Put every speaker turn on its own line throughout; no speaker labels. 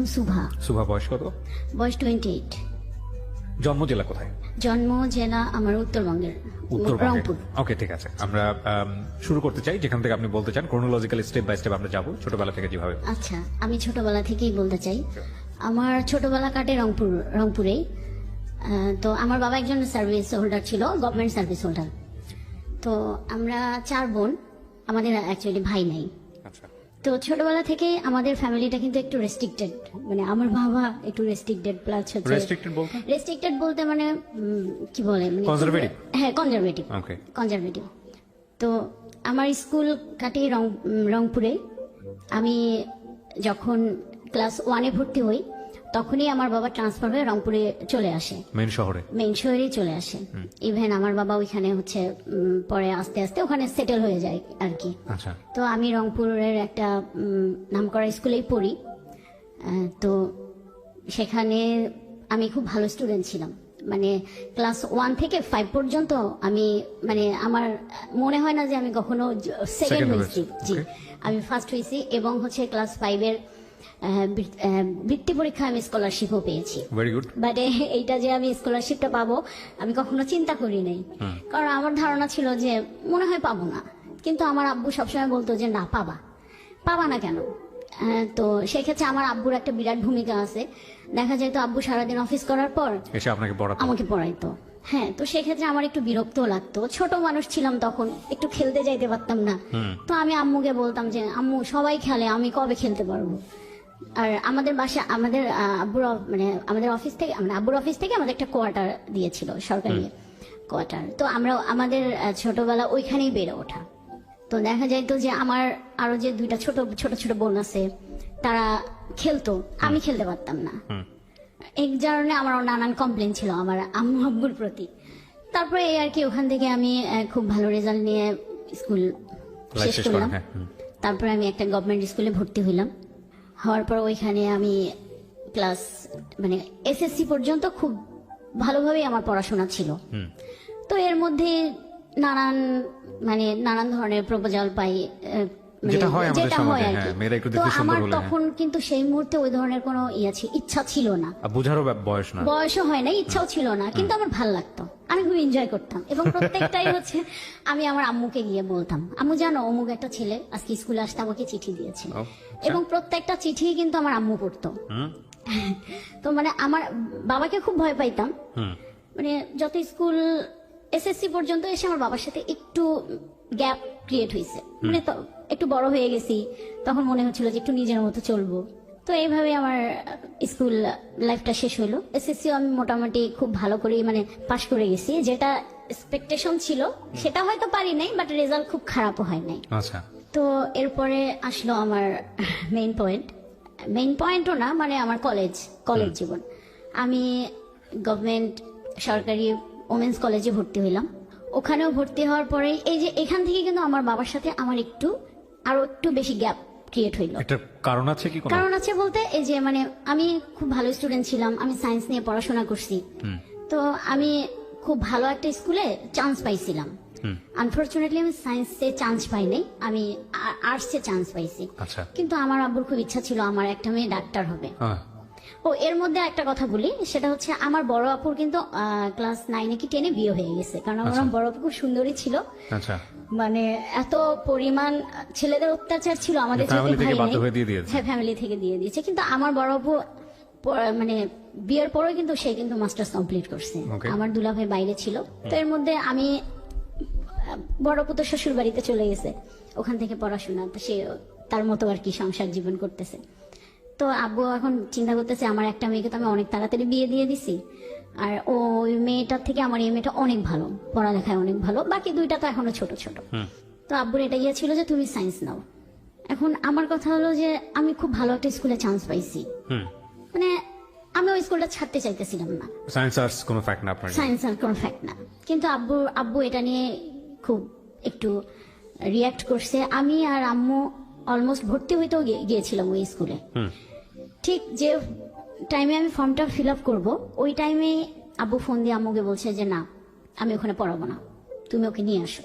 নাম সুভা।
সুভা, বয়স কত?
বয়স 28।
জন্ম জেলা কোথায়?
জন্ম জেলা আমার উত্তরবঙ্গের রংপুর।
ওকে, ঠিক আছে। আমরা শুরু করতে চাই যেখান থেকে আপনি বলতে চান, ক্রোনোলজিক্যালি স্টেপ বাই স্টেপ আমরা যাব, ছোটবেলা থেকে যেভাবে।
আচ্ছা, আমি ছোটবেলা থেকেই বলতে চাই। আমার ছোটবেলা কাটে রংপুরেই। তো আমার বাবা একজন সার্ভিস হোল্ডার ছিল, গভর্নমেন্ট সার্ভিস হোল্ডার। তো আমরা 4 বোন, আমাদের অ্যাকচুয়ালি ভাই নাই।
আচ্ছা।
তো ছোটবেলা থেকে আমাদের ফ্যামিলিটা কিন্তু একটু রেস্ট্রিক্টেড, মানে আমার বাবা একটু রেস্ট্রিক্টেড, প্লাস হচ্ছে রেস্ট্রিক্টেড বলতে মানে কি বলে, মানে
কনজারভেটিভ।
হ্যাঁ, কনজারভেটিভ।
ওকে,
কনজারভেটিভ। তো আমার স্কুল কাটে রংপুরে। আমি যখন ক্লাস 1-এ ভর্তি হই তখনই আমার বাবা ট্রান্সফার হয়ে রংপুরে চলে আসে, মেইন শহরেই চলে আসে। ইভেন আমার বাবা ওইখানে হচ্ছে পরে আস্তে আস্তে ওখানে সেটেল হয়ে যায় আর কি। তো আমি রংপুরের একটা নামকরা স্কুলেই পড়ি। তো সেখানে আমি খুব ভালো স্টুডেন্ট ছিলাম, মানে ক্লাস 1 থেকে 5 পর্যন্ত আমি, মানে আমার মনে হয় না যে আমি কখনো সেকেন্ড হয়েছি। জি, আমি ফার্স্ট হয়েছি। এবং হচ্ছে ক্লাস 5-এর বৃত্তি পরীক্ষা আমি স্কলারশিপও পেয়েছি।
Very good.
বাট এইটা যে আমি স্কলারশিপটা পাবো আমি কখনো চিন্তা করি নাই, কারণ আমার ধারণা ছিল যে মনে হয় পাবো না। কিন্তু আমার আব্বু সবসময় বলতো যে না, পাবা না কেন। তো সেক্ষেত্রে আমার আব্বুর একটা বিরাট ভূমিকা আছে। দেখা যায় তো আব্বু সারাদিন অফিস করার পর এসে আমাকে পড়াইতো। হ্যাঁ, তো সেক্ষেত্রে আমার একটু বিরক্ত লাগতো। ছোট মানুষ ছিলাম তখন, একটু খেলতে যাইতে পারতাম না। তো আমি আম্মুকে বলতাম যে আম্মু সবাই খেলে, আমি কবে খেলতে পারবো। আর আমাদের বাসা, আমাদের আমাদের অফিস থেকে, মানে আব্বুর অফিস থেকে আমাদের একটা কোয়ার্টার দিয়েছিল, সরকারি কোয়ার্টার। তো আমরা আমাদের ছোটবেলা ওইখানেই বেড়ে ওঠা। তো দেখা যাইতো যে আমার আরো যে 2টা ছোট ছোট বোন আছে, তারা খেলতো, আমি খেলতে পারতাম না। এই কারণে আমার নানান কমপ্লেন ছিল আমার আম্মু আব্বুর প্রতি। তারপরে এই আর কি, ওখান থেকে আমি খুব ভালো রেজাল্ট নিয়ে স্কুল শেষ করলাম। তারপরে আমি একটা গভর্নমেন্ট স্কুলে ভর্তি হইলাম। হওয়ার পর ওইখানে আমি ক্লাস, মানে এসএসসি পর্যন্ত খুব ভালোভাবেই আমার পড়াশোনা ছিল। তো এর মধ্যে নানান ধরনের প্রপোজাল পাই, যেটা হয় আর কি। তো আমার তখন কিন্তু সেই মুহূর্তে ওই ধরনের কোনো ইচ্ছা ছিল না,
বুঝারও বয়সও
হয় না, ইচ্ছাও ছিল না। কিন্তু আমার ভালো লাগতো, আমি খুব এনজয় করতাম। এবং প্রত্যেকটাই হচ্ছে আমি আমার আম্মুকে গিয়ে বলতাম, আম্মু জানো অমুক একটা ছেলে আজকে স্কুলে আসতে আমাকে চিঠি দিয়েছে। এবং প্রত্যেকটা চিঠি কিন্তু আমার আম্মু পড়তো। তো মানে আমার বাবাকে খুব ভয় পাইতাম। মানে যত স্কুল এসএসসি পর্যন্ত এসে আমার বাবার সাথে একটু গ্যাপ ক্রিয়েট হয়েছে, মানে একটু বড় হয়ে গেছি, তখন মনে হচ্ছিল যে একটু নিজের মতো চলবো। তো এইভাবে আমার স্কুল লাইফটা শেষ হলো। এসএসসিও আমি মোটামুটি খুব ভালো করে মানে পাশ করে গেছি, যেটা এক্সপেকটেশন ছিল সেটা হয়তো পারি নাই, বাট রেজাল্ট খুব খারাপও হয় নাই।
আচ্ছা।
তো এরপরে আসলো আমার মেইন পয়েন্টও না, মানে আমার কলেজ জীবন। আমি গভর্নমেন্ট সরকারি ওমেন্স কলেজে ভর্তি হইলাম। ওখানেও ভর্তি হওয়ার পরে এই যে এখান থেকে কিন্তু আমার বাবার সাথে আমার আরো একটু বেশি গ্যাপ ক্রিয়েট হইলো।
কারণ আছে কি?
কারণ আছে বলতে এই যে মানে আমি খুব ভালো স্টুডেন্ট ছিলাম, আমি সায়েন্স নিয়ে পড়াশোনা করছি। তো আমি খুব ভালো একটা স্কুলে চান্স পাইছিলাম। আনফরচুনেটলি আমি সায়েন্সে চান্স পাই নাই, আমি আর্টসে চান্স পাইছি। কিন্তু আমার আব্বুর খুব ইচ্ছা ছিল আমার একটা মেয়ে ডাক্তার হবে। ও এর মধ্যে একটা কথা বলি, সেটা হচ্ছে আমার বড় আপুর কিন্তু ক্লাস 9-এ কি 10-এ বিয়ে হয়ে গেছে, কারণ আমার বড় আপু খুব সুন্দরী ছিল। মানে এত পরিমাণ ছেলেদের অত্যাচার ছিল আমাদের,
ফ্যামিলি
থেকে দিয়ে দিয়েছে। কিন্তু আমার বড় আপু মানে বিয়ের পরেও কিন্তু সে কিন্তু মাস্টার্স কমপ্লিট করছে। আমার দুলাভাই বাইরে ছিল। তো এর মধ্যে আমি বড় আপু তো শ্বশুর বাড়িতে চলে গেছে, ওখান থেকে পড়াশোনা, তো সে তার মতো আর কি সংসার জীবন করতেছে। তো আব্বু এখন চিন্তা করতেছে আমার একটা মেয়েকে তো আমি অনেক তাড়াতাড়ি বিয়ে দিয়ে দিছি, আর ওই মেয়েটার থেকে আমার এই মেয়েটা অনেক ভালো, পড়ালেখায় অনেক ভালো, বাকি 2টা তো এখনো ছোট ছোট। তো আব্বুর এটা ছিল যে তুমি সায়েন্স নাও। এখন আমার কথা হলো যে আমি খুব ভালো একটা স্কুলে চান্স পাইছি, মানে আমি ওই স্কুলটা ছাড়তে চাইতেছিলাম না।
সায়েন্স আর্টস কোনো ফ্যাক্ট
না, কিন্তু আব্বু এটা নিয়ে খুব একটু রিয়াক্ট করছে। আমি আর আম্মু অলমোস্ট ভর্তি হইতেও গিয়েছিলাম ওই স্কুলে। ঠিক যে টাইমে আমি ফর্মটা ফিল আপ করবো, ওই টাইমে আব্বু ফোন দিয়ে আম্মুকে বলছে যে না, আমি ওখানে পড়াবো না, তুমি ওকে নিয়ে আসো।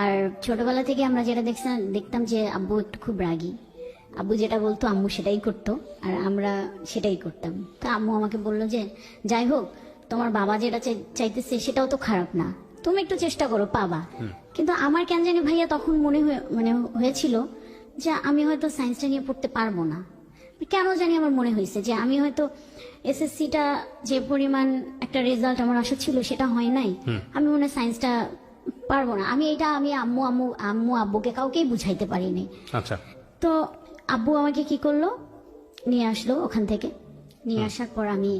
আর ছোটবেলা থেকে আমরা যেটা দেখতাম যে আব্বু একটু খুব রাগী, আব্বু যেটা বলতো আম্মু সেটাই করতো, আর আমরা সেটাই করতাম। তো আম্মু আমাকে বললো যে যাই হোক, তোমার বাবা যেটা চাইতেছে সেটাও তো খারাপ না, তুমি একটু চেষ্টা করো, পাবা। কিন্তু আমার কেন জানি ভাইয়া তখন হয়েছিল যে আমি হয়তো সায়েন্সটা নিয়ে পড়তে পারবো না। কেন জানি আমার মনে হয়েছে যে আমি হয়তো এসএসসিটা যে পরিমাণ একটা রেজাল্ট আমার আশা ছিল সেটা হয় নাই, আমি মনে হয় সায়েন্সটা পারবো না। আমি আম্মু আব্বুকে কাউকেই বুঝাইতে পারিনি।
আচ্ছা।
তো আব্বু আমাকে কি করলো, নিয়ে আসলো ওখান থেকে। নিয়ে আসার পর আমি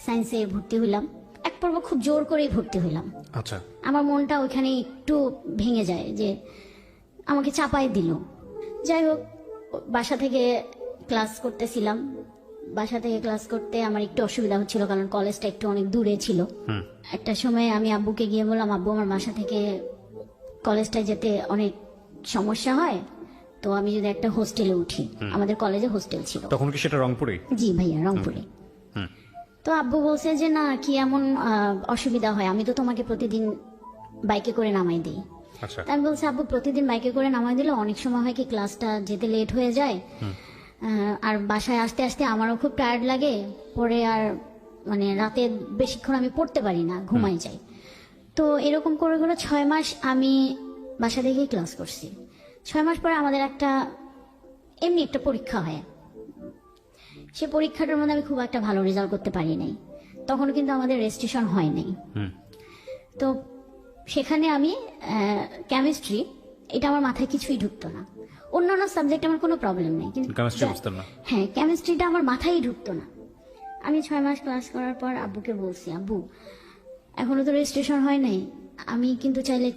সায়েন্সে ভর্তি হইলাম। এক পর্ব খুব জোর করেই ভর্তি হইলাম।
আচ্ছা।
আমার মনটা ওইখানে একটু ভেঙে যায় যে আমাকে চাপাই দিল। যাই হোক, বাসা থেকে ক্লাস করতেছিলাম। বাসা থেকে ক্লাস করতে আমার একটু অসুবিধা হচ্ছিল, কারণ কলেজটা একটু অনেক দূরে ছিল। একটা সময় আমি আব্বুকে গিয়ে বললাম, আব্বু আমার বাসা থেকে কলেজটায় যেতে অনেক সমস্যা হয়, তো আমি যদি একটা হোস্টেলে উঠি। আমাদের কলেজে হোস্টেল ছিল।
তখন কি সেটা রংপুরে?
জি ভাইয়া, রংপুরে। তো আব্বু বলছে যে না, কি এমন অসুবিধা হয়, আমি তো তোমাকে প্রতিদিন বাইকে করে নামাই দিই।
আচ্ছা।
আমি বলছি, আব্বু প্রতিদিন বাইকে করে নামাই দিলে অনেক সময় হয় কি ক্লাসটা যেতে লেট হয়ে যায়, আর বাসায় আসতে আসতে আমারও খুব টায়ার্ড লাগে, পরে আর মানে রাতে বেশিক্ষণ আমি পড়তে পারি না, ঘুমাই যাই। তো এরকম করে করে 6 মাস আমি বাসা থেকেই ক্লাস করছি। 6 মাস পরে আমাদের এমনি একটা পরীক্ষা হয়। সে পরীক্ষাটার মধ্যে আমি খুব একটা ভালো রেজাল্ট করতে পারি নাই। তখন কিন্তু আমাদের রেজিস্ট্রেশন হয় নাই। তো সেখানে আমি কেমিস্ট্রি, এটা আমার মাথায় কিছুই ঢুকতো না। অন্যান্য সাবজেক্ট আমার কোনো প্রবলেম নেই, কিন্তু
কেমিস্ট্রি বুঝতাম না।
হ্যাঁ, কেমিস্ট্রিটা আমার মাথায় ঢুকতো না। আমি 6 মাস ক্লাস করার পর আব্বুকে বলছি, আব্বু এখনো তো রেজিস্ট্রেশন হয় নাই, আমি কিন্তু চাইলে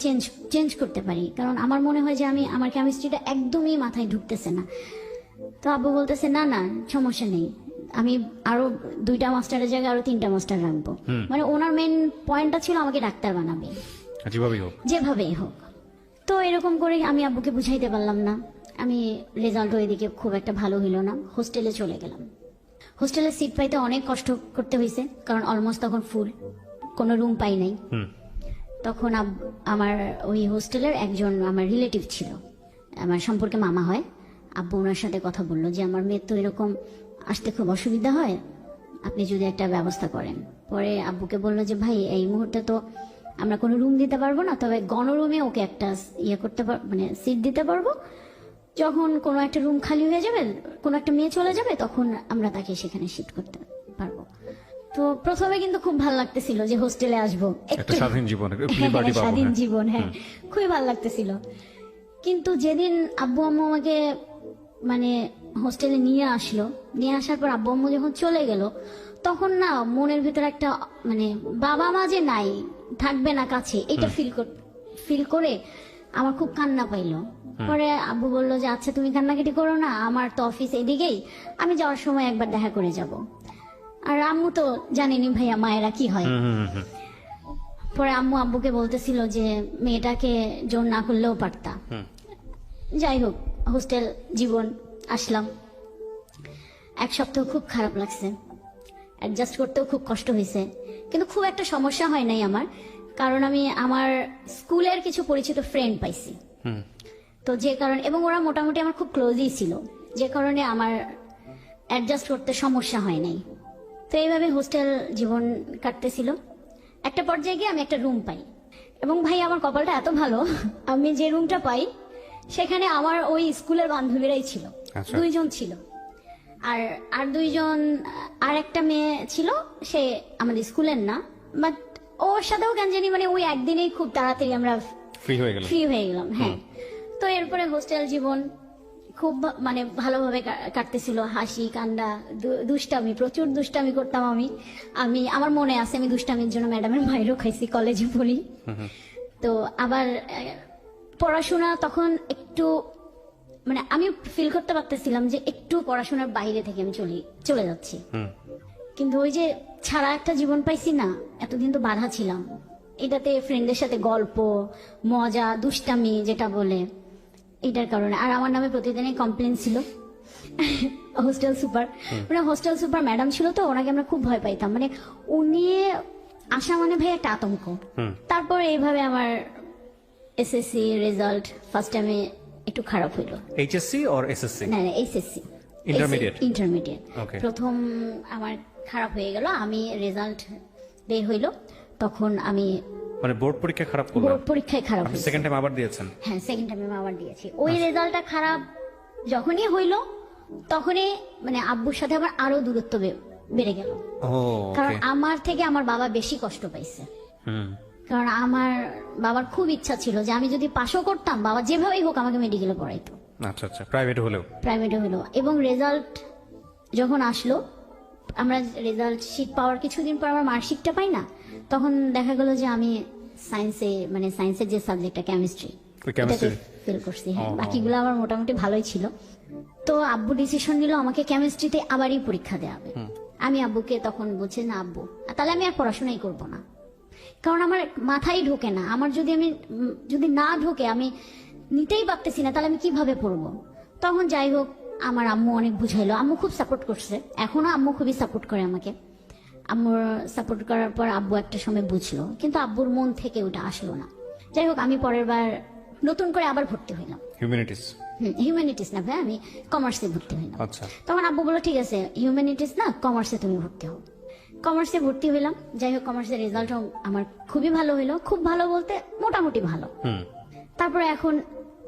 চেঞ্জ করতে পারি, কারণ আমার মনে হয় যে আমার কেমিস্ট্রিটা একদমই মাথায় ঢুকতেছে না। তো আব্বু বলতেছে না না, সমস্যা নেই, আমি আরো 2টা মাস্টারের জায়গায় আরো 3টা মাস্টার রাখবো। মানে ওনার মেন পয়েন্টটা ছিল আমাকে ডাক্তার বানাবে, যেভাবেই হোক। তো এরকম করে আমি আব্বুকে বুঝাইতে পারলাম না। আমি রেজাল্টও এদিকে খুব একটা ভালো হইলো না, হোস্টেলে চলে গেলাম। হোস্টেলে সিট পাইতে অনেক কষ্ট করতে হয়েছে, কারণ অলমোস্ট তখন ফুল, কোনো রুম পাই নাই। তখন আমার ওই হোস্টেলের একজন আমার রিলেটিভ ছিল, আমার সম্পর্কে মামা হয়। আব্বু ওনার সাথে কথা বললো যে আমার মেয়ের তো এরকম আসতে খুব অসুবিধা হয়, আপনি যদি একটা ব্যবস্থা করেন। পরে আব্বুকে বললো যে ভাই, এই মুহূর্তে তো আমরা কোনো রুম দিতে পারবো না, তবে গণরুমে ওকে একটা করতে মানে সিট দিতে পারবো। যখন কোনো একটা রুম খালি হয়ে যাবে, কোনো একটা মেয়ে চলে যাবে, তখন আমরা তাকে সেখানে শিফট করতে পারবো। তো প্রথমে কিন্তু খুব ভালো লাগতেছিল যে হোস্টেলে আসবো,
একটা স্বাধীন জীবন,
স্বাধীন জীবন, হ্যাঁ, খুবই ভালো লাগতেছিল। কিন্তু যেদিন আব্বু আম্মু আমাকে মানে হোস্টেলে নিয়ে আসার পর আব্বু আম্মু যখন চলে গেল, তখন না মনের ভিতরে একটা মানে বাবা মা যে নাই, থাকবে না কাছে, এটা ফিল করে আমার খুব কান্না পাইলো। পরে আব্বু বললো যে আচ্ছা তুমি কান্নাকাটি করো না, আমার তো অফিস এদিকেই, আমি যাওয়ার সময় একবার দেখা করে যাব। আর আম্মু তো জানেনি ভাইয়া মায়েরা কি হয়। পরে আম্মু আব্বুকে বলতেছিল যে মেয়েটাকে জোর না করলেও পারতা। যাই হোক, হোস্টেল জীবন আসলাম। 1 সপ্তাহ খুব খারাপ লাগছে, অ্যাডজাস্ট করতেও খুব কষ্ট হয়েছে, কিন্তু খুব একটা সমস্যা হয় নাই আমার, কারণ আমি আমার স্কুলের কিছু পরিচিত ফ্রেন্ড পাইছি। তো যে কারণে, এবং ওরা মোটামুটি আমার খুব ক্লোজই ছিল, যে কারণে আমার অ্যাডজাস্ট করতে সমস্যা হয় নাই। তো এইভাবে হোস্টেল জীবন কাটতেছিল। একটা পর্যায়ে গিয়ে আমি একটা রুম পাই, এবং ভাই আমার কপালটা এত ভালো, আমি যে রুমটা পাই সেখানে আমার ওই স্কুলের বান্ধবীরাই ছিল। 2 জন ছিল, আর 2 জন, আর একটা মেয়ে ছিল, সে আমাদের স্কুলের না, বাট ওর সাথেও কেন জানি মানে ওই একদিনেই খুব তাড়াতাড়ি আমরা ফ্রি হয়ে গেলাম। হ্যাঁ। তো এরপরে হোস্টেল জীবন খুব মানে ভালোভাবে কাটতেছিল, হাসি কান্না দুষ্টামি, প্রচুর দুষ্টামি করতাম আমি আমার মনে আছে আমি দুষ্টামির জন্য ম্যাডামের মাইরও খাইছি কলেজে পড়ি। তো আবার পড়াশোনা তখন একটু মানে আমি ফিল করতে পারতেছিলাম যে একটু পড়াশোনার বাইরে থেকে আমি চলে যাচ্ছি, কিন্তু ওই যে ছাড়া একটা জীবন পাইছি না, এতদিন তো বাধা ছিলাম এটাতে, ফ্রেন্ডদের সাথে গল্প মজা দুষ্টামি যেটা বলে, এটার কারণে। আর আমার নামে প্রতিদিনই কমপ্লেন ছিল হোস্টেল সুপার, মানে হোস্টেল সুপার ম্যাডাম ছিল, তো ওনাকে আমরা খুব ভয় পাইতাম, মানে উনি আসা মানে ভাই একটা আতঙ্ক। তারপর এইভাবে আমার এসএসসি রেজাল্ট ফার্স্ট টাইমে একটু খারাপ হইলো।
HSC or SSC?
না এইচএসসি,
Intermediate?
ইন্টারমিডিয়েট।
Okay.
প্রথম আমার খারাপ হয়ে গেল, আমি রেজাল্ট বের হইলো, তখন আমি
মানে বোর্ড পরীক্ষা খারাপ করলেন?
বোর্ড পরীক্ষায় খারাপ হয়েছে।
সেকেন্ড টাইম আবার দিয়েছেন?
হ্যাঁ, সেকেন্ড টাইমে আবার দিয়েছি। ওই রেজাল্টটা খারাপ যখনই হইলো তখনই মানে আব্বুর সাথে আবার আরো দূরত্ব বেড়ে গেল।
ও
কারণ
ওকে।
আমার থেকে আমার বাবা বেশি কষ্ট পাইছে।
হুম।
কারণ আমার বাবার খুব ইচ্ছা ছিল যে আমি যদি পাশও করতাম, বাবা যেভাবেই হোক আমাকে মেডিকেলে পড়াইতো,
আচ্ছা আচ্ছা, প্রাইভেট হলেও?
প্রাইভেটে হলো। এবং রেজাল্ট যখন আসলো, আমরা রেজাল্ট শিট পাওয়ার কিছুদিন পর আমার মার্কশিটটা পাই না, তখন দেখা গেল যে আমি সায়েন্সে মানে সায়েন্সের যে সাবজেক্টটা কেমিস্ট্রি,
chemistry?
ফেল করছি। হ্যাঁ, বাকিগুলো আমার মোটামুটি ভালোই ছিল। তো আব্বু ডিসিশন নিল আমাকে কেমিস্ট্রিতে আবারই পরীক্ষা দেওয়া হবে। আমি আব্বুকে তখন বলছি, না আব্বু, তাহলে আমি আর পড়াশোনাই করব না, কারণ আমার মাথায় ঢোকে না। আমার যদি না ঢোকে, আমি নিতেই পারতেছি না, তাহলে আমি কিভাবে পড়বো? তখন যাই হোক, আমার আম্মু অনেক বুঝাইলো, আম্মু খুব সাপোর্ট করছে, এখনো আম্মু খুবই সাপোর্ট করে আমাকে। আম্মুর সাপোর্ট করার পর আব্বু একটা সময় বুঝলো, কিন্তু আব্বুর মন থেকে ওটা আসলো না। যাই হোক, আমি পরের বার নতুন করে আবার ভর্তি হইলাম।
হিউম্যানিটিস?
হিউম্যানিটিস না ভাই, আমি কমার্সে ভর্তি হইলাম।
আচ্ছা।
তখন আব্বু বললো, ঠিক আছে হিউম্যানিটিস না, কমার্সে তুমি ভর্তি হও। কমার্সে ভর্তি হইলাম। যাই হোক, কমার্সের রেজাল্টও আমার খুবই ভালো হইলো, খুব ভালো বলতে মোটামুটি ভালো।
হুম।
তারপরে এখন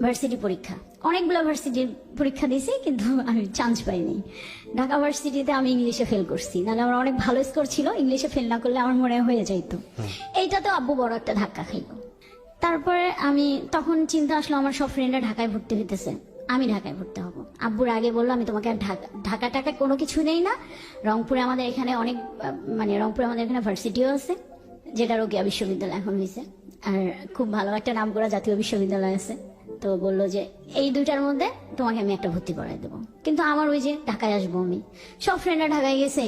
ভার্সিটি পরীক্ষা, অনেকগুলো ভার্সিটির পরীক্ষা দিয়েছি, কিন্তু আমি চান্স পাইনি। ঢাকা ভার্সিটিতে আমি ইংলিশে ফেল করছি, নাহলে আমার অনেক ভালো স্কোর ছিল, ইংলিশে ফেল না করলে আমার মনে হয়ে যাইতো। এইটাতেও আব্বু বড় একটা ধাক্কা খাইলো। তারপরে আমি তখন চিন্তা আসলো, আমার সব ফ্রেন্ডরা ঢাকায় ভর্তি হইতেছে, আমি ঢাকায় ভর্তি হব। আব্বুর আগে বললো, আমি তোমাকে আর ঢাকা টাকা কোনো কিছু নেই না, রংপুরে আমাদের এখানে অনেক মানে রংপুরে আমাদের এখানে ভার্সিটিও আছে, যেটা রোকেয়া বিশ্ববিদ্যালয় এখন হয়েছে, আর খুব ভালো একটা নাম করা জাতীয় বিশ্ববিদ্যালয় আছে। তো বললো যে এই দুইটার মধ্যে তোমাকে আমি একটা ভর্তি করাই দেবো। কিন্তু আমার ওই যে ঢাকায় আসবো, আমি সব ফ্রেন্ডরা ঢাকায় গেছে,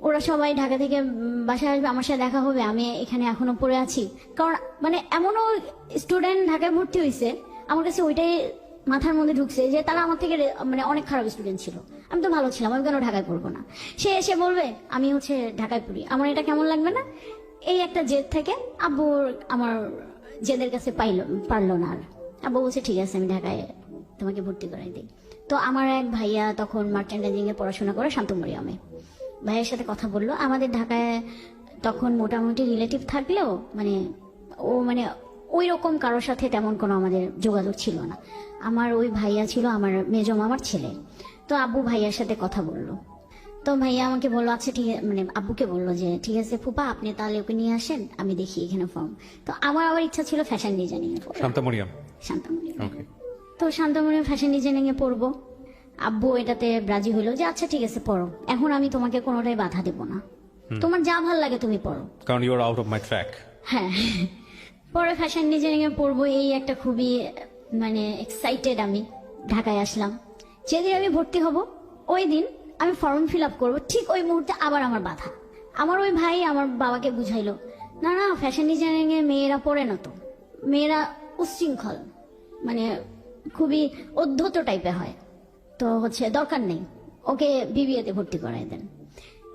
ওরা সবাই ঢাকা থেকে বাসায় আসবে, আমার সাথে দেখা হবে, আমি এখানে এখনো পড়ে আছি। কারণ মানে এমনও স্টুডেন্ট ঢাকায় ভর্তি হয়েছে, আমার কাছে ওইটাই মাথার মধ্যে ঢুকছে যে তারা আমার থেকে মানে অনেক খারাপ স্টুডেন্ট ছিল, আমি তো ভালো ছিলাম, আমি কেন ঢাকায় পড়বো না? সে এসে বলবে আমি হচ্ছে ঢাকায় পড়ি, আমার এটা কেমন লাগবে না? এই একটা জেদ থেকে আব্বু আমার জেদের কাছে পারলো না। আর আব্বু বলছে, ঠিক আছে আমি ঢাকায় তোমাকে ভর্তি করাই দিই। তো আমার এক ভাইয়া তখন মার্চেন্ডাইজিং এ পড়াশোনা করে শান্তমরিয়ামে, ভাইয়ের সাথে কথা বললো। আমাদের ঢাকায় তখন মোটামুটি রিলেটিভ থাকলেও মানে ওই রকম কারোর সাথে তেমন কোনো আমাদের যোগাযোগ ছিল না। আমার ওই ভাইয়া ছিল আমার মেজো মামার ছেলে। তো আব্বু ভাইয়ার সাথে কথা বললো, তো ভাইয়া আমাকে বললো, আচ্ছা ঠিক আছে, মানে আব্বুকে বললো যে ঠিক আছে ফুপা, আপনি তাহলে ওকে নিয়ে আসেন, আমি দেখি এখানে ফর্ম। তো আমার আবার ইচ্ছা ছিল ফ্যাশন ডিজাইনিং এ পড়বো।
শান্তমরিয়াম?
শান্তমরিয়াম।
ওকে।
তো শান্তমরিয়াম ফ্যাশন ডিজাইনিং এ পড়বো। আব্বু এটাতে রাজি হইলো যে আচ্ছা ঠিক আছে পড়ো, এখন আমি তোমাকে কোনোটাই বাধা দেবো না, তোমার যা ভাল লাগে তুমি পড়ো,
কারণ you are out of my track.
হ্যাঁ। পরে ফ্যাশন ডিজাইনিং এ পড়বো, এই একটা খুবই মানে এক্সাইটেড। আমি ঢাকায় আসলাম, যেদিন আমি ভর্তি হব ওই দিন আমি ফর্ম ফিল আপ করবো, ঠিক ওই মুহূর্তে আবার আমার বাধা। আমার ওই ভাই আমার বাবাকে বুঝাইলো, না না ফ্যাশন ডিজাইনিং এ মেয়েরা পড়ে না, তো মেয়েরা উচ্ছৃঙ্খল মানে খুবই অধ্যত টাইপের হয়, তো হচ্ছে দরকার নেই, ওকে বিবিএতে ভর্তি করাই দেন।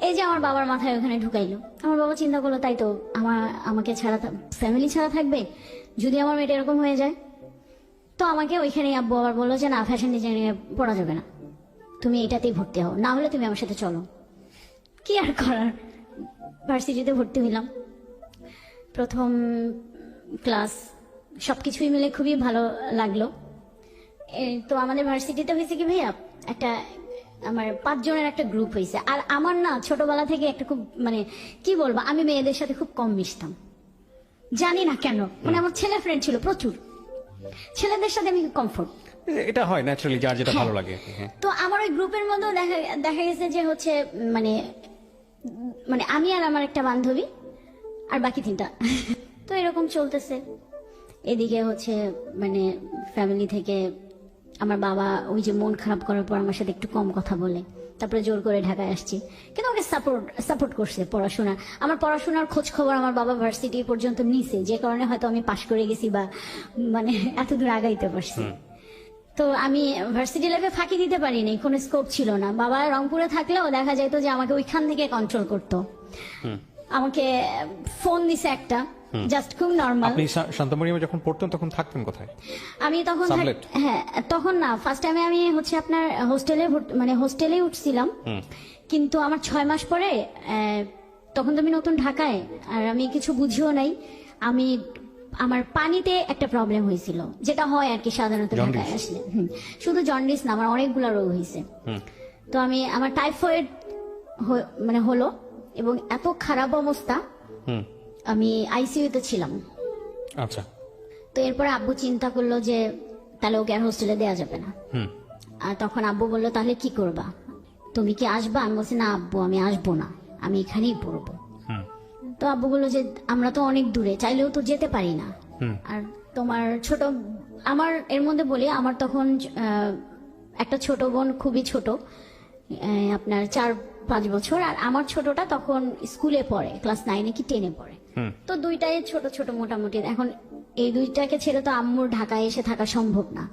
এই যে আমার বাবার মাথায় ওখানে ঢুকাইলো। আমার বাবা চিন্তা করলো, তাই তো আমাকে ছাড়া ফ্যামিলি ছাড়া থাকবে যদি আমার মেয়েটা এরকম হয়ে যায়। তো আমাকে ওইখানে আব্বু আবার বললো যে না, ফ্যাশন ডিজাইনিং এ পড়া যাবে না, তুমি এটাতেই ভর্তি হও, না হলে তুমি আমার সাথে চলো। কি আর করার, ভার্সিটিতে ভর্তি হইলাম। প্রথম ক্লাস সবকিছুই মিলে খুবই ভালো লাগলো। তো আমাদের ভার্সিটিতে হয়েছে কি ভাইয়া, একটা আমার 5 জনের একটা গ্রুপ হয়েছে। আর আমার না ছোটবেলা থেকে একটা খুব মানে কি বলবো, আমি মেয়েদের সাথে খুব কম মিশতাম, জানি না কেন, মানে আমার ছেলে ফ্রেন্ড ছিল প্রচুর, ছেলেদের সাথে আমি কমফোর্ট।
এটা হয় ন্যাচারালি, যার যেটা ভালো লাগে। হ্যাঁ।
তো আমার ওই গ্রুপের মধ্যেও দেখা গেছে যে হচ্ছে মানে মানে আমি আর আমার একটা বান্ধবী আর বাকি 3টা। তো এরকম চলতেছে। এদিকে হচ্ছে মানে ফ্যামিলি থেকে আমার বাবা ওই যে মন খারাপ করার পর আমার সাথে একটু কম কথা বলে, তারপরে জোর করে ঢাকায় আসছি, কিন্তু আমাকে সাপোর্ট করছে পড়াশোনা। আমার পড়াশোনার খোঁজ খবর আমার বাবা ভার্সিটি পর্যন্ত নিছে, যে কারণে হয়তো আমি পাশ করে গেছি বা মানে এতদূর আগাইতে পারছি। তো আমি ভার্সিটি লাইফে ফাঁকি দিতে পারিনি, কোনো স্কোপ ছিল না। বাবা রংপুরে থাকলেও দেখা যেত যে আমাকে ওইখান থেকে কন্ট্রোল করতো। আমাকে ফোন দিছে একটা, জাস্ট খুব নর্মাল।
আপনি শান্তামরিয়ামে যখন পড়তেন তখন থাকতেন কোথায়?
আমি তখন
সাবলেট?
হ্যাঁ, তখন না, ফার্স্ট টাইমে আমি হচ্ছে আপনার হোস্টেলে উঠছিলাম, কিন্তু আমার 6 মাস পরে তখন তো আমি নতুন ঢাকায়, আর আমি কিছু বুঝিও নাই। আমার পানিতে একটা প্রবলেম হয়েছিল, যেটা হয় আর কি সাধারণত ঢাকায় আসলে। শুধু জন্ডিস না, আমার অনেকগুলো রোগ হয়েছে। তো আমার টাইফয়েড হলো, এবং এত খারাপ অবস্থা, আমি আইসিইউতে ছিলাম।
আচ্ছা।
তো এরপরে আব্বু চিন্তা করলো যে তাহলে ওকে আর হোস্টেলে দেওয়া যাবে না। আর তখন আব্বু বললো, তাহলে কি করবা, তুমি কি আসবা? আমি বলছি, না আব্বু, আমি আসবো না, আমি এখানেই পড়বো। তো আব্বু বললো যে আমরা তো অনেক দূরে, চাইলেও তো যেতে পারি না। আর তোমার আমার এর মধ্যে বলি, আমার তখন একটা ছোট বোন, খুবই ছোট, আপনার 4-5 বছর, আর আমার ছোটটা তখন স্কুলে পড়ে, ক্লাস 9 কি 10 পড়ে। তো দুইটাই ছোট ছোট মোটামুটি। এখন এই দুইটাকে ছেড়ে তো আম্মুর ঢাকায় এসে থাকা সম্ভব না।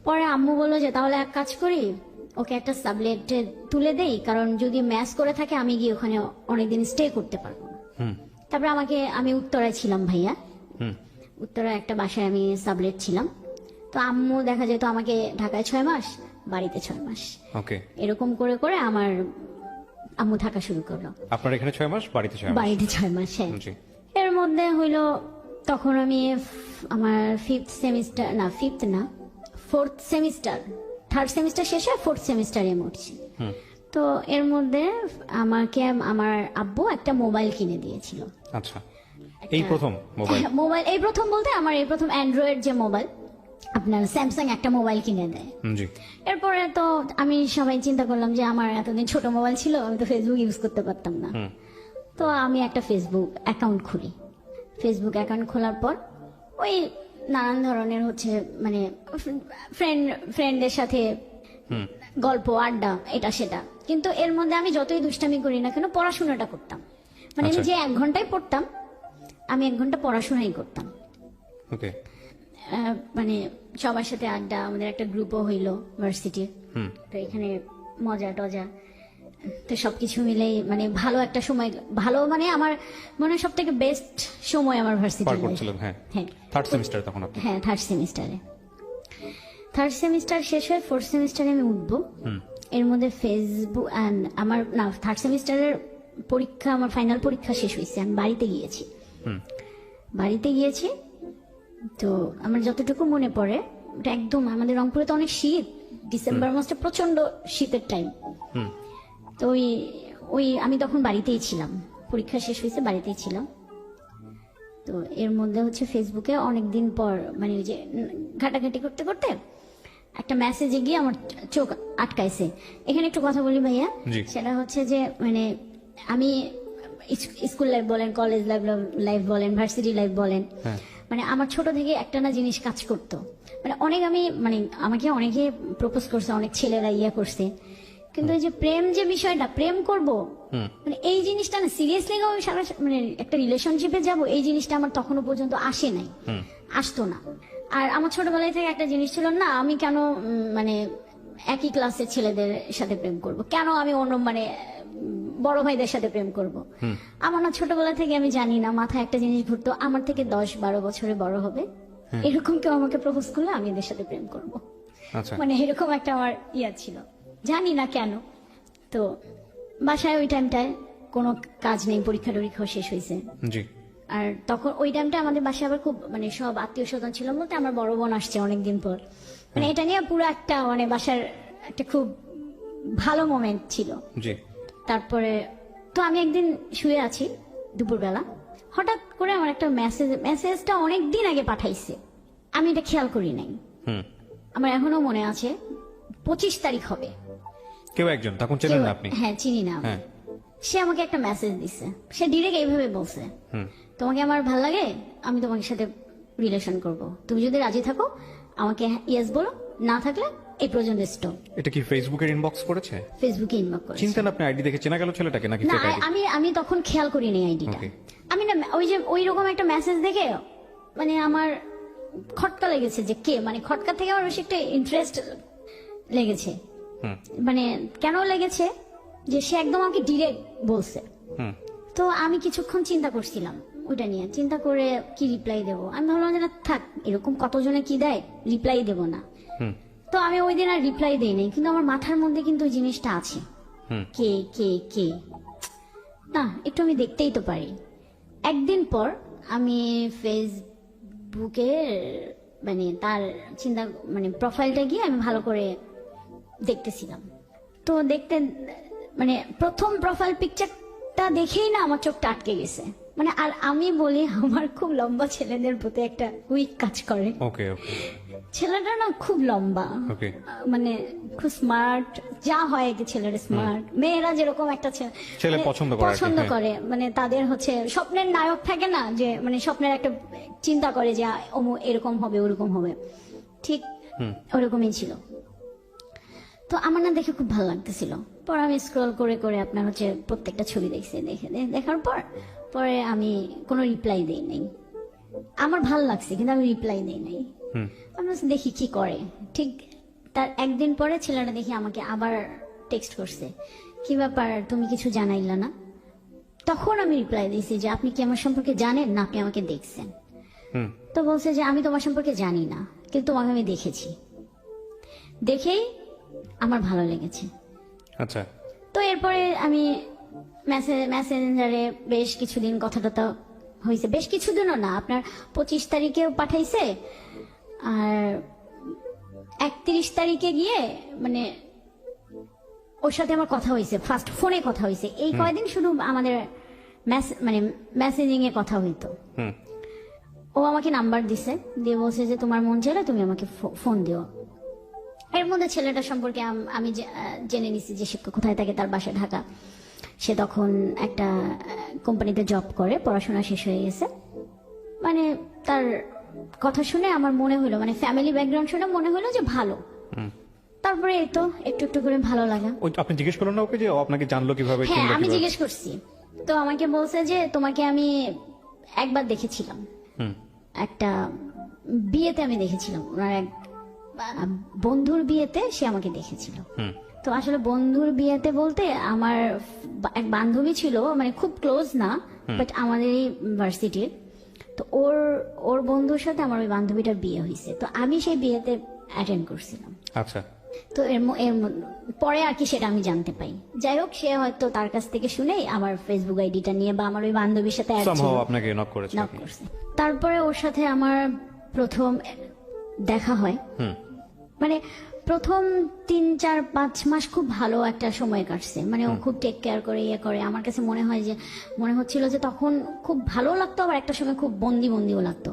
পরে আম্মু বললো যে তাহলে এক কাজ করি, ওকে একটা সাবলেটে তুলে দেই, কারণ যদি ম্যাচ করে থাকে আমি গিয়ে ওখানে অনেকদিন স্টে করতে পারবো না। তারপরে আমি উত্তরায় ছিলাম ভাইয়া, উত্তরায় একটা বাসায় আমি সাবলেট ছিলাম। তো আম্মু দেখা যেত আমাকে ঢাকায় 6 মাস, বাড়িতে 6 মাস, এরকম করে করে আমার আম্মু থাকা শুরু করলো।
আপনার এখানে 6 মাস, বাড়িতে 6 মাস? বাড়িতে
6 মাস, হ্যাঁ। এর মধ্যে হইলো তখন আমি আমার 4th সেমিস্টার, 3rd সেমিস্টার শেষে 4th সেমিস্টারে উঠছি। তো এর মধ্যে আমাকে আমার আব্বু একটা মোবাইল কিনে দিয়েছিল।
আচ্ছা, এই প্রথম
মোবাইল, এই প্রথম বলতে আমার এই প্রথম অ্যান্ড্রয়েড যে মোবাইল, আপনার স্যামসাং একটা মোবাইল কিনে দেয়। এরপরে তো আমি সবাই চিন্তা করলাম যে আমার এতদিন ছোট মোবাইল ছিল, আমি তো ফেসবুক ইউজ করতে পারতাম না। তো আমি একটা ফেসবুক অ্যাকাউন্ট খুলি। ফেসবুক অ্যাকাউন্ট খোলার পর ওই নানান ধরনের হচ্ছে ফ্রেন্ডের সাথে গল্প আড্ডা, এটা সেটা। কিন্তু এর মধ্যে আমি যতই দুষ্টামি করি না কেন, পড়াশোনাটা করতাম। আমি যে 1 ঘন্টায় পড়তাম, আমি 1 ঘন্টা পড়াশোনাই করতাম। সবার সাথে আড্ডা, আমাদের একটা গ্রুপও হইলো ভার্সিটির। তো এখানে মজা টজা, তো সবকিছু মিলেই ভালো একটা সময়, ভালো আমার মনে হয় সব থেকে বেস্ট সময় আমার ভার্সিটি।
হ্যাঁ, 3rd সেমিস্টারে তখন আপনি?
হ্যাঁ, 3rd সেমিস্টার শেষ হয়ে 4th সেমিস্টারে আমি উঠবো। এর মধ্যে ফেসবুক আমার 3rd সেমিস্টারের পরীক্ষা, আমার ফাইনাল পরীক্ষা শেষ হয়েছে, আমি বাড়িতে গিয়েছি। তো আমার যতটুকু মনে পড়ে, ওটা একদম আমাদের রংপুরে তো অনেক শীত, ডিসেম্বর মাসটা প্রচন্ড শীতের টাইম। তো আমি তখন বাড়িতেই ছিলাম, পরীক্ষা শেষ হয়েছে, বাড়িতেই ছিলাম। তো এর মধ্যে হচ্ছে ফেসবুকে অনেকদিন পর ওই যে ঘাটাঘাটি করতে করতে একটা মেসেজে গিয়ে আমার চোখ আটকাইছে। এখানে একটু কথা বলি ভাইয়া, সেটা হচ্ছে যে আমি স্কুল লাইফ বলেন, কলেজ লাইফ বলেন, ভার্সিটি লাইফ বলেন, আমার ছোট থেকে একটা না জিনিস কাজ করতো। অনেক আমাকে অনেকে প্রপোজ করছে, অনেক ছেলেরা করছে, কিন্তু এই যে প্রেম যে বিষয়টা, প্রেম করব এই জিনিসটা না, সিরিয়াসলি সারা একটা রিলেশনশিপে যাব, এই জিনিসটা আমার তখনো পর্যন্ত আসতো না। আর আমার ছোটবেলায় থেকে একটা জিনিস ছিল, না আমি কেন একই ক্লাসের ছেলেদের সাথে প্রেম করব, কেন আমি অন্য বড় ভাইদের সাথে প্রেম করব। আমার না ছোটবেলা থেকে আমি জানি না, মাথায় একটা জিনিস ঘুরতো, আমার থেকে 10-12 বছরে বড় হবে, এরকম কেউ আমাকে প্রপোজ করলে আমি এদের সাথে প্রেম করব। এরকম একটা আমার ছিল, জানি না কেন। তো বাসায় ওই টাইমটায় কোনো কাজ নেই, পরীক্ষা টরীক্ষা শেষ হয়েছে। আর তখন ওই টাইমটা আমাদের বাসায় আবার খুব সব আত্মীয় স্বজন ছিল, বলতে আমার বড় বোন আসছে অনেকদিন পর। এটা নিয়ে পুরো একটা বাসার একটা খুব ভালো মোমেন্ট ছিল। তারপরে তো আমি একদিন শুয়ে আছি দুপুরবেলা, হঠাৎ করে আমার একটা মেসেজটা অনেকদিন আগে পাঠাইছে, আমি এটা খেয়াল করি নাই। আমার এখনো মনে আছে, 25 তারিখ হবে,
কেউ একজন, তখন চেনেন না আপনি?
হ্যাঁ, চিনি না। সে আমাকে একটা মেসেজ দিছে, সে ডিরেক্ট এইভাবে বলছে, তোমাকে আমার ভাল লাগে, আমি তোমার সাথে রিলেশন করব, তুমি যদি রাজি থাকো আমাকে ইয়েস বলো, না থাকলে এই পর্যন্ত স্টপ।
এটা কি ফেসবুকের ইনবক্স করেছে?
ফেসবুকে ইনবক্স করেছে।
চিন্তেন আপনি আইডি দেখে চেনা গেল ছেলেটাকে নাকি ফেক আইডি?
আমি তখন খেয়াল করিনি আইডিটা। আমি না ওই রকম একটা মেসেজ দেখে আমার খটকা লেগেছে যে কে, খটকা থেকে আমার বেশি একটা ইন্টারেস্ট লেগেছে। কেন লেগেছে যে সে একদম আমাকে ডিরেক্ট বলছে, তো আমি কিছুক্ষণ চিন্তা করছিলাম ওইটা নিয়ে, চিন্তা করে কি রিপ্লাই দেবো। আমি ভাবলাম যে না থাক, এরকম কতজনে কি দেয়, রিপ্লাই দেবো না। তো আমি ওই দিন আর রিপ্লাই দেইনি, কিন্তু আমার মাথার মধ্যে কিন্তু ওই জিনিসটা আছে, কে কে কে, না একটু আমি দেখতেই তো পারি। একদিন পর আমি ফেসবুকে মানে তার চিন্তা মানে প্রোফাইলটা গিয়ে আমি ভালো করে দেখতেছিলাম। তো দেখতে মানে প্রথম প্রোফাইল পিকচারটা দেখেই না আমার চোখটা আটকে গেছে। মানে আর আমি বলি আমার খুব লম্বা ছেলেদের প্রতি একটা উইক কাজ করে।
ওকে ওকে।
ছেলেটা না খুব লম্বা,
ওকে।
মানে খুব স্মার্ট, যা হয় কি ছেলেরা স্মার্ট, মেয়েরা যেরকম একটা
ছেলে পছন্দ করে আর কি,
পছন্দ
হ্যাঁ।
করে, মানে তাদের হচ্ছে স্বপ্নের নায়ক থাকে না, যে মানে স্বপ্নের একটা চিন্তা করে যে এরকম হবে ওরকম হবে, ঠিক ওরকমই ছিল। তো আমার না দেখে খুব ভালো লাগতেছিল। পর আমি স্ক্রল করে করে আপনার হচ্ছে প্রত্যেকটা ছবি দেখছি, দেখার পর পরে আমি কোনো রিপ্লাই দেই নাই। আমার ভালো লাগছে কিন্তু আমি রিপ্লাই দেই নাই। আমি বলছি, দেখি কি করে। ঠিক তার একদিন পরে ছেলেটা দেখি আমাকে আবার টেক্সট করছে, কি ব্যাপার তুমি কিছু জানাইলা না। তখন আমি রিপ্লাই দিয়েছি যে আপনি কি আমার সম্পর্কে জানেন না আপনি আমাকে দেখছেন। তো বলছে যে আমি তোমার সম্পর্কে জানি না, কিন্তু তোমাকে আমি দেখেছি, দেখেই আমার ভালো লেগেছে।
আচ্ছা।
তো এরপরে আমি মেসেঞ্জারে বেশ কিছুদিন কথা টথা হয়েছে, বেশ কিছুদিনও না, আপনার 25 তারিখেও পাঠাইছে, আর 31 তারিখে গিয়ে মানে ওর সাথে আমার কথা হয়েছে, ফার্স্ট ফোনে কথা হয়েছে। এই কয়দিন শুধু আমাদের মানে মেসেজিং এ কথা হইতো। ও আমাকে নাম্বার দিছে, দিয়ে বলছে যে তোমার মন চাইলে তুমি আমাকে ফোন দিও। এর মধ্যে ছেলেটা সম্পর্কে আমি জেনে নিছি যে সে কোথায় থাকে, তার বাসা ঢাকা। সে তখন একটা কোম্পানিতে জব করে, পড়াশোনা শেষ হয়ে গেছে। মানে তার কথা শুনে আমার মনে হলো, মানে ফ্যামিলি ব্যাকগ্রাউন্ড শুনে মনে হলো যে ভালো। তারপরে এই তো একটু একটু করে ভালো লাগা।
আপনি জিজ্ঞেস করলেন না ওকে যে ও আপনাকে জানলো কিভাবে?
হ্যাঁ আমি জিজ্ঞেস করছি, তো আমাকে বলছে যে তোমাকে আমি একবার দেখেছিলাম, একটা বিয়েতে আমি দেখেছিলাম, ওনার এক বন্ধুর বিয়েতে সে আমাকে দেখেছিল। তো আসলে বন্ধুর বিয়েতে বলতে আমার এক বান্ধবী ছিল, মানে খুব ক্লোজ না, বাট আমাদেরই ভার্সিটির। তো ওর বন্ধুর সাথে আমার ওই বান্ধবীটার বিয়ে হয়েছে, তো আমি সেই বিয়েতে অ্যাটেন্ড করছিলাম।
আচ্ছা।
তো এর পরে আর কি সেটা আমি জানতে পাই। যাই হোক, সে হয়তো তার কাছ থেকে শুনেই আমার ফেসবুক আইডিটা নিয়ে বা আমার ওই বান্ধবীর সাথে
আপনাকে নক করেছে।
তারপরে ওর সাথে আমার প্রথম দেখা হয়। মানে প্রথম 3-4-5 মাস খুব ভালো একটা সময় কাটছে, মানে ও খুব টেক কেয়ার করে ইয়ে করে। আমার কাছে মনে হচ্ছিল যে তখন খুব ভালো লাগতো, আবার একটা সময় খুব বন্দিও লাগতো।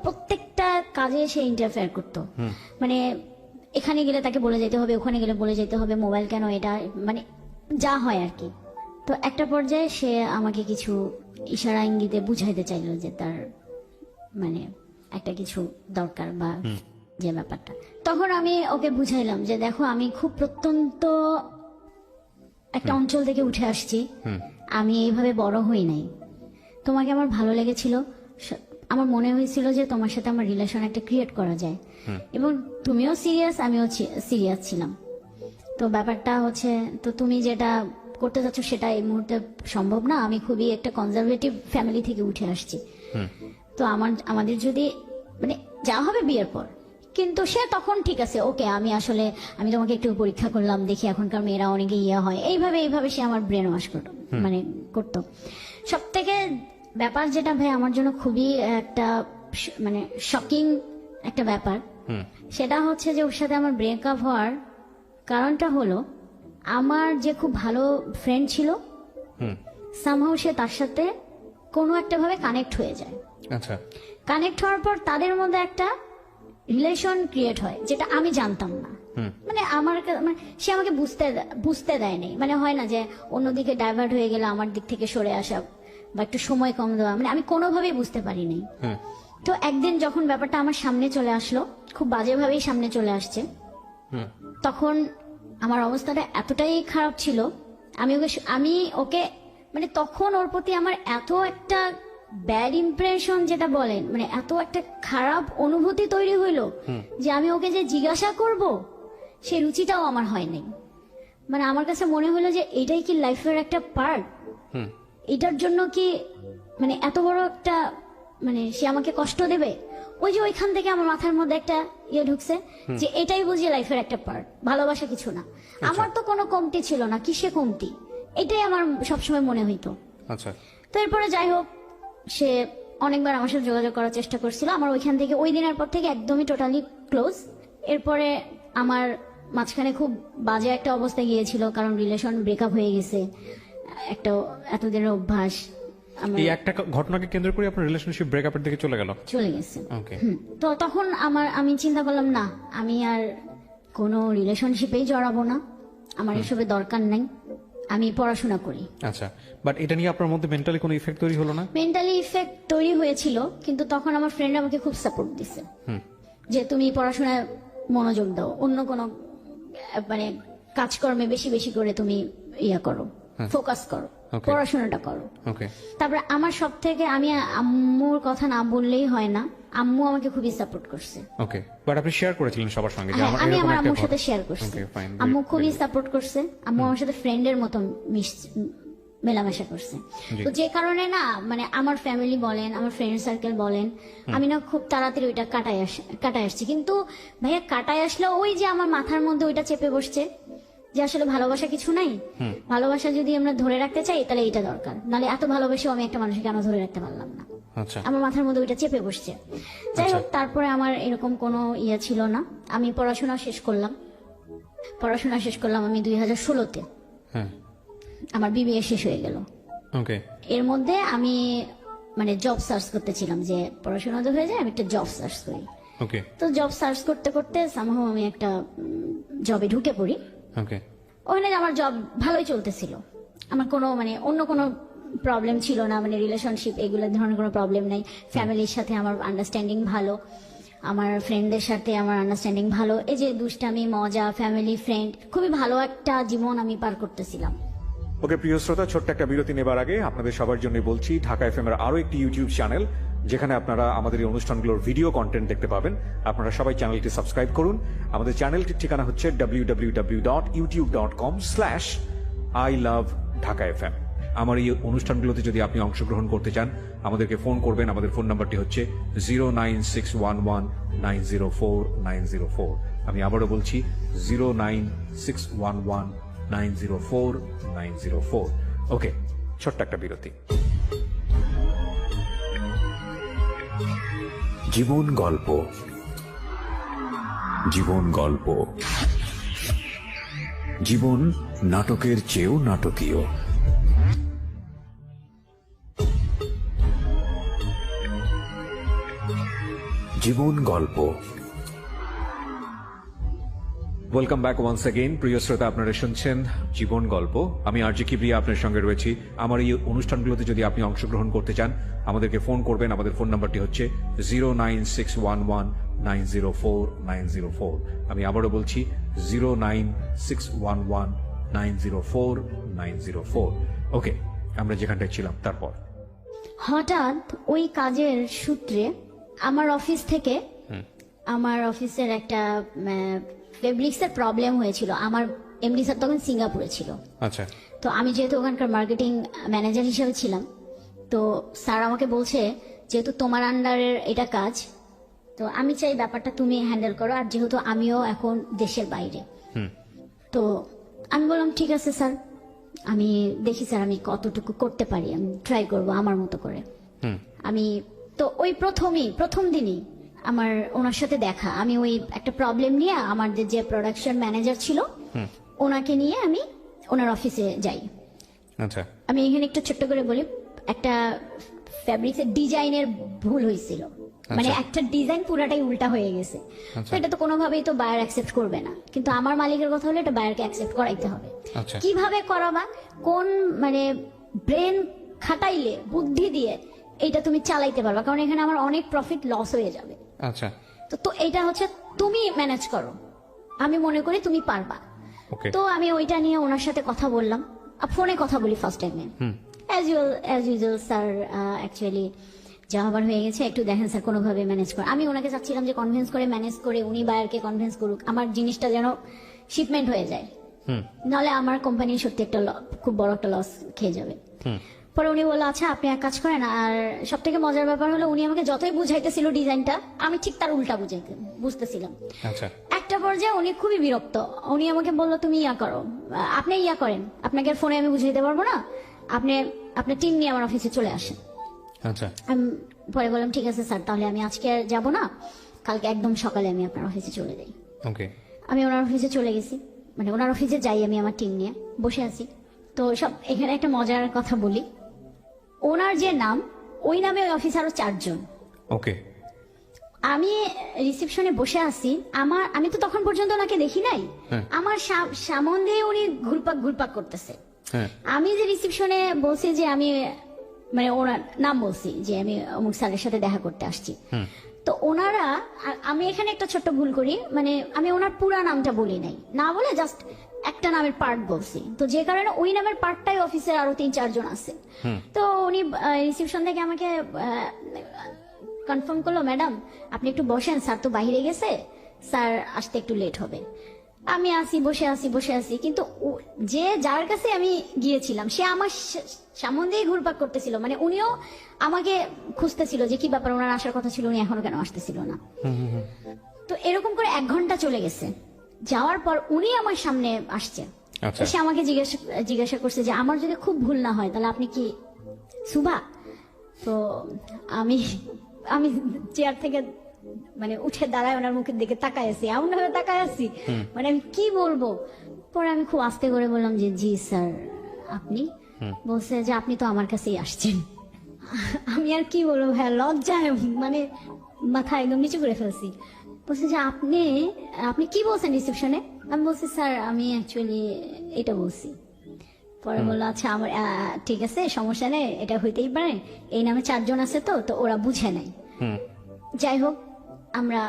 প্রত্যেকটা কাজে সে ইন্টারফেয়ার করতো, মানে এখানে গেলে তাকে বলে যেতে হবে, ওখানে গেলে বলে যেতে হবে, মোবাইল কেন, এটা মানে যা হয় আর কি। তো একটা পর্যায়ে সে আমাকে কিছু ইশারা ইঙ্গিতে বুঝাইতে চাইলো যে তার মানে একটা কিছু দরকার বা যে ব্যাপারটা। তখন আমি ওকে বুঝাইলাম যে দেখো, আমি খুব প্রত্যন্ত একটা অঞ্চল থেকে উঠে আসছি, আমি এইভাবে বড় হই নাই। তোমাকে আমার ভালো লেগেছিল, আমার মনে হয়েছিল যে তোমার সাথে আমার রিলেশন একটা ক্রিয়েট করা যায়, এবং তুমিও সিরিয়াস, আমিও সিরিয়াস ছিলাম। তো ব্যাপারটা হচ্ছে, তো তুমি যেটা করতে চাচ্ছ সেটা এই মুহূর্তে সম্ভব না। আমি খুবই একটা কনজারভেটিভ ফ্যামিলি থেকে উঠে আসছি, তো আমাদের যদি মানে যা হবে বিয়ের পর। কিন্তু সে তখন ঠিক আছে, ওকে আমি তোমাকে একটু পরীক্ষা করলাম, দেখি এখনকার মেয়েরা অনেকে হয়, এইভাবে সে আমার ব্রেন ওয়াশ করতো। সব থেকে ব্যাপার যেটা ভাই আমার জন্য খুবই একটা মানে শকিং একটা ব্যাপার, সেটা হচ্ছে যে ওর সাথে আমার ব্রেকআপ হওয়ার কারণটা হলো, আমার যে খুব ভালো ফ্রেন্ড ছিল, সামহাউ সে তার সাথে কোনো একটা ভাবে কানেক্ট হয়ে যায়।
আচ্ছা।
কানেক্ট হওয়ার পর তাদের মধ্যে একটা রিলেশন ক্রিয়েট হয়, যেটা আমি জানতাম না। মানে সে আমাকে বুঝতে দেয়নি। মানে হয় না যে অন্যদিকে ডাইভার্ট হয়ে গেলে আমার দিক থেকে সরে আসা বা একটু সময় কম দেওয়া, মানে আমি কোনোভাবেই বুঝতে পারিনি। তো একদিন যখন ব্যাপারটা আমার সামনে চলে আসলো, খুব বাজেভাবেই সামনে চলে আসছে, তখন আমার অবস্থাটা এতটাই খারাপ ছিল, আমি ওকে মানে তখন ওর প্রতি আমার এত একটা ব্যাড ইমপ্রেশন যেটা বলেন, মানে এত একটা খারাপ অনুভূতি তৈরি হইলো যে আমি ওকে যে জিজ্ঞাসা করব সেই রুচিটাও আমার হয়নি। মানে আমার কাছে মনে হলো যে এটাই কি লাইফের একটা পার্ট, এটার জন্য কি মানে এত বড় একটা মানে সে আমাকে কষ্ট দেবে? ওই যে ওইখান থেকে আমার মাথার মধ্যে একটা ইয়ে ঢুকছে যে এটাই বুঝি লাইফের একটা পার্ট, ভালোবাসা কিছু না। আমার তো কোনো কমতি ছিল না, কিসে কমতি, এটাই আমার সবসময় মনে হইতো।
আচ্ছা,
তো এরপরে যাই হোক, সে অনেকবার আমার সাথে যোগাযোগ করার চেষ্টা করছিল। আমার ওইখান থেকে ওই দিনের পর থেকে একদমই টোটালি ক্লোজ। এরপরে আমার মাঝখানে খুব বাজে একটা অবস্থা গিয়েছিল, কারণ রিলেশন ব্রেকআপ হয়ে গেছে, একটা এতদিনের অভ্যাস আমার
এই একটা ঘটনাকে কেন্দ্র করে আপনার রিলেশনশিপ ব্রেকআপের দিকে চলে গেল।
চলে গেছে।
ওকে,
তো তখন আমি চিন্তা করলাম না, আমি আর কোনো রিলেশনশিপেই জড়াবো না, আমার এসবের দরকার নাই, আমি পড়াশোনা করি।
আচ্ছা, বাট এটা নিয়ে আপনার মধ্যে মেন্টালি কোনো ইফেক্ট তৈরি হলো না?
মেন্টালি ইফেক্ট তৈরি হয়েছিল, কিন্তু তখন আমার ফ্রেন্ড আমাকে খুব সাপোর্ট দিছে যে তুমি পড়াশোনায় মনোযোগ দাও, অন্য কোনো মানে কাজকর্মে বেশি বেশি করে তুমি ইয়া করো, ফোকাস করো,
Okay.
পড়াশোনাটা করো।
ওকে,
তারপরে আমার সব থেকে, আমি আম্মুর কথা না বললেই হয় না, আম্মু আমাকে খুবই সাপোর্ট করছে।
ওকে, বাট আপনি শেয়ার করেছিলেন সবার সঙ্গে যে
হ্যাঁ,
আমার
আমি
এরকম
আমার
একটা
আম্মুর সাথে
ঘটনা।
শেয়ার করছি।
Okay, fine,
আম্মু
very-
খুবই
very-
সাপোর্ট করছে, আম্মু আমার সাথে ফ্রেন্ডের মতো মেলামেশা করছে।
জি।
তো যে কারণে না মানে আমার ফ্যামিলি বলেন, আমার ফ্রেন্ড সার্কেল বলেন, আমি না খুব তাড়াতাড়ি ওইটা কাটায় আসছি। কিন্তু ভাইয়া কাটায় আসলে ওই যে আমার মাথার মধ্যে ওইটা চেপে বসছে যে আসলে ভালোবাসা কিছু নাই, ভালোবাসা যদি আমরা ধরে রাখতে চাই তাহলে এটা দরকার, নাহলে এত ভালোবেসেও আমি একটা মানুষকে কেন ধরে রাখতে পারলাম না।
আচ্ছা,
আমার মাথার মধ্যে ওইটা চেপে বসছে। যাই হোক, তারপরে আমার এরকম কোনো ইয়ে ছিল না, আমি পড়াশোনা শেষ করলাম। আমি 2016-তে
হ্যাঁ,
আমার বিবিএ শেষ হয়ে গেল।
ওকে,
এর মধ্যে আমি মানে জব সার্চ করতেছিলাম যে পড়াশোনা তো হয়ে যায়, আমি একটা জব সার্চ করি।
ওকে,
তো জব সার্চ করতে করতে সামহাও আমি একটা জবে ঢুকে পড়ি।
ওকে,
ওখানে আমার জব ভালোই চলতেছিল, আমার কোনো মানে অন্য কোনো প্রবলেম ছিল না, মানে রিলেশনশিপ এগুলো ধরনের কোনো প্রবলেম নাই। ফ্যামিলির সাথে আমার আন্ডারস্ট্যান্ডিং ভালো, আমার ফ্রেন্ডদের সাথে আমার আন্ডারস্ট্যান্ডিং ভালো, এই যে দুষ্টামি মজা, ফ্যামিলি ফ্রেন্ড, খুবই ভালো একটা জীবন আমি পার করতেছিলাম।
ওকে প্রিয় শ্রোতা, ছোট্ট একটা বিরতি নেবার আগে আপনাদের সবার জন্য বলছি, ঢাকা এফএম এর আরো একটি ইউটিউব চ্যানেল যেখানে আপনারা আমাদের এই অনুষ্ঠানগুলোর ভিডিও কন্টেন্ট দেখতে পাবেন। আপনারা সবাই চ্যানেলটি সাবস্ক্রাইব করুন। আমাদের চ্যানেলটির ঠিকানা হচ্ছে www.youtube.com/iloveDhakaFM। আমার এই অনুষ্ঠানগুলোতে যদি আপনি অংশগ্রহণ করতে চান, আমাদেরকে ফোন করবেন। আমাদের ফোন নাম্বারটি হচ্ছে 09611904904। আমি আবারও বলছি 09611904904। ওকে, ছোট্ট একটা বিরতি।
জীবন গল্প, জীবন গল্প, জীবন নাটকের চেয়েও নাটকীয়। জীবন গল্প।
Welcome back once again. প্রিয় শ্রোতা, আপনারা শুনছেন জীবন গল্প। আমি আরজি কিবরিয়া আপনার সঙ্গে রয়েছি। আমার এই অনুষ্ঠানগুলোতে যদি আপনি অংশগ্রহণ করতে চান, আমাদেরকে ফোন করবেন। আমাদের ফোন নাম্বারটি হচ্ছে 09611904904। আমি আবারও বলছি 09611904904। ওকে, আমরা যেখানটায় ছিলাম তারপর
হঠাৎ ওই কাজের সূত্রে আমার অফিস থেকে, আমার অফিসের একটা ফেব্রিক্সের প্রবলেম হয়েছিল। আমার এমডি স্যার তখন সিঙ্গাপুরে ছিল।
আচ্ছা,
তো আমি যেহেতু ওখানকার মার্কেটিং ম্যানেজার হিসেবে ছিলাম, তো স্যার আমাকে বলছে যেহেতু তোমার আন্ডারের এটা কাজ, তো আমি চাই ব্যাপারটা তুমি হ্যান্ডেল করো, আর যেহেতু আমিও এখন দেশের বাইরে। তো আমি বললাম ঠিক আছে স্যার, আমি দেখি স্যার আমি কতটুকু করতে পারি, আমি ট্রাই করব আমার মতো করে। আমি তো ওই প্রথম দিনই আমার ওনার সাথে দেখা, আমি ওই একটা প্রবলেম নিয়ে আমাদের যে প্রোডাকশন ম্যানেজার ছিল ওনাকে নিয়ে আমি ওনার অফিসে যাই।
আচ্ছা,
আমি এখানে একটু ছোট্ট করে বলি, একটা ফ্যাব্রিক্সের ডিজাইনের ভুল হয়েছিল, মানে একটা ডিজাইন পুরাটাই উল্টা হয়ে গেছে। তো এটা তো কোনোভাবেই তো বায়ার অ্যাকসেপ্ট করবে না, কিন্তু আমার মালিকের কথা হলো এটা বায়ারকে অ্যাকসেপ্ট করাইতে হবে।
আচ্ছা,
কিভাবে করাবা, কোন মানে ব্রেন খাটাইলে, বুদ্ধি দিয়ে এইটা তুমি চালাইতে পারবা, কারণ এখানে আমার অনেক প্রফিট লস হয়ে যাবে।
আচ্ছা,
তো এটা হচ্ছে তুমি ম্যানেজ করো, আমি মনে করি তুমি পারবা।
ওকে,
তো আমি ওইটা নিয়ে ওনার সাথে কথা বললাম, ফোনে কথা বলি ফার্স্ট টাইমে। অ্যাজ ইউজুয়াল স্যার, অ্যাকচুয়ালি যা হবার হয়ে গেছে, একটু দেখেন স্যার কোনোভাবে ম্যানেজ করে। আমি ওনাকে চাচ্ছিলাম যে কনভিন্স করে ম্যানেজ করে উনি বায়ারকে কনভিন্স করুক, আমার জিনিসটা যেন শিপমেন্ট হয়ে যায়, নাহলে আমার কোম্পানি সত্যি একটা খুব বড় একটা লস খেয়ে যাবে। পরে উনি বললো আচ্ছা আপনি এক কাজ করেন। আর সব থেকে মজার ব্যাপার হলো উনি আমাকে যতই বুঝাইতেছিল ডিজাইনটা, আমি ঠিক তার উল্টা বুঝতেছিলাম।
আচ্ছা
একটা পর্যায়ে উনি খুবই বিরক্ত। উনি আমাকে বললো তুমি ইয়া করো, আপনি ইয়া করেন, আপনাকে ফোনে আমি বুঝাইতে পারবো না, আপনি আপনার টিম নিয়ে আমার অফিসে চলে আসেন।
আচ্ছা
আমি পরে বললাম ঠিক আছে স্যার, তাহলে আমি আজকে আর যাবো না, কালকে একদম সকালে আমি আপনার অফিসে চলে যাই।
ওকে
আমি ওনার অফিসে চলে গেছি, মানে ওনার অফিসে যাই আমি আমার টিম নিয়ে বসে আছি। তো সব এখানে একটা মজার কথা বলি, ওনার যে নাম ওই নামে ওই অফিসে আরো 4 জন।
ওকে
আমি রিসেপশনে বসে আছি, আমি তো তখন পর্যন্ত ওনাকে দেখি নাই,
হ্যাঁ।
আমার সামনে উনি ঘুরপাক করতেছে।
হ্যাঁ
আমি যে রিসেপশনে বলছি যে আমি মানে ওনার নাম বলছি যে আমি অমুক স্যারের সাথে দেখা করতে আসছি, তো ওনারা আমি এখানে একটা ছোট্ট ভুল করি, মানে আমি ওনার পুরা নামটা বলি নাই, না বলে জাস্ট একটা নামের পার্ট বলছি। তো যে কারণে ওই নামের পার্টটাই অফিসের আরো 3-4 জন আছে। তো উনি রিসেপশন থেকে আমাকে কনফার্ম করলো, ম্যাডাম আপনি একটু বসেন, স্যার তো বাইরে গেছে, স্যার আসতে একটু লেট হবে। আমি বসে আছি, কিন্তু যে যার কাছে আমি গিয়েছিলাম সে আমার সামনে দিয়ে ঘুরপাক করতেছিল, মানে উনিও আমাকে খুঁজতেছিল যে কি ব্যাপার, ওনার আসার কথা ছিল, উনি এখনো কেন আসতেছিল না। তো এরকম করে 1 ঘন্টা চলে গেছে। যাওয়ার পর উনি আমার সামনে আসছে,
আচ্ছা।
এসে আমাকে জিজ্ঞাসা করছে যে আমার যদি খুব ভুল না হয় তাহলে আপনি কি সুভা? তো আমি চেয়ার থেকে মানে উঠে দাঁড়ায় ওনার মুখের দিকে তাকায় আছি, এমন ভাবে তাকায় আছি, মানে আমি কি বলবো। পরে আমি খুব আস্তে করে বললাম যে জি স্যার আপনি। বলছে যে আপনি তো আমার কাছেই আসছেন। আমি আর কি বলবো হ্যাঁ, লজ্জায় মানে মাথা একদম নিচু করে ফেলছি। বলছে যে আপনি কি বলছেন রিসেপশনে? আমি বলছি স্যার আমি অ্যাকচুয়ালি এটা বলছি। পরে বললো আচ্ছা আমার ঠিক আছে, সমস্যা নেই, এটা হইতেই পারে, এই নামে 4 জন আছে তো ওরা বুঝে নাই। যাই হোক, আমরা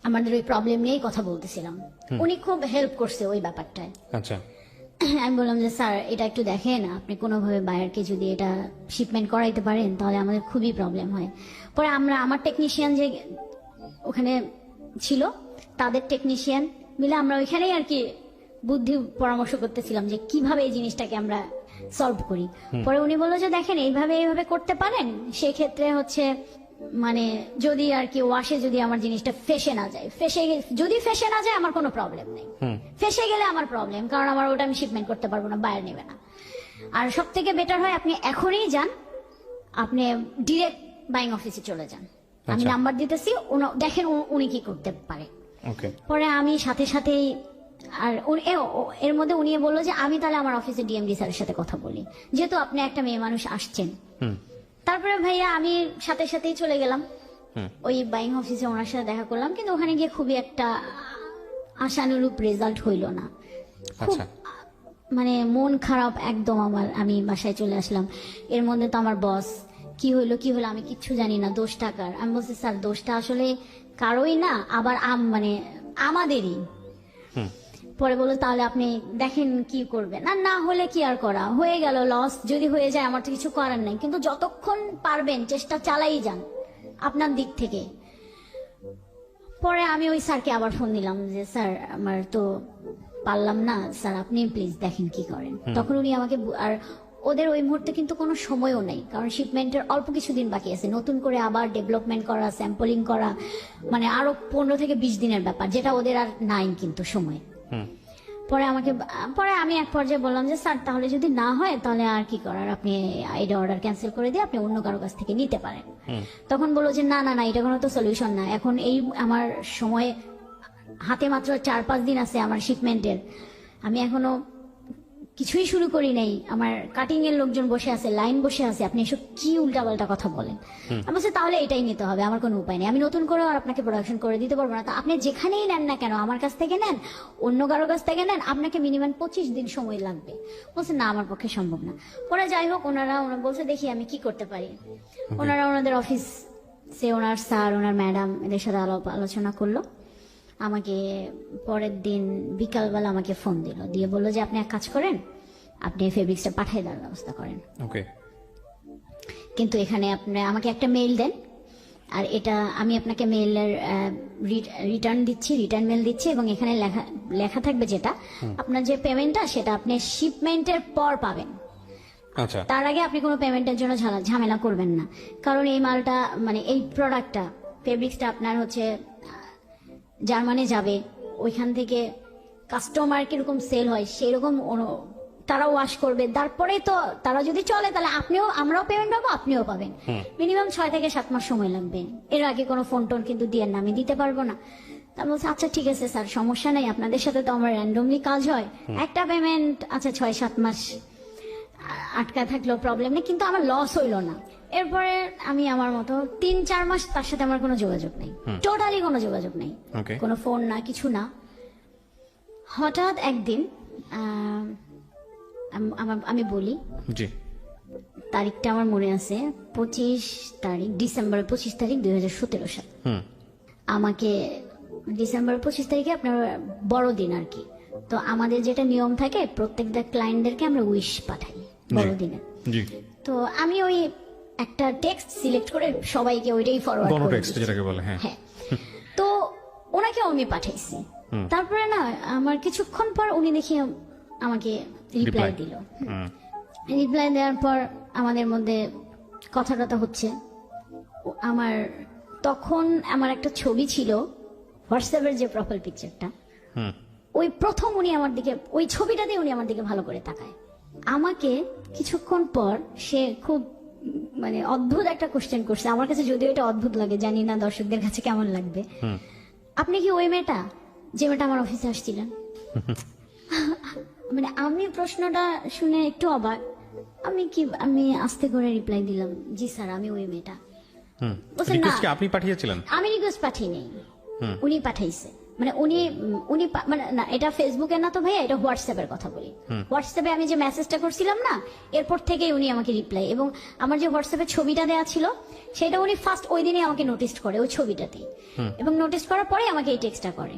আমাদের ওই প্রবলেম নিয়েই কথা বলতেছিলাম। উনি খুব হেল্প করছে ওই ব্যাপারটায়।
আচ্ছা
আমি বললাম যে স্যার এটা একটু দেখেন, আপনি কোনোভাবে বায়ারকে যদি এটা শিপমেন্ট করাইতে পারেন তাহলে আমাদের খুবই প্রবলেম হয়। পরে আমার টেকনিশিয়ান যে ওখানে ছিল, তাদের টেকনিশিয়ান মিলে আমরা ওইখানেই আর কি বুদ্ধি পরামর্শ করতেছিলাম যে কিভাবে এই জিনিসটাকে আমরা সলভ করি। পরে উনি বললো যে দেখেন এইভাবে করতে পারেন, সেক্ষেত্রে হচ্ছে মানে যদি আর কি ওয়াশে যদি আমার জিনিসটা ফেসে না যায়, যদি ফেসে না যায় আমার কোনো প্রবলেম নেই, ফেসে গেলে আমার প্রবলেম, কারণ আমার ওটা আমি শিপমেন্ট করতে পারবো না, বায়ার নেবে না। আর সব থেকে বেটার হয় আপনি এখনই যান, আপনি ডিরেক্ট বাইং অফিসে চলে যান, আমি নাম্বার দিতেছি, দেখেন উনি কি করতে পারে।
ওকে
পরে আমি সাথেই আর এর মধ্যে উনি বললো যে আমি তাহলে আমার অফিসে ডিএমডি স্যারের সাথে কথা বলি, যেহেতু আপনি একটা মেয়ে মানুষ আসছেন। তারপরে ভাইয়া আমি সাথেই চলে গেলাম ওই বাইং অফিসে, ওনার সাথে দেখা করলাম, কিন্তু ওখানে গিয়ে খুবই একটা আশানুরূপ রেজাল্ট হইল না। খুব মানে মন খারাপ একদম আমার। আমি বাসায় চলে আসলাম। এর মধ্যে তো আমার বস কি হইলো আমি কিচ্ছু জানি না, দোষটা কার? আমি বলছি স্যার দোষটা আসলে কারোই না, আবার মানে আমাদেরই। পরে বললো তাহলে আপনি দেখেন কি করবেন, না হলে কি আর করা, হয়ে গেল, লস যদি হয়ে যায় আমার তো কিছু করার নাই, কিন্তু যতক্ষণ পারবেন চেষ্টা চালাই যান আপনার দিক থেকে। পরে আমি ওই স্যারকে আবার ফোন দিলাম যে স্যার আমার তো পারলাম না, স্যার আপনি প্লিজ দেখেন কি করেন। তখন উনি আমাকে, আর ওদের ওই মুহূর্তে কিন্তু কোনো সময়ও নেই, কারণ শিপমেন্টের অল্প কিছুদিন বাকি আছে, নতুন করে আবার ডেভেলপমেন্ট করা, স্যাম্পলিং করা, মানে আরো 15 থেকে 20 দিনের ব্যাপার, যেটা ওদের আর নাই কিন্তু সময়। পরে আমি এক পর্যায়ে বললাম যে স্যার তাহলে যদি না হয় তাহলে আর কি করার, আপনি এটা অর্ডার ক্যান্সেল করে দিয়ে আপনি অন্য কারো কাছ থেকে নিতে পারেন। তখন বললো যে না এটা কোনো তো সলিউশন না, এখন এই আমার সময় হাতে মাত্র 4-5 দিন আছে আমার শিপমেন্টের, আমি এখনো কিছুই শুরু করি নাই, আমার কাটিং এর লোকজন বসে আছে, লাইন বসে আছে, আপনি এসব কি উল্টাপাল্টা কথা বলেন। আমি বলছি তাহলে এটাই নিতে হবে, আমার কোনো উপায় নেই, আমি নতুন করে আর আপনাকে প্রোডাকশন করে দিতে পারবো না। তা আপনি যেখানেই নেন না কেন, আমার কাছ থেকে নেন, অন্য কারোর কাছ থেকে নেন, আপনাকে মিনিমাম 25 দিন সময় লাগবে। বলছে না আমার পক্ষে সম্ভব না। পরে যাই হোক ওনারা বলছে দেখি আমি কি করতে পারি। ওনারা ওনাদের অফিস সে ওনার স্যার, ওনার ম্যাডাম, এদের সাথে আলোচনা করলো। আমাকে পরের দিন বিকালবেলা আমাকে ফোন দিয়ে বললো যে আপনি এক কাজ করেন, আপনি ফেব্রিক্সটা পাঠিয়ে দেওয়ার ব্যবস্থা করেন, কিন্তু এখানে আপনি আমাকে একটা মেইল দেন, আর এটা আমি আপনাকে মেইলের রিটার্ন মেইল দিচ্ছি, এবং এখানে লেখা থাকবে যেটা আপনার যে পেমেন্টটা সেটা আপনি শিপমেন্টের পর পাবেন।
আচ্ছা
তার আগে আপনি কোনো পেমেন্টের জন্য ঝামেলা করবেন না, কারণ এই মালটা মানে এই প্রোডাক্টটা ফেব্রিক্সটা আপনার হচ্ছে জার্মানি যাবে, ওইখান থেকে কাস্টমার কিরকম সেল হয় সেরকম তারা ওয়াশ করবে, তারপরে তো তারা যদি চলে তাহলে আমরাও পেমেন্ট পাবো, আপনিও পাবেন। মিনিমাম 6 থেকে 7 মাস সময় লাগবে। এর আগে কোনো ফোন টোন কিন্তু দিয়ে না, আমি দিতে পারবো না। তা বলছে আচ্ছা ঠিক আছে স্যার, সমস্যা নেই, আপনাদের সাথে তো আমার র্যান্ডমলি কাজ হয়, একটা পেমেন্ট আচ্ছা 6-7 মাস আটকা থাকলেও প্রবলেম নেই, কিন্তু আমার লস হইলো না। এরপরে আমি আমার মতো 3-4 মাস তার সাথে আমার কোনো যোগাযোগ নেই, টোটালি কোনো যোগাযোগ নেই,
ওকে
কোনো ফোন না, কিছু না। হঠাৎ একদিন আমি বলি,
জি
তারিখটা আমার মনে আছে, 25 তারিখ, ডিসেম্বর 25 তারিখ 2017 সাল। আমাকে ডিসেম্বর 25 তারিখে আপনার বড়দিন আর কি, তো আমাদের যেটা নিয়ম থাকে প্রত্যেকটা ক্লায়েন্টদেরকে আমরা উইশ পাঠাই বড়দিনে।
জি
তো আমি ওই একটা টেক্সট সিলেক্ট করে সবাইকে ওইটাই ফরওয়ার্ড করে
গণটেক্সট যেটাকে বলে, হ্যাঁ
হ্যাঁ। তো ওনাকেও আমি পাঠাইছি, তারপরে না আমার কিছুক্ষণ পর উনি দেখি আমাকে রিপ্লাই দিল। রিপ্লাই দেওয়ার পর আমাদের মধ্যে কথা টথা হচ্ছে। আমার তখন আমার একটা ছবি ছিল হোয়াটসঅ্যাপের যে প্রোফাইল পিকচারটা, ওই প্রথম উনি আমার দিকে ওই ছবিটাতে উনি আমার দিকে ভালো করে তাকায়। আমাকে কিছুক্ষণ পর সে খুব মানে অদ্ভুত একটা কোশ্চেন করছে, আমার কাছে যদিও এটা অদ্ভুত লাগে, জানি না দর্শকদের কাছে কেমন লাগবে। আপনি কি ওই মেয়েটা যে মেয়েটা আমার অফিসে আসছিলেন? মানে আমি প্রশ্নটা শুনে একটু অবাক। আমি আস্তে করে রিপ্লাই দিলাম, জি স্যার আমি ওই মেয়েটা। বলছেন না,
রিকোয়েস্ট কি আপনি পাঠিয়েছিলেন?
আমি রিকোয়েস্ট পাঠিয়ে নেই, উনি পাঠাইছে। মানে উনি মানে না, এটা ফেসবুকে না তো ভাইয়া, এটা হোয়াটসঅ্যাপের কথা বলি। হোয়াটসঅ্যাপে আমি যে মেসেজটা করছিলাম না, এরপর থেকেই উনি আমাকে রিপ্লাই, এবং আমার যে হোয়াটসঅ্যাপে ছবিটা দেওয়া ছিল সেটা উনি ফার্স্ট ওই দিনই আমাকে নোটিস করে ওই ছবিটাতেই, এবং নোটিস করার পরে আমাকে এই টেক্সটটা করে।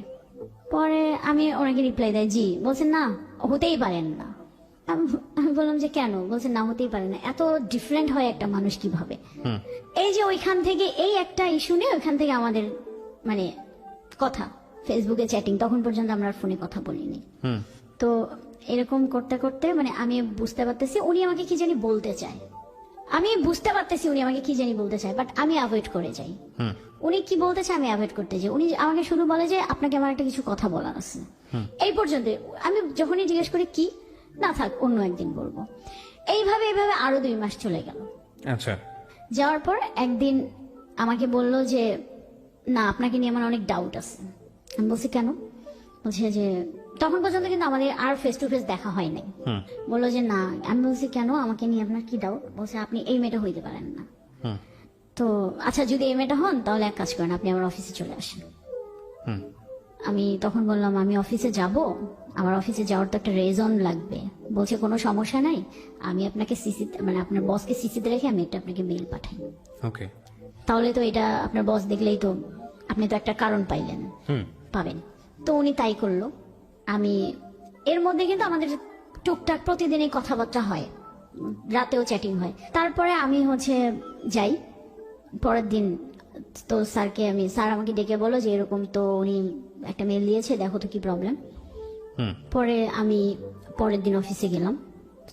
পরে আমি ওনাকে রিপ্লাই দেয় জি। বলছেন না, হতেই পারেন না। আমি বললাম যে কেন? বলছেন না, হতেই পারে না, এত ডিফারেন্ট হয় একটা মানুষ কিভাবে। এই যে ওইখান থেকে এই একটা ইস্যু নিয়ে ওইখান থেকে আমাদের মানে কথা, ফেসবুকে চ্যাটিং, তখন পর্যন্ত আমরা ফোনে কথা বলিনি। তো এরকম করতে করতে মানে আমি বুঝতে পারতেছি উনি আমাকে কি জানি বলতে চায়, বাট আমি অ্যাভয়েড করে যাই। উনি কি বলতে চায় আমি অ্যাভয়েড করতে যাই। উনি আমাকে শুধু বলে যে আপনাকে আমার একটা কিছু কথা বলার আছে, এই পর্যন্ত। আমি যখনই জিজ্ঞেস করি কি, না থাক অন্য একদিন বলবো। এইভাবে আরো 2 মাস চলে গেল।
আচ্ছা
যাওয়ার পর একদিন আমাকে বললো যে না, আপনাকে নিয়ে আমার অনেক ডাউট আছে। আমি বলছি কেন? বলছে যে তখন পর্যন্ত কিন্তু আমাদের আর ফেস টু ফেস দেখা হয় নাই। বললো যে না। আমি বলছি কেন, আমাকে নিয়ে আপনার কি ডাউট? বলছে আপনি এই মেয়েটা হইতে পারেন না। তো আচ্ছা যদি এই মেয়েটা হন তাহলে এক কাজ করেন, আপনি আমার অফিসে চলে আসেন। আমি তখন বললাম আমি অফিসে যাব, আমার অফিসে যাওয়ার তো একটা রেজন লাগবে। বলছে কোনো সমস্যা নাই, আমি আপনাকে মানে আপনার বসকে সিসিতে রেখে আমি একটা আপনাকে মেইল পাঠাই।
ওকে,
তাহলে তো এটা আপনার বস দেখলেই তো আপনি তো একটা কারণ পাবেন। তো উনি তাই করলো। আমি এর মধ্যে কিন্তু আমাদের টুকটাক প্রতিদিনই কথাবার্তা হয়, রাতেও চ্যাটিং হয়। তারপরে আমি যাই পরের দিন, তো স্যার আমাকে ডেকে বলো যে এরকম তো উনি একটা মেল দিয়েছে, দেখো তো কি প্রবলেম। পরে আমি পরের দিন অফিসে গেলাম।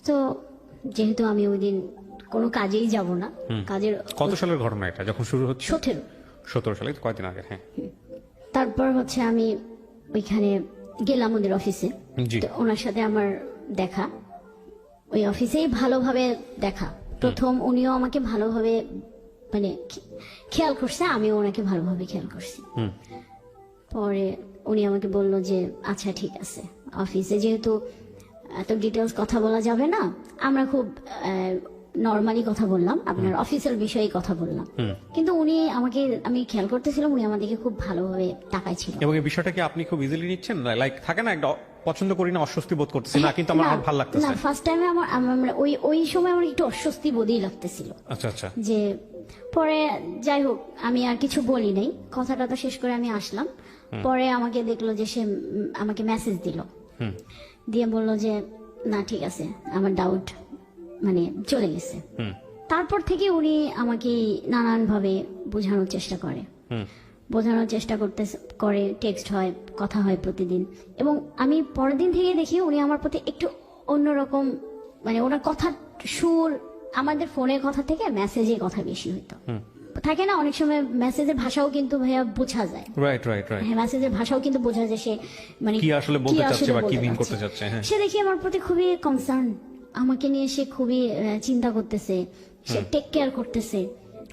তো যেহেতু আমি ওই দিন কোনো কাজেই যাব না, কাজের
কত সালের ঘটনা এটা যখন শুরু হচ্ছে? 17 সালে, কয়েকদিন আগে। হ্যাঁ,
তারপর আমি ওইখানে গেলাম ওদের অফিসে। তো ওনার সাথে আমার দেখা ওই অফিসেই ভালোভাবে দেখা। প্রথম উনিও আমাকে ভালোভাবে মানে খেয়াল করছে, আমিও ওনাকে ভালোভাবে খেয়াল করছি। পরে উনি আমাকে বললো যে আচ্ছা ঠিক আছে, অফিসে যেহেতু এত ডিটেলস কথা বলা যাবে না, আমরা খুব নর্মালি কথা বললাম, আপনার অফিসের বিষয়ে কথা বললাম। কিন্তু উনি আমি খেয়াল করতেছিলাম, উনি আমাদেরকে খুব ভালোভাবে তাকাইছিল।
এবং এই বিষয়টা কি আপনি খুব ইজিলি নিচ্ছেন? লাইক থাকে না একটা পছন্দ করি না, অস্বস্তি বোধ করতেছি না, কিন্তু আমার ভালো লাগতেছে
না। ফার্স্ট টাইমে আমার ওই সময় আমার একটু অস্বস্তি বোধই লাগতেছিল।
আচ্ছা
যে পরে যাই হোক আমি আর কিছু বলি নাই, কথাটা তো শেষ করে আমি আসলাম। পরে আমাকে দেখলো যে সে আমাকে মেসেজ দিল, দিয়ে বললো যে না ঠিক আছে, আমার ডাউট মানে চলে গেছে। তারপর থেকে উনি আমাকে নানান ভাবে বোঝানোর চেষ্টা করে, টেক্সট হয়, কথা হয় প্রতিদিন। এবং আমি পরের দিন থেকে দেখি উনি আমার প্রতি একটু অন্যরকম, মানে ওনার কথা সুর, আমাদের ফোনের কথা থেকে মেসেজের কথা বেশি হইতো। থাকে না অনেক সময় মেসেজের ভাষাও কিন্তু ভাইয়া বোঝা যায়।
Right right right.
হ্যাঁ, মেসেজের ভাষাও কিন্তু বোঝা যায় সে মানে
কি আসলে বলতে চাচ্ছে
আসলে
বা কি
বলতে
মিন
চাচ্ছে।
করতে চাচ্ছে। হ্যাঁ,
সে দেখি আমার প্রতি খুবই কনসার্ন, আমাকে নিয়ে সে খুবই চিন্তা করতেছে, সে টেক কেয়ার করতেছে।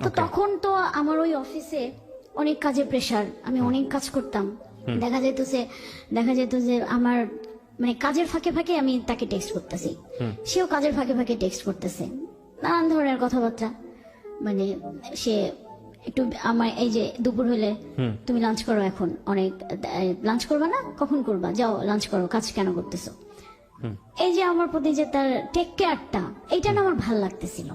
তো তখন তো আমার ওই অফিসে অনেক কাজের প্রেসার, আমি অনেক কাজ করতাম। দেখা যেত যে আমার মানে কাজের ফাঁকে ফাঁকে আমি তাকে টেক্সট করতেছি, সেও কাজের ফাঁকে ফাঁকে টেক্সট করতেছে, নানান ধরনের কথাবার্তা। মানে সে একটু আমার এই যে দুপুর হলে তুমি লাঞ্চ করো, এখন অনেক লাঞ্চ করবা না, কখন করবা, যাও লাঞ্চ করো, কাজ কেন করতেছো। এই যে আমার প্রতি যে তার টেক কেয়ারটা, এইটা না আমার ভাল লাগতেছিল,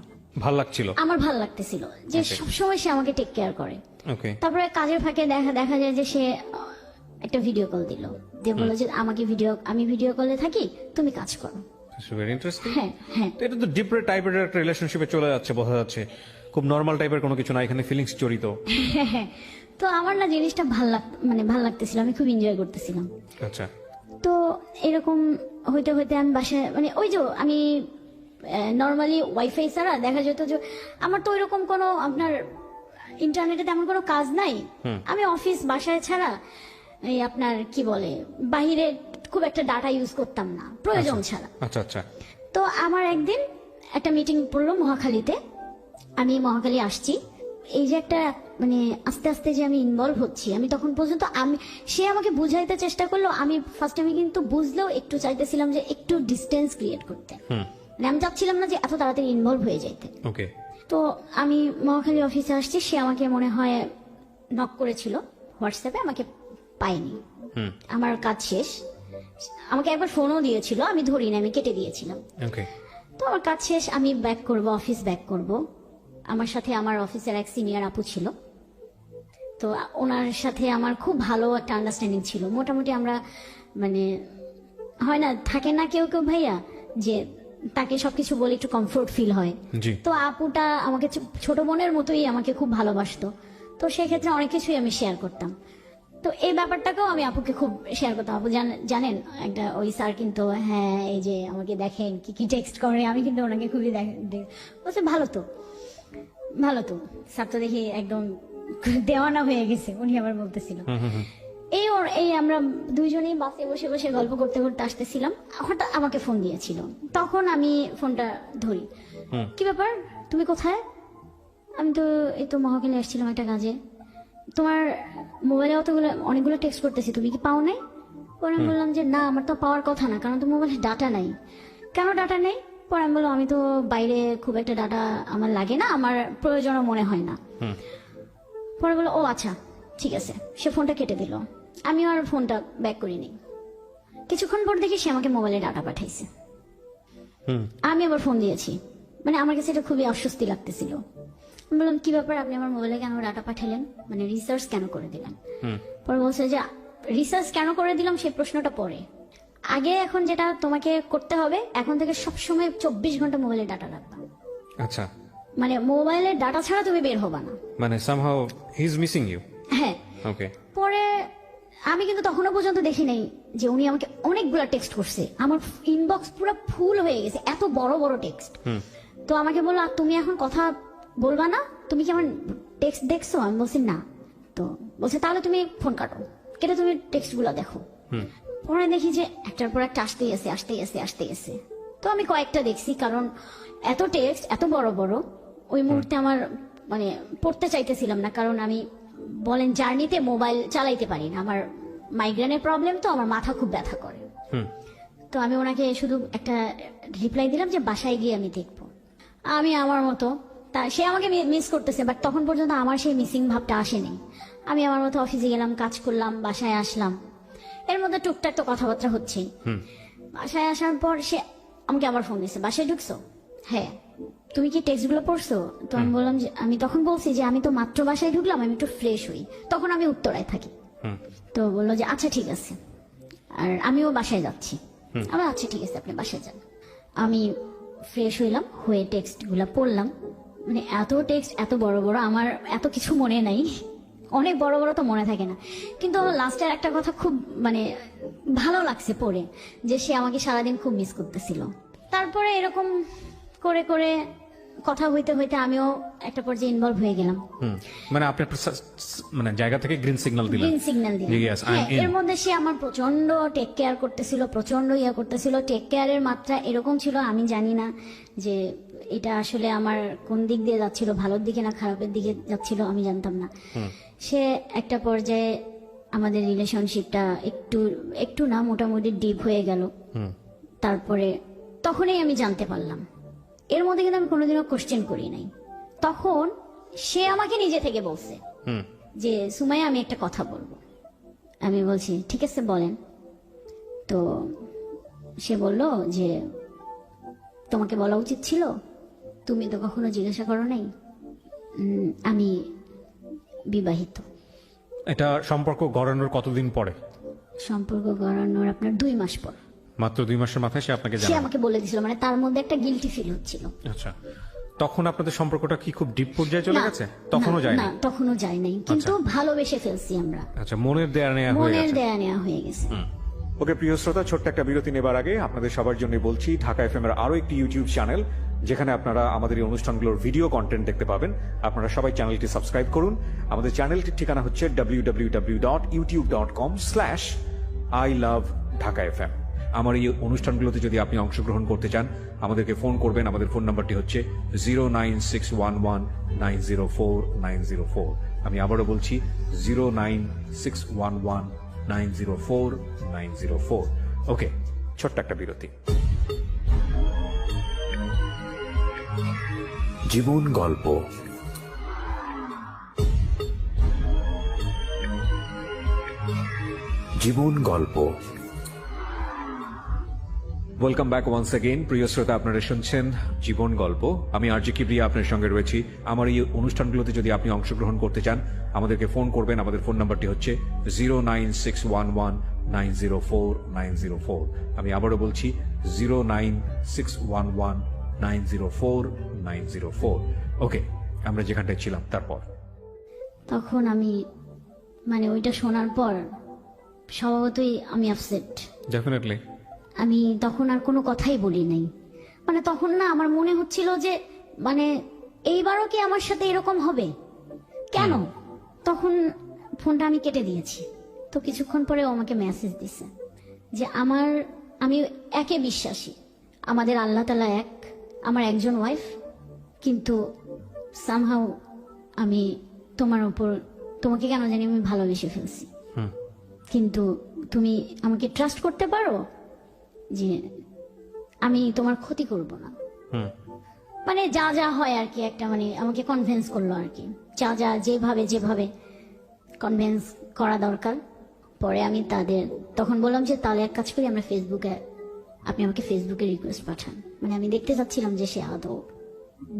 ভাল লাগছিল।
আমার ভাল লাগতেছিল যে সবসময় সে আমাকে টেক কেয়ার করে।
ওকে।
তারপরে কাজের ফাঁকে দেখা যায় যে সে একটা ভিডিও কল দিল, দিয়ে বললো যে আমি ভিডিও কলে থাকি, তুমি কাজ করো।
Very interesting.
হ্যাঁ হ্যাঁ,
তো এটা তো ডিফারেন্ট টাইপের একটা রিলেশনশিপে চলে যাচ্ছে, বোঝা যাচ্ছে। খুব নর্মাল টাইপের কোনো কিছু না, এখানে ফিলিংস জড়িত।
হ্যাঁ। তো আমার না জিনিসটা ভাল লাগতেছিল, আমি খুব এনজয় করতেছিলাম।
আচ্ছা।
তো এরকম হইতে হইতে আমি বাসায় মানে ওই যে আমি নর্মালি ওয়াইফাই ছাড়া দেখা যেত যে আমার তো ওইরকম কোনো আপনার ইন্টারনেটে তেমন কোনো কাজ নাই। আমি অফিস বাসায় ছাড়া এই আপনার কি বলে বাহিরে খুব একটা ডাটা ইউজ করতাম না প্রয়োজন ছাড়া।
আচ্ছা আচ্ছা।
তো আমার একদিন একটা মিটিং পড়লো মহাখালীতে, আমি মহাখালী আসছি। এই যে একটা মানে আস্তে আস্তে যে আমি ইনভলভ হচ্ছি, আমি তখন পর্যন্ত সে আমাকে বুঝাইতে চেষ্টা করলো, আমি ফার্স্ট আমি কিন্তু বুঝলেও একটু চাইতেছিলাম যে একটু ডিস্টেন্স ক্রিয়েট করতে, মানে আমি চাচ্ছিলাম না যে এত তাড়াতাড়ি ইনভলভ হয়ে যাইতে।
ওকে।
তো আমি মহাখালী অফিসে আসছি, সে আমাকে মনে হয় নক করেছিল হোয়াটসঅ্যাপে, আমাকে পাইনি, আমার কাজ শেষ। আমাকে একবার ফোনও দিয়েছিল, আমি ধরিনি, আমি কেটে দিয়েছিলাম।
ওকে।
তো আমার কাজ শেষ, আমি ব্যাক করব, অফিস ব্যাক করব। আমার সাথে আমার অফিসের এক সিনিয়র আপু ছিল, তো ওনার সাথে আমার খুব ভালো একটা আন্ডারস্ট্যান্ডিং ছিল। মোটামুটি আমরা মানে হয় না, থাকে না কেউ কেউ ভাইয়া যে তাকে সবকিছু বলে একটু কমফোর্ট ফিল হয়।
জি।
তো আপুটা আমাকে ছোট বোনের মতোই আমাকে খুব ভালোবাসতো, তো সেক্ষেত্রে অনেক কিছুই আমি শেয়ার করতাম। তো এই ব্যাপারটাকেও আমি আপুকে খুব শেয়ার করতাম। আপু জানেন একটা ওই স্যার কিন্তু হ্যাঁ এই যে আমাকে দেখেন কি কি টেক্সট করে, আমি কিন্তু ওনাকে খুবই বলছে ভালো তো স্যার তো দেখি একদম দেওয়ানা হয়ে গেছে, উনি আবার বলতেছিল। এই আমরা দুইজনেই বাসে বসে বসে গল্প করতে করতে আসতেছিলাম, হঠাৎ আমাকে ফোন দিয়েছিল। তখন আমি ফোনটা ধরি, কি ব্যাপার তুমি কোথায়? আমি তো এই তো মহাখালী আসছিলাম একটা কাজে, তোমার মোবাইলে অনেকগুলো টেক্সট করতেছি, তুমি কি পাও নাই? পরে আমি বললাম যে না, আমার তো পাওয়ার কথা না, কারণ তো মোবাইলে ডাটা নাই। কেন ডাটা নেই? পরে আমি বললাম আমি তো বাইরে খুব একটা ডাটা আমার লাগে না, আমার প্রয়োজনও মনে হয় না। পরে বললো ও আচ্ছা ঠিক আছে, সে ফোনটা কেটে দিল। আমি আর ফোনটা ব্যাক করিনি। কিছুক্ষণ পর দেখি সে আমাকে মোবাইলে ডাটা পাঠাইছে। আমি আবার ফোন দিয়েছি, মানে আমার কাছে এটা খুবই অস্বস্তি লাগতেছিল। আমি বললাম কি ব্যাপার, আপনি আমার মোবাইলে কেন ডাটা পাঠালেন, মানে রিসার্চ কেন করে দিলেন? পরে বলছে যে রিসার্চ কেন করে দিলাম সেই প্রশ্নটা পরে, আগে এখন যেটা তোমাকে করতে হবে, এখন থেকে সবসময় 24 ঘন্টা মোবাইলে ডাটা রাখবা।
আচ্ছা।
মানে মোবাইলের ডাটা ছাড়া তুমি বের হবা না,
মানে somehow he is missing you.
হ্যাঁ।
ওকে।
পরে আমি কিন্তু তখনও পর্যন্ত দেখি নাই যে উনি আমাকে অনেকগুলা টেক্সট করছে, আমার ইনবক্স পুরো ফুল হয়ে গেছে, এত বড় বড় টেক্সট। তো আমাকে বললো তুমি এখন কথা বলবা না, তুমি কি আমার টেক্সট দেখছো? আমি বলছি না। তো বলছে তাহলে তুমি ফোন কাটো, কেটে তুমি টেক্সট গুলা দেখো। পরে দেখি যে একটার পর একটা আসতেই আছে। তো আমি কয়েকটা দেখছি, কারণ এত টেক্সট এত বড় বড় ওই মুহূর্তে আমার মানে পড়তে চাইতেছিলাম না, কারণ আমি বলেন জার্নিতে মোবাইল চালাইতে পারি না, আমার মাইগ্রেনের প্রবলেম, তো আমার মাথা খুব ব্যথা করে। তো আমি ওনাকে শুধু একটা রিপ্লাই দিলাম যে বাসায় গিয়ে আমি দেখবো। আমি আমার মতো সে আমাকে মিস করতেছে, বাট তখন পর্যন্ত আমার সেই মিসিং ভাবটা আসেনি। আমি আমার মতো অফিসে গেলাম, কাজ করলাম, বাসায় আসলাম, এর মধ্যে টুকটাক তো কথাবার্তা হচ্ছেই। বাসায় আসার পর সে আমাকে আবার ফোন দিচ্ছে, বাসায় ঢুকছো? হ্যাঁ। তুমি কি টেক্সট গুলো পড়ছো? তো আমি বললাম যে আমি তখন বলছি যে আমি তো মাত্র বাসায় ঢুকলাম, আমি একটু ফ্রেশ হই, তখন আমি উত্তরায় থাকি। তো বললো যে আচ্ছা ঠিক আছে, আর আমিও বাসায় যাচ্ছি। আমার আচ্ছা ঠিক আছে, আপনি বাসায় যান। আমি ফ্রেশ হইলাম, হয়ে টেক্সট গুলা পড়লাম, মানে এত টেক্সট এত বড় বড়, আমার এত কিছু মনে নাই, অনেক বড় বড় তো মনে থাকে না, কিন্তু লাস্টের একটা কথা খুব মানে ভালো লাগছে পড়ে, যে সে আমাকে সারাদিন খুব মিস করতেছিল। তারপরে এরকম করে করে কথা হইতে হইতে আমিও একটা পর্যায়ে ইনভলভ হয়ে গেলাম।
মানে আপনি আপনার মানে জায়গা থেকে গ্রিন সিগন্যাল দিলেন।
গ্রিন সিগন্যাল
যে
দিয়ে
yes, I'm in.
এর মধ্যে সে আমার প্রচন্ড টেক কেয়ার করতেছিল, প্রচন্ড ইয়া করতেছিল। টেক কেয়ারের মাত্রা এরকম ছিল, আমি জানি না যে এটা আসলে আমার কোন দিক দিয়ে যাচ্ছিল, ভালোর দিকে না খারাপের দিকে যাচ্ছিল, আমি জানতাম না। সে একটা পর্যায়ে আমাদের রিলেশনশিপটা একটু একটু না মোটামুটি ডিপ হয়ে গেল। তারপরে তখনই আমি জানতে পারলাম, এর মধ্যে কিন্তু আমি কোনোদিনও কোশ্চেন করি নাই। তখন সে আমাকে নিজে থেকে বলছে যে সুমাইয়া আমি একটা কথা বলবো। আমি বলছি ঠিক আছে বলেন। তো সে বলল যে তোমাকে বলা উচিত ছিল, তুমি তো কখনো জিজ্ঞাসা করো নাই আমি বিবাহিত।
এটা সম্পর্ক গড়ানোর কতদিন পরে?
সম্পর্ক গড়ানোর আপনার 2 মাস পর।
মাত্র 2 মাসের মাথায় সে আপনাকে
সে
জানায়?
আমাকে বলে দিছিল, মানে তার মধ্যে একটা গিলটি ফিল হচ্ছিল।
আচ্ছা, তখন আপনাদের সম্পর্কটা কি খুব ডিপ পর্যায়ে চলে
না,
গেছে? তখনও
না,
যায়
না
না?
তখনও যায় নাই, কিন্তু ভালোবেসে ফেলছি আমরা।
আচ্ছা, মনের দেয়া নেয়া হয়ে
মনের
গেছে।
দেয়া নেওয়া হয়ে গেছে।
ওকে প্রিয় শ্রোতা, ছোট্ট একটা বিরতি নেবার আগে আপনাদের সবার জন্য বলছি, ঢাকা এফএম এর আরো একটি ইউটিউব চ্যানেল যেখানে আপনারা আমাদের এই অনুষ্ঠানগুলোর ভিডিও কন্টেন্ট দেখতে পাবেন। আপনারা সবাই চ্যানেলটি সাবস্ক্রাইব করুন। আমাদের চ্যানেলটির ঠিকানা হচ্ছে www.youtube.com/iloveDhakaFM। আমার এই অনুষ্ঠানগুলোতে যদি আপনি অংশগ্রহণ করতে চান, আমাদেরকে ফোন করবেন। আমাদের ফোন নাম্বারটি হচ্ছে 09611904904। আমি আবারও বলছি 09611904904। ওকে, ছোট্ট একটা বিরতি।
জীবন গল্প। জীবন গল্প।
Welcome back once again. প্রিয় শ্রোতা, আপনারা শুনছেন জীবন গল্প। আমি আরজি কিবরিয়া আপনার সঙ্গে রয়েছি। আমার এই অনুষ্ঠানগুলোতে যদি আপনি অংশগ্রহণ করতে চান, আমাদেরকে ফোন করবেন। আমাদের ফোন নাম্বারটি হচ্ছে 09611904904। আমি আবারও বলছি 09611904904। ওকে, আমরা যেখানটায় ছিলাম তারপর।
তখন আমি মানে ওইটা শোনার পর স্বভাবতই আমি আপসেট।
ডেফিনেটলি।
আমি তখন আর কোনো কথাই বলি নাই। মানে তখন না আমার মনে হচ্ছিল যে মানে এইবারও কি আমার সাথে এরকম হবে, কেন? তখন ফোনটা আমি কেটে দিয়েছি। তো কিছুক্ষণ পরে ও আমাকে মেসেজ দিছে যে আমি একে বিশ্বাসী, আমাদের আল্লাহ তাআলা এক, আমার একজন ওয়াইফ, কিন্তু সামহাউ আমি তোমাকে কেন জানি আমি ভালোবেসে ফেলছি। কিন্তু তুমি আমাকে ট্রাস্ট করতে পারো যে আমি তোমার ক্ষতি করব না। মানে যা যা হয় আর কি, একটা মানে আমাকে কনভিন্স করলো আর কি, যা যেভাবে কনভিন্স করা দরকার। পরে আমি তখন বললাম যে তাহলে এক কাজ করি, আপনি আমাকে ফেসবুকে রিকোয়েস্ট পাঠান। মানে আমি দেখতে চাচ্ছিলাম যে সে আদৌ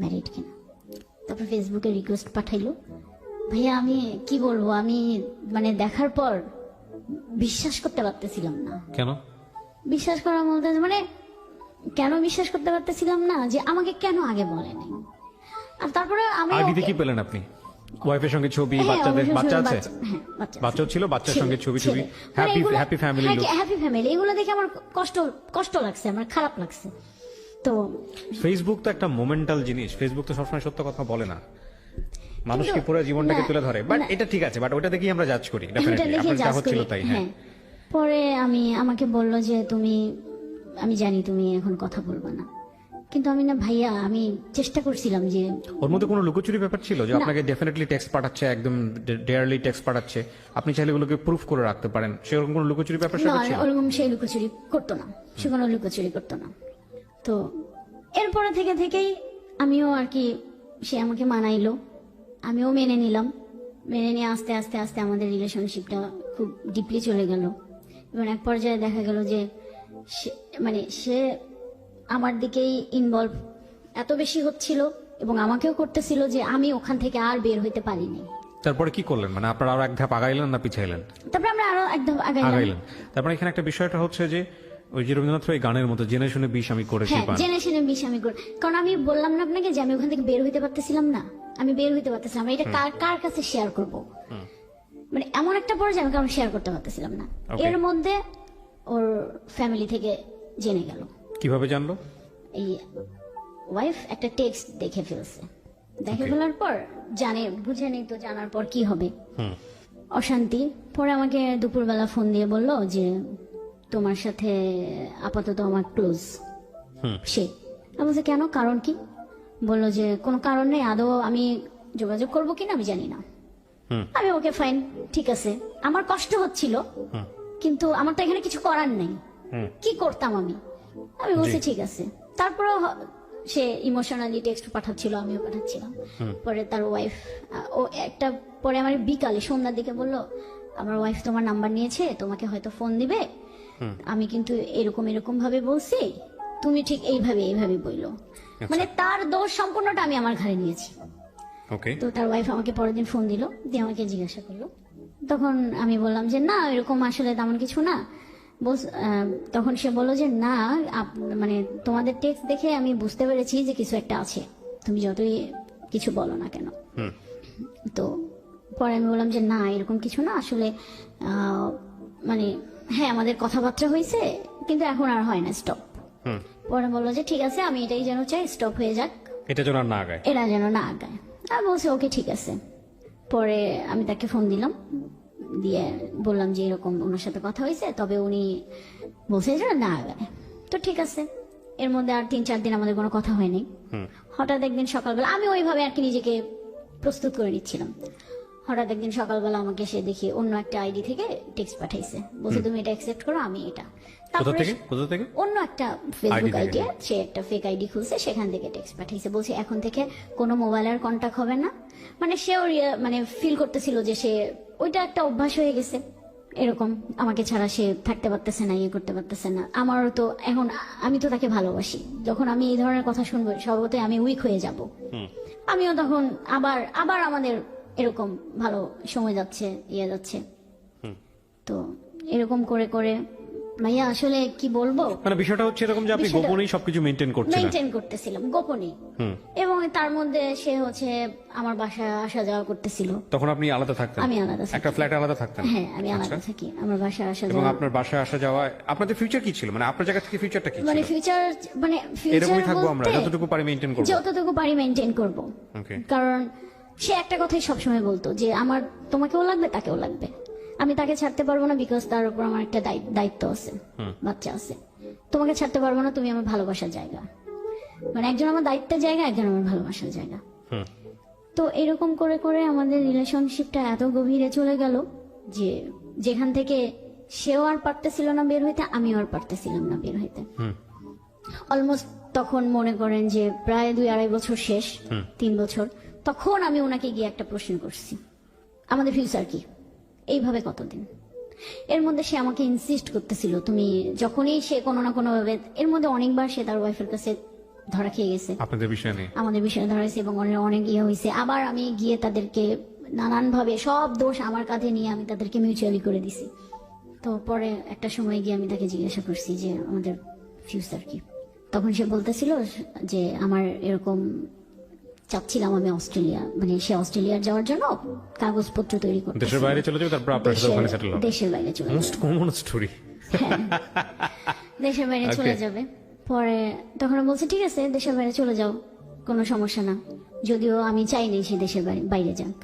ম্যারিড কিনা। তারপর ফেসবুকে রিকোয়েস্ট পাঠাইলো। ভাইয়া আমি কি বলবো, আমি মানে দেখার পর বিশ্বাস করতে পারতেছিলাম না।
কেন
বিশ্বাস করার মধ্যে মানে কেন বিশ্বাস করতে পারতেছিলাম না যে আমাকে কেন আগে বলে নাই। আর তারপরে আমি
আইডিতে কি পেলেন আপনি? ওয়াইফের সঙ্গে ছবি,
হ্যাঁ,
বাচ্চাদের
অবশ্যই
বাচ্চা আছে?
হ্যাঁ, বাচ্চা
বাচ্চাও ছিল, বাচ্চার সঙ্গে ছবি
ছেলে। মানে এগুলো-
হ্যাপি ফ্যামিলি
হ্যাঁ,
লুক।
হ্যাপি ফ্যামিলি, এগুলো দেখে আমার কষ্ট লাগছে, আমার খারাপ লাগছে। তো
ফেসবুক তো একটা মোমেন্টাল জিনিস। ফেসবুক তো সবসময় সত্য কথা বলে না, মানুষকে পুরো জীবনটাকে
না,
তুলে ধরে। বাট
না।
এটা ঠিক আছে, বাট ওটা দেখেই আমরা জাজ করি।
এটা
ডেফিনেটলি
দেখে
আপনার যা
জাজ
হচ্ছিল
করি,
তাই।
হ্যাঁ।
হ্যাঁ,
পরে আমাকে বললো যে আমি জানি তুমি এখন কথা বলবে না, কিন্তু আমি না ভাইয়া, আমি চেষ্টা করছিলাম যে
ওর মধ্যে কোনো লুকোচুরি ব্যাপার ছিল যে
না।
আপনাকে ডেফিনেটলি টেক্সট পাঠাচ্ছে, একদম ডেয়ারলি টেক্সট পাঠাচ্ছে, আপনি চাইলে ওগুলোকে প্রুফ করে রাখতে পারেন, সেরকম কোনো লুকোচুরি ব্যাপার
না,
স্যাপার ছিল?
ওরকম সেই লুকোচুরি করতো না, সে কোনো লুকোচুরি করতো না। তো এরপরে থেকেই আমিও আর কি, সে আমাকে মানাইলো, আমিও মেনে নিলাম। মেনে নিয়ে আস্তে আস্তে আস্তে আমাদের রিলেশনশিপটা খুব ডিপলি চলে গেল। এবং এক পর্যায়ে দেখা গেল যে সে আমার দিকেই ইনভলভ এত বেশি হচ্ছিল এবং আমাকেও করতেছিল যে আমি ওখান থেকে আর বের হইতে পারিনি।
তারপরে কি করলেন? মানে আপনারা আরো এক ধাপ আগাইলেন না পিছাইলেন?
তারপরে আমরা আরো একদম
আগাইলেন। তারপরে এখানে একটা বিষয়টা হচ্ছে যে ওই যে রবীন্দ্রনাথ এই গানের মতো জেনে শুনে বিষ আমি করেছি
হ্যাঁ,
পান।
জেনে শুনে বিষ আমি করি। কারণ আমি বললাম না আপনাকে যে আমি ওখান থেকে বের হইতে পারতেছিলাম না, আমি বের হইতে পারতেছিলাম না। এটা কার কাছে শেয়ার করব? মানে এমন একটা পর্যায়ে আমি কারণ শেয়ার করতে পারতেছিলাম না।
Okay.
এর মধ্যে ওর ফ্যামিলি থেকে জেনে গেল।
কিভাবে জানলো?
এই ওয়াইফ একটা টেক্সট দেখে ফেলছে। দেখে ফেলার পর বুঝে নেই তো, জানার পর কি হবে, অশান্তি। পরে আমাকে দুপুরবেলা ফোন দিয়ে বলল যে তোমার সাথে আপাতত আমার ক্লোজ সে। আমি বলছি কেন, কারণ কি? বললো যে কোনো কারণ নেই, আদৌ আমি যোগাযোগ করবো কিনা আমি জানি না। আমি ওকে ফাইন, ঠিক আছে। আমার কষ্ট হচ্ছিল, কিন্তু আমার তো এখানে কিছু করার নেই, কি করতাম আমি বলছি ঠিক আছে। তারপরে সে ইমোশনালি টেক্সট পাঠাচ্ছিল, আমিও পাঠাচ্ছিলাম। পরে তার ওয়াইফ পরে আমার বিকালে সন্ধ্যার দিকে বললো আমার ওয়াইফ তোমার নাম্বার নিয়েছে, তোমাকে হয়তো ফোন দিবে, আমি কিন্তু এরকম এরকম ভাবে বলছি, তুমি ঠিক এইভাবে বললো। মানে তার দোষ সম্পূর্ণটা আমি আমার ঘাড়ে নিয়েছি। তো তার ওয়াইফ আমাকে পরের দিন ফোন দিল, দিয়ে আমাকে জিজ্ঞাসা করলো। তখন আমি বললাম যে না, এরকম আসলে তেমন কিছু না। তখন সে বললো যে না, মানে তোমাদের টেক্সট দেখে আমি বুঝতে পেরেছি যে কিছু একটা আছে, তুমি যতই কিছু বলো না কেন। তো পরে আমি বললাম যে না, এরকম কিছু না আসলে, মানে হ্যাঁ আমাদের কথাবার্তা হয়েছে, কিন্তু এখন আর হয় না, স্টপ। পরে বললো যে ঠিক আছে, আমি এটাই যেন চাই স্টপ হয়ে যাক,
এটা যেন না আগায়,
এরা যেন না আগায়। আর বলছে ওকে ঠিক আছে। পরে আমি তাকে ফোন দিলাম, দিয়ে বললাম যে এরকম ওনার সাথে কথা হয়েছে, তবে উনি বলছে যে না আগায়। তো ঠিক আছে। এর মধ্যে আর 3-4 দিন আমাদের কোনো কথা হয়নি। হঠাৎ একদিন সকালবেলা আমি ওইভাবে আর কি নিজেকে প্রস্তুত করে নিচ্ছিলাম। হঠাৎ একদিন সকালবেলা আমাকে সে দেখি অন্য একটা আইডি থেকে টেক্সট পাঠাইছে, বলছে তুমি এটা অ্যাকসেপ্ট করো, আমি এটা। তারপরে অন্য একটা ফেসবুক আইডি, সে একটা ফেক আইডি খুলছে, সেখান থেকে টেক্সট পাঠাইছে, বলছে এখন থেকে কোনো মোবাইলের কন্টাক্ট হবে না। মানে সেও মানে ফিল করতেছিল যে সে ওইটা একটা অভ্যাস হয়ে গেছে, এরকম আমাকে ছাড়া সে থাকতে পারতেছে না, ইয়ে করতে পারতেছে না। আমারও তো এখন, আমি তো তাকে ভালোবাসি, যখন আমি এই ধরনের কথা শুনবো স্বভাবতই আমি উইক হয়ে যাব। আমিও তখন আবার আমাদের এরকম ভালো সময় যাচ্ছে, যাচ্ছে। তো এরকম করে করে ভাইয়া আসলে কি বলবো,
মানে বিষয়টা হচ্ছে এরকম যে আপনি গোপনেই সবকিছু মেইনটেইন
করতেছিলাম গোপনেই। এবং তার মধ্যে সে হচ্ছে আমার বাসায় আসা যাওয়া করতেছিল।
তখন আপনি আলাদা থাকতেন?
আমি আলাদা,
একটা ফ্ল্যাটে আলাদা থাকতেন?
হ্যাঁ, আমি আলাদা থাকি, আমার বাসায় আসা যাওয়া।
এবং আপনার বাসায় আসা যাওয়া, আপনাদের ফিউচার কি ছিল? মানে আপনার জায়গা থেকে ফিউচারটা কি ছিল?
মানে ফিউচার
এরকমই থাকবো আমরা, যতটুকু পারি মেইনটেইন করব। কারণ সে একটা কথাই সবসময় বলতো যে আমার তোমাকেও লাগবে, তাকেও লাগবে, আমি তাকে ছাড়তে পারবো না, বিকজ তার উপর আমার একটা দায়িত্ব আছে, বাচ্চা আছে। তোমাকে ছাড়তে পারবো না, তুমি আমার ভালোবাসার জায়গা, মানে একজন আমার দায়িত্বের জায়গা, একজন আমার ভালোবাসার জায়গা। তো এরকম করে করে আমাদের রিলেশনশিপটা এত গভীরে চলে গেল যে যেখান থেকে সেও আর পারতেছিল না বের হইতে, আমিও আর পারতেছিলাম না বের হইতে। অলমোস্ট তখন মনে করেন যে প্রায় 2-2.5 বছর শেষ, 3 বছর। তখন আমি ওনাকে গিয়ে একটা প্রশ্ন করছি, আমাদের ফিউচার কি, এইভাবে কতদিন? এর মধ্যে সে আমাকে ইনসিস্ট করতেছিল, তুমি যখনই সে কোনো না কোনো ভাবে, এর মধ্যে অনেকবার সে তার ওয়াইফের কাছে ধরা খেয়ে গেছে আপনাদের বিষয় নিয়ে,
আমাদের বিষয়ে ধরা হয়েছে, এবং অনেক ইয়ে হয়েছে। আবার আমি গিয়ে তাদেরকে নানান ভাবে সব দোষ আমার কাঁধে নিয়ে আমি তাদেরকে মিউচুয়ালি করে দিছি। তো পরে একটা সময় গিয়ে আমি তাকে জিজ্ঞাসা করছি যে আমাদের ফিউচার কি। তখন সে বলতেছিল যে আমার এরকম চাচ্ছিলাম আমি অস্ট্রেলিয়া, মানে সে অস্ট্রেলিয়ার যাওয়ার জন্য কাগজপত্র তৈরি করতে,
দেশের বাইরে চলে যাবে, তারপর আপনার সাথে ওখানে সেটেল হবে।
দেশের বাইরে চলে যাবে,
মোস্ট কমন স্টোরি।
দেশের বাইরে চলে যাবে। পরে তখন বলছে ঠিক আছে দেশের বাইরে চলে যাও, কোনো সমস্যা না, যদিও আমি চাইনি সে দেশের বাইরে যাক।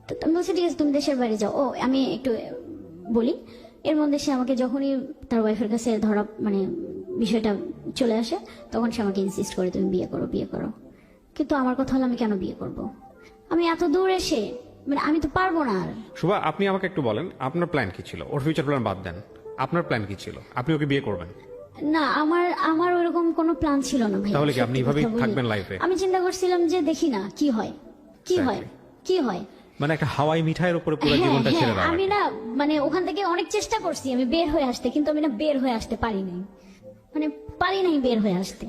তো আমি বলছি ঠিক আছে তুমি দেশের বাইরে যাও। ও আমি একটু বলি, এর মধ্যে সে আমাকে যখনই তার ওয়াইফের কাছে ধরা, মানে বিষয়টা চলে আসে, তখন সে আমাকে ইনসিস্ট করে তুমি বিয়ে করো, বিয়ে করো। কিন্তু আমার কথা হলো আমি কেন বিয়ে করব, আমি এত দূর এসে, মানে আমি তো পারবো না আর।
শুভা, আপনি আমাকে একটু বলেন আপনার প্ল্যান কি ছিল? ওর ফিউচার প্ল্যান বাদ দেন, আপনার প্ল্যান কি ছিল? আপনি ওকে বিয়ে করবেন?
না, আমার ওরকম কোনো প্ল্যান ছিল না ভাই।
তাহলে কি আপনি এইভাবেই থাকবেন লাইফে?
আমি চিন্তা করছিলাম যে দেখি না কি হয়, কি হয়।
মানে একটা হাওয়াই মিঠাইয়ের উপরে পুরো জীবনটা ছেড়ে দাও।
আমি না, মানে ওখান থেকে অনেক চেষ্টা করছি আমি বের হয়ে আসতে, কিন্তু আমি না বের হয়ে আসতে পারি নাই, মানে পারি নাই বের হয়ে আসতে।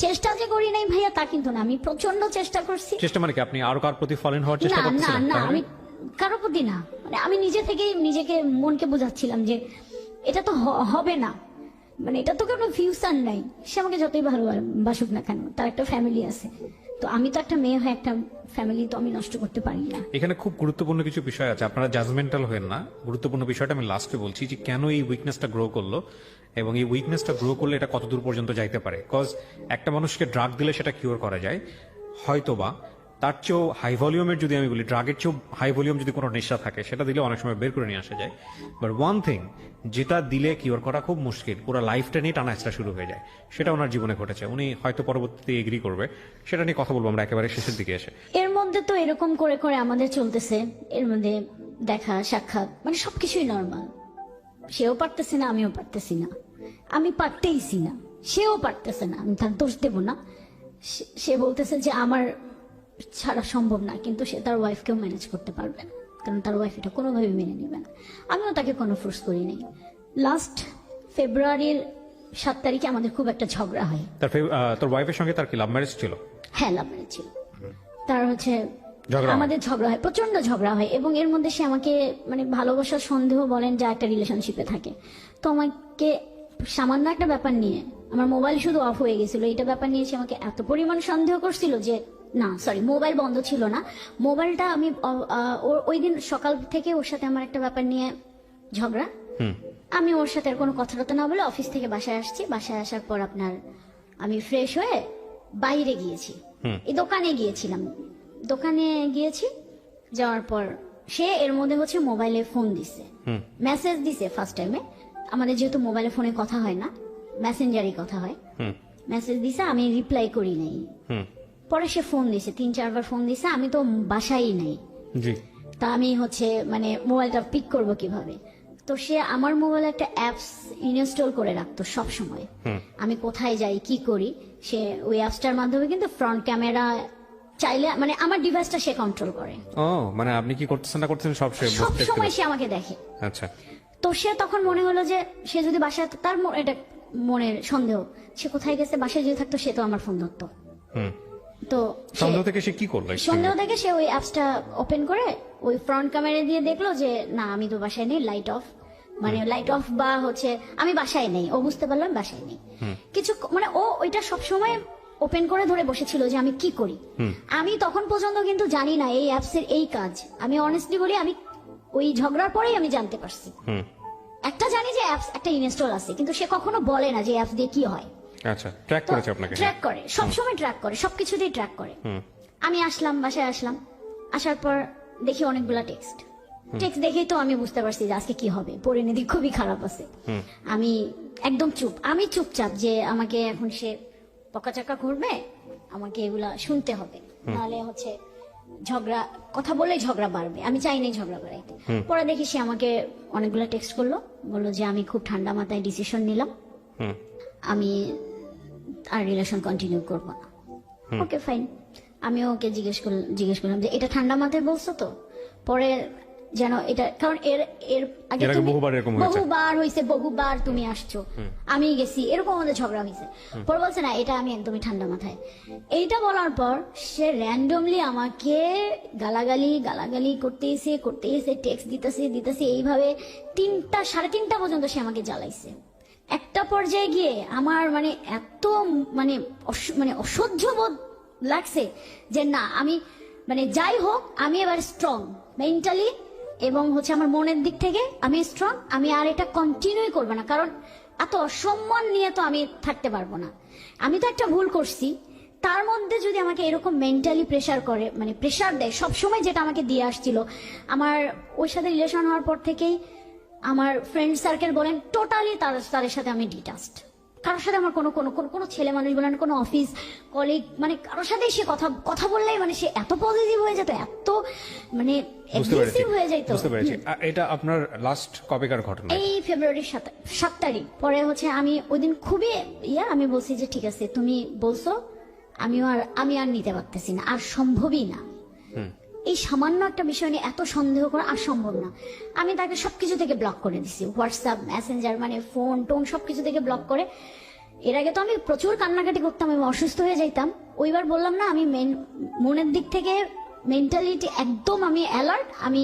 চেষ্টা যে করি নাই ভাইয়া তা কিন্তু না, আমি প্রচন্ড চেষ্টা করছি।
চেষ্টা মানে কি আপনি আরো কার প্রতি ফলেন হওয়ার চেষ্টা করতেছেন?
না, আমি কারো প্রতি না, মানে আমি নিজে থেকেই নিজেকে মনকে বোঝাচ্ছিলাম যে এটা তো হবে না, মানে এটা তো কোনো ফিউচার নাই। সে আমাকে যতই ভালোবাসুক না কেন, তার একটা ফ্যামিলি আছে, তো তো আমি তো একটা মেয়ে হয়ে একটা ফ্যামিলি তো আমি নষ্ট করতে পারি না।
এখানে খুব গুরুত্বপূর্ণ কিছু বিষয় আছে, আপনারা জাজমেন্টাল হবেন না। গুরুত্বপূর্ণ বিষয়টা আমি লাস্টে বলছি যে কেন এই উইকনেসটা গ্রো করলো এবং এই উইকনেসটা গ্রো করলে এটা কতদূর পর্যন্ত যাইতে পারে। কজ একটা মানুষকে ড্রাগ দিলে সেটা কিওর করা যায় হয়তোবা, তার চেয়েও হাই ভলিউমের যদি আমি বলি, ড্রাগের চেয়েও হাই ভলিউম যদি কোনো নেশা থাকে সেটা দিলে অনেক সময় বের করে নিয়ে আসা যায়। বাট ওয়ান থিং যেটা দিলে কিওর করা খুব মুশকিল, পুরো লাইফটা নিয়ে টানা হেঁচড়া শুরু হয়ে যায়, সেটা ওনার জীবনে ঘটেছে। উনি হয়তো পরবর্তীতে এগ্রি করবে, সেটা নিয়ে কথা বলবো আমরা একেবারে শেষের দিকে এসে।
এর মধ্যে তো এরকম করে করে আমাদের চলতেছে, এর মধ্যে দেখা সাক্ষাৎ মানে সবকিছুই নর্মাল। সেও পারতেছে না, আমিও পারতেছি না, আমি পারতেইছি না, সেও পারতেছে না, আমি তার দোষ দেব না। সে বলতেছে যে আমার ছাড়া সম্ভব না, কিন্তু সে তার ওয়াইফকেও ম্যানেজ করতে পারবে না, কারণ তার ওয়াইফ এটা কোনোভাবে মেনে নেবে না। আমিও তাকে কোনো ফোর্স করি নাই। লাস্ট ফেব্রুয়ারির 7 তারিখে আমাদের খুব একটা ঝগড়া হয়।
তোর ওয়াইফের সঙ্গে তার কি লাভ ম্যারেজ ছিল?
হ্যাঁ, লাভ ম্যারেজ ছিল। তার হচ্ছে
ঝগড়া হয়?
আমাদের ঝগড়া হয়, প্রচন্ড ঝগড়া হয়, এবং এর মধ্যে সে আমাকে মানে ভালোবাসার সন্দেহ বলেন যা একটা রিলেশনশিপে থাকে। তো আমাকে সামান্য একটা ব্যাপার নিয়ে, আমার মোবাইল শুধু অফ হয়ে গেছিল, এটা ব্যাপার নিয়ে সে আমাকে এত পরিমাণ সন্দেহ করছিল যে, না সরি, মোবাইল বন্ধ ছিল না, মোবাইলটা আমি ওই দিন সকাল থেকে ওর সাথে আমার একটা ব্যাপার নিয়ে ঝগড়া। আমি ওর সাথে আর কোনো কথা টথা না বলে অফিস থেকে বাসায় আসছি। বাসায় আসার পর আমি ফ্রেশ হয়ে বাইরে গিয়েছি, এই দোকানে গিয়েছিলাম, দোকানে গিয়েছি। যাওয়ার পর সে এর মধ্যে হচ্ছে মোবাইলে ফোন দিছে, মেসেজ দিছে। ফার্স্ট টাইমে আমাদের যেহেতু মোবাইলে ফোনে কথা হয় না, মেসেঞ্জারই কথা হয়, মেসেজ দিছে, আমি রিপ্লাই করি নাই। পরে সে ফোন দিছে, 3-4 বার ফোন দিছে, আমি তো বাসায় নাই। তা আমি হচ্ছে মানে মোবাইলটা পিক করব কিভাবে? তো সে আমার মোবাইলে একটা অ্যাপস ইনস্টল করে রাখতো সব সময়, আমি কোথায় যাই কি করি সে ওই অ্যাপসটার মাধ্যমে কিন্তু ফ্রন্ট ক্যামেরা চাইলে মানে আমার ডিভাইসটা সে কন্ট্রোল করে।
ও মানে আপনি কি করতেছেন না করতেছেন সব
সময় সে আমাকে দেখে।
আচ্ছা।
তো সে তখন মনে হলো যে সে যদি বাসায়, তার এটা মনের সন্দেহ, সে কোথায় গেছে, বাসায় যদি থাকতো সে তো আমার ফোন ধরতো। তো
সন্দেহ থেকে সে কি করলো?
সন্দেহ থেকে সে ওই অ্যাপসটা ওপেন করে ওই ফ্রন্ট ক্যামেরা দিয়ে দেখলো যে না আমি তো বাসায় নেই, লাইট অফ, মানে লাইট অফ বা হচ্ছে আমি বাসায় নেই। ও বুঝতে পারলাম বাসায় নেই। কিছু মানে ও ওইটা সবসময় ওপেন করে ধরে বসেছিল যে আমি কি করি। আমি তখন পর্যন্ত কিন্তু জানি না এই অ্যাপসের এই কাজ। আমি অনেস্টলি বলি, আমি ওই ঝগড়ার পরেই আমি জানতে পারছি। একটা জানি যে অ্যাপস একটা ইনস্টল আছে, কিন্তু সে কখনো বলে না যে অ্যাপস দিয়ে কি হয়।
আচ্ছা, ট্র্যাক করেছে আপনাকে?
ট্র্যাক করে, সবসময় ট্র্যাক করে, সবকিছুতেই ট্র্যাক করে। আমি আসলাম, বাসায় আসলাম, আসার পর দেখি অনেকগুলা টেক্সট দেখেই তো আমি বুঝতে পারছি যে আজকে কি হবে, পরিণতি খুবই খারাপ আছে। আমি একদম আমি চুপচাপ, যে আমাকে এখন সে পকাচাকা করবে, আমাকে এগুলা শুনতে হবে, নাহলে হচ্ছে ঝগড়া, কথা বললেই ঝগড়া বাড়বে, আমি চাই নাই ঝগড়া বাড়াইতে। পরে দেখি সে আমাকে অনেকগুলা টেক্সট করলো, বললো যে আমি খুব ঠান্ডা মাথায় ডিসিশন নিলাম, আমি আর রিলেশন কন্টিনিউ করবো না। Okay fine. আমিও ওকে জিজ্ঞেস করলাম যে এটা ঠান্ডা মাথায় বলছো তো? পরে যেন এটা, কারণ এর আগে বহুবার তুমি আসছো, আমি গেছি, এরকম আমাদের ঝগড়া হয়েছে। পরে বলছে না, এটা আমি একদমই ঠান্ডা মাথায়। এইটা বলার পর সে র্যান্ডমলি আমাকে গালাগালি করতেছে, টেক্সট দিতেছে, এইভাবে 3টা-3:30 পর্যন্ত সে আমাকে জ্বালাইছে। একটা পর্যায়ে গিয়ে আমার মানে এত মানে অসহ্য বোধ লাগছে যে না, আমি মানে যাই হোক, আমি এবার স্ট্রং মেন্টালি এবং হচ্ছে আমার মনের দিক থেকে আমি স্ট্রং, আমি আর এটা কন্টিনিউ করবো না, কারণ এত অসম্মান নিয়ে তো আমি থাকতে পারবো না। আমি তো একটা ভুল করছি, তার মধ্যে যদি আমাকে এরকম মেন্টালি প্রেসার করে, মানে প্রেসার দেয় সবসময়, যেটা আমাকে দিয়ে আসছিল। আমার ওর সাথে রিলেশন হওয়ার পর থেকেই আমার ফ্রেন্ড সার্কেল বলেন টোটালি তাদের সাথে আমি ডিটাচড। কারোর সাথে আমার কোনো ছেলে মানুষ বলেন, কোনো অফিস কলিগ, মানে কারোর সাথেই সে কথা বললেই মানে সে এত পজিটিভ হয়ে যেত, এত মানে এগ্রেসিভ হয়ে যেত।
এটা আপনার লাস্ট কবেকার ঘটনা?
এই ফেব্রুয়ারির 7 তারিখ। পরে হচ্ছে আমি ওই দিন খুবই আমি বলছি যে ঠিক আছে তুমি বলছো, আমি আর নিতে পারতেছি না, আর সম্ভবই না। এই সামান্য একটা বিষয় নিয়ে এত সন্দেহ করা আর সম্ভব না। আমি তাকে সবকিছু থেকে ব্লক করে দিছি, হোয়াটসঅ্যাপ, মেসেঞ্জার, মানে ফোন টোন সবকিছু থেকে ব্লক করে। এর আগে তো আমি প্রচুর কান্নাকাটি করতাম, আমি অসুস্থ হয়ে যাইতাম। ওইবার বললাম না, আমি মনের দিক থেকে মেন্টালিটি একদম আমি অ্যালার্ট, আমি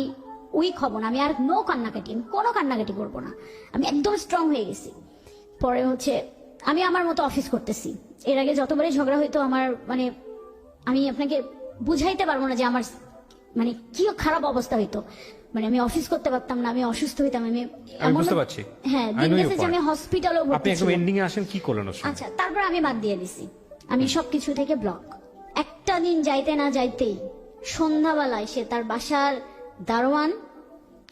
উইক হব না, আমি আর কোনো কান্নাকাটি করবো না, আমি একদম স্ট্রং হয়ে গেছি। পরে হচ্ছে আমি আমার মতো অফিস করতেছি। এর আগে যতবারই ঝগড়া হইতো আমার মানে আমি আপনাকে বুঝাইতে পারবো না যে আমার মানে কি খারাপ অবস্থা হইতো। মানে আমি অফিস করতে পারতাম না, আমি অসুস্থ হইতাম, আমি
আমি বুঝতে পারছি।
হ্যাঁ,
I
দিন
know your
গেছে যে
point.
আমি হসপিটালেও
আপনি
ভর্তি
একদম
ছিলাম।
এন্ডিং এ আসেন, কি করলেন ওর সঙ্গে?
আচ্ছা, তারপর আমি বাদ দিয়ে দিছি, আমি সবকিছু থেকে ব্লক। একটা দিন যাইতে না যাইতেই সন্ধ্যাবেলায় সে তার বাসার দারোয়ান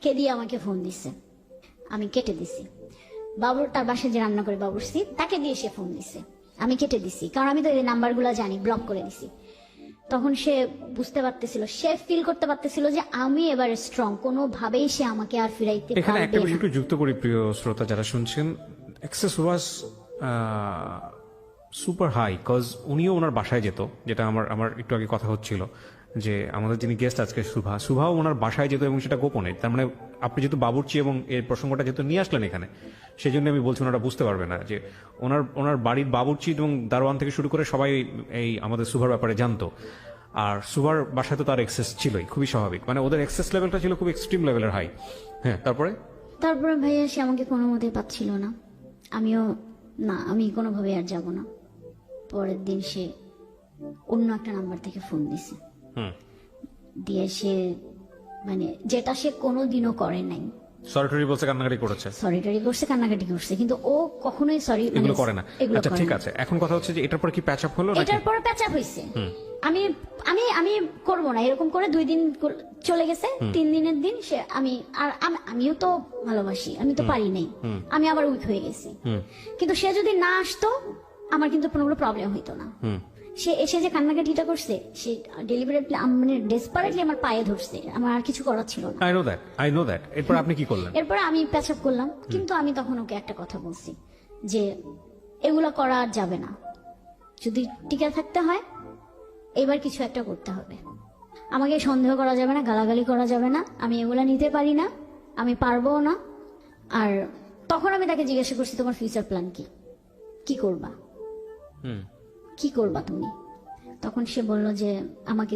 কে দিয়ে আমাকে ফোন দিছে, আমি কেটে দিছি। বাবুর, তার বাসায় যে রান্না করে বাবুর সি, তাকে দিয়ে সে ফোন দিছে, আমি কেটে দিছি, কারণ আমি তো এই নাম্বারগুলো জানি, ব্লক করে দিছি। তখন সে বুঝতে পারতেছিল, সে ফিল করতে পারতেছিল যে আমি এবারে স্ট্রং, কোনোভাবেই সে আমাকে আর ফিরাইতে
এখানে একটা
পারবে
বিষয়
না।
একটু যুক্ত করি প্রিয় শ্রোতা যারা শুনছেন, excess was super high, cause উনিও ওনার বাসায় যেত, যেটা আমার একটু আগে কথা হচ্ছিল যে আমাদের যিনি গেস্ট আজকে সুভাও ওনার বাসায় যেত, এবং সেটা গোপনে। তার মানে আপনি যেহেতু বাবুর্চি এবং এই প্রসঙ্গটা যেহেতু নিয়ে আসলেন এখানে, সেই জন্য আমি বলছি ওনারা বুঝতে পারবে না যে ওনার বাড়ির বাবুর্চি এবং দারোয়ান থেকে শুরু করে সবাই এই আমাদের সুভার ব্যাপারে জানতো। আর সুভার বাসায় তো তার এক্সেস ছিলই, খুবই স্বাভাবিক, মানে ওদের এক্সেস লেভেলটা ছিল খুব এক্সট্রিম লেভেলের হাই। হ্যাঁ, তারপরে
ভাইয়া সে আমাকে কোনো মতেই পাচ্ছিল না, আমিও না, আমি কোনোভাবে আর যাব না। পরের দিন সে অন্য একটা নাম্বার থেকে ফোন দিছে, দিয়ে সে মানে যেটা সে কোনোদিনও করে নাই,
সরিটরি বলছে, কান্নাকাটি করেছে,
সরিটারি করছে, কান্নাকাটি করছে, কিন্তু ও কখনোই সরি
এগুলো করে না। আচ্ছা ঠিক আছে, এখন কথা হচ্ছে যে এটার পর কি প্যাচ আপ হলো নাকি?
এটার পরে প্যাচ আপ হয়েছে। আমি আমি আমি করবো না এরকম করে, 2 দিন চলে গেছে, 3 দিনের দিন সে আমিও তো ভালোবাসি, আমি তো পারি নাই, আমি আবার উইক হয়ে গেছি। কিন্তু সে যদি না আসতো আমার কিন্তু কোনো প্রবলেম হইতো না। সে এসে যে কান্নাকাটিটা করছে, সে ডেলিভারেটলি মানে ডেসপারেটলি আমার পায়ে ধরছে, আমার আর কিছু করার ছিল না।
I know that. এরপর আপনি কি করলেন?
এরপর আমি প্যাচ আপ করলাম, কিন্তু আমি তখন ওকে একটা কথা বলছি যে এগুলা করা আর যাবে না, যদি টিকে থাকতে হয় এবার কিছু একটা করতে হবে, আমাকে সন্দেহ করা যাবে না, গালাগালি করা যাবে না, আমি এগুলা নিতে পারি না, আমি পারবো না। আর তখন আমি তাকে জিজ্ঞাসা করছি, তোমার ফিউচার প্ল্যান কি, কি করবা, কি করবা তুমি? তখন সে বলল যে আমাকে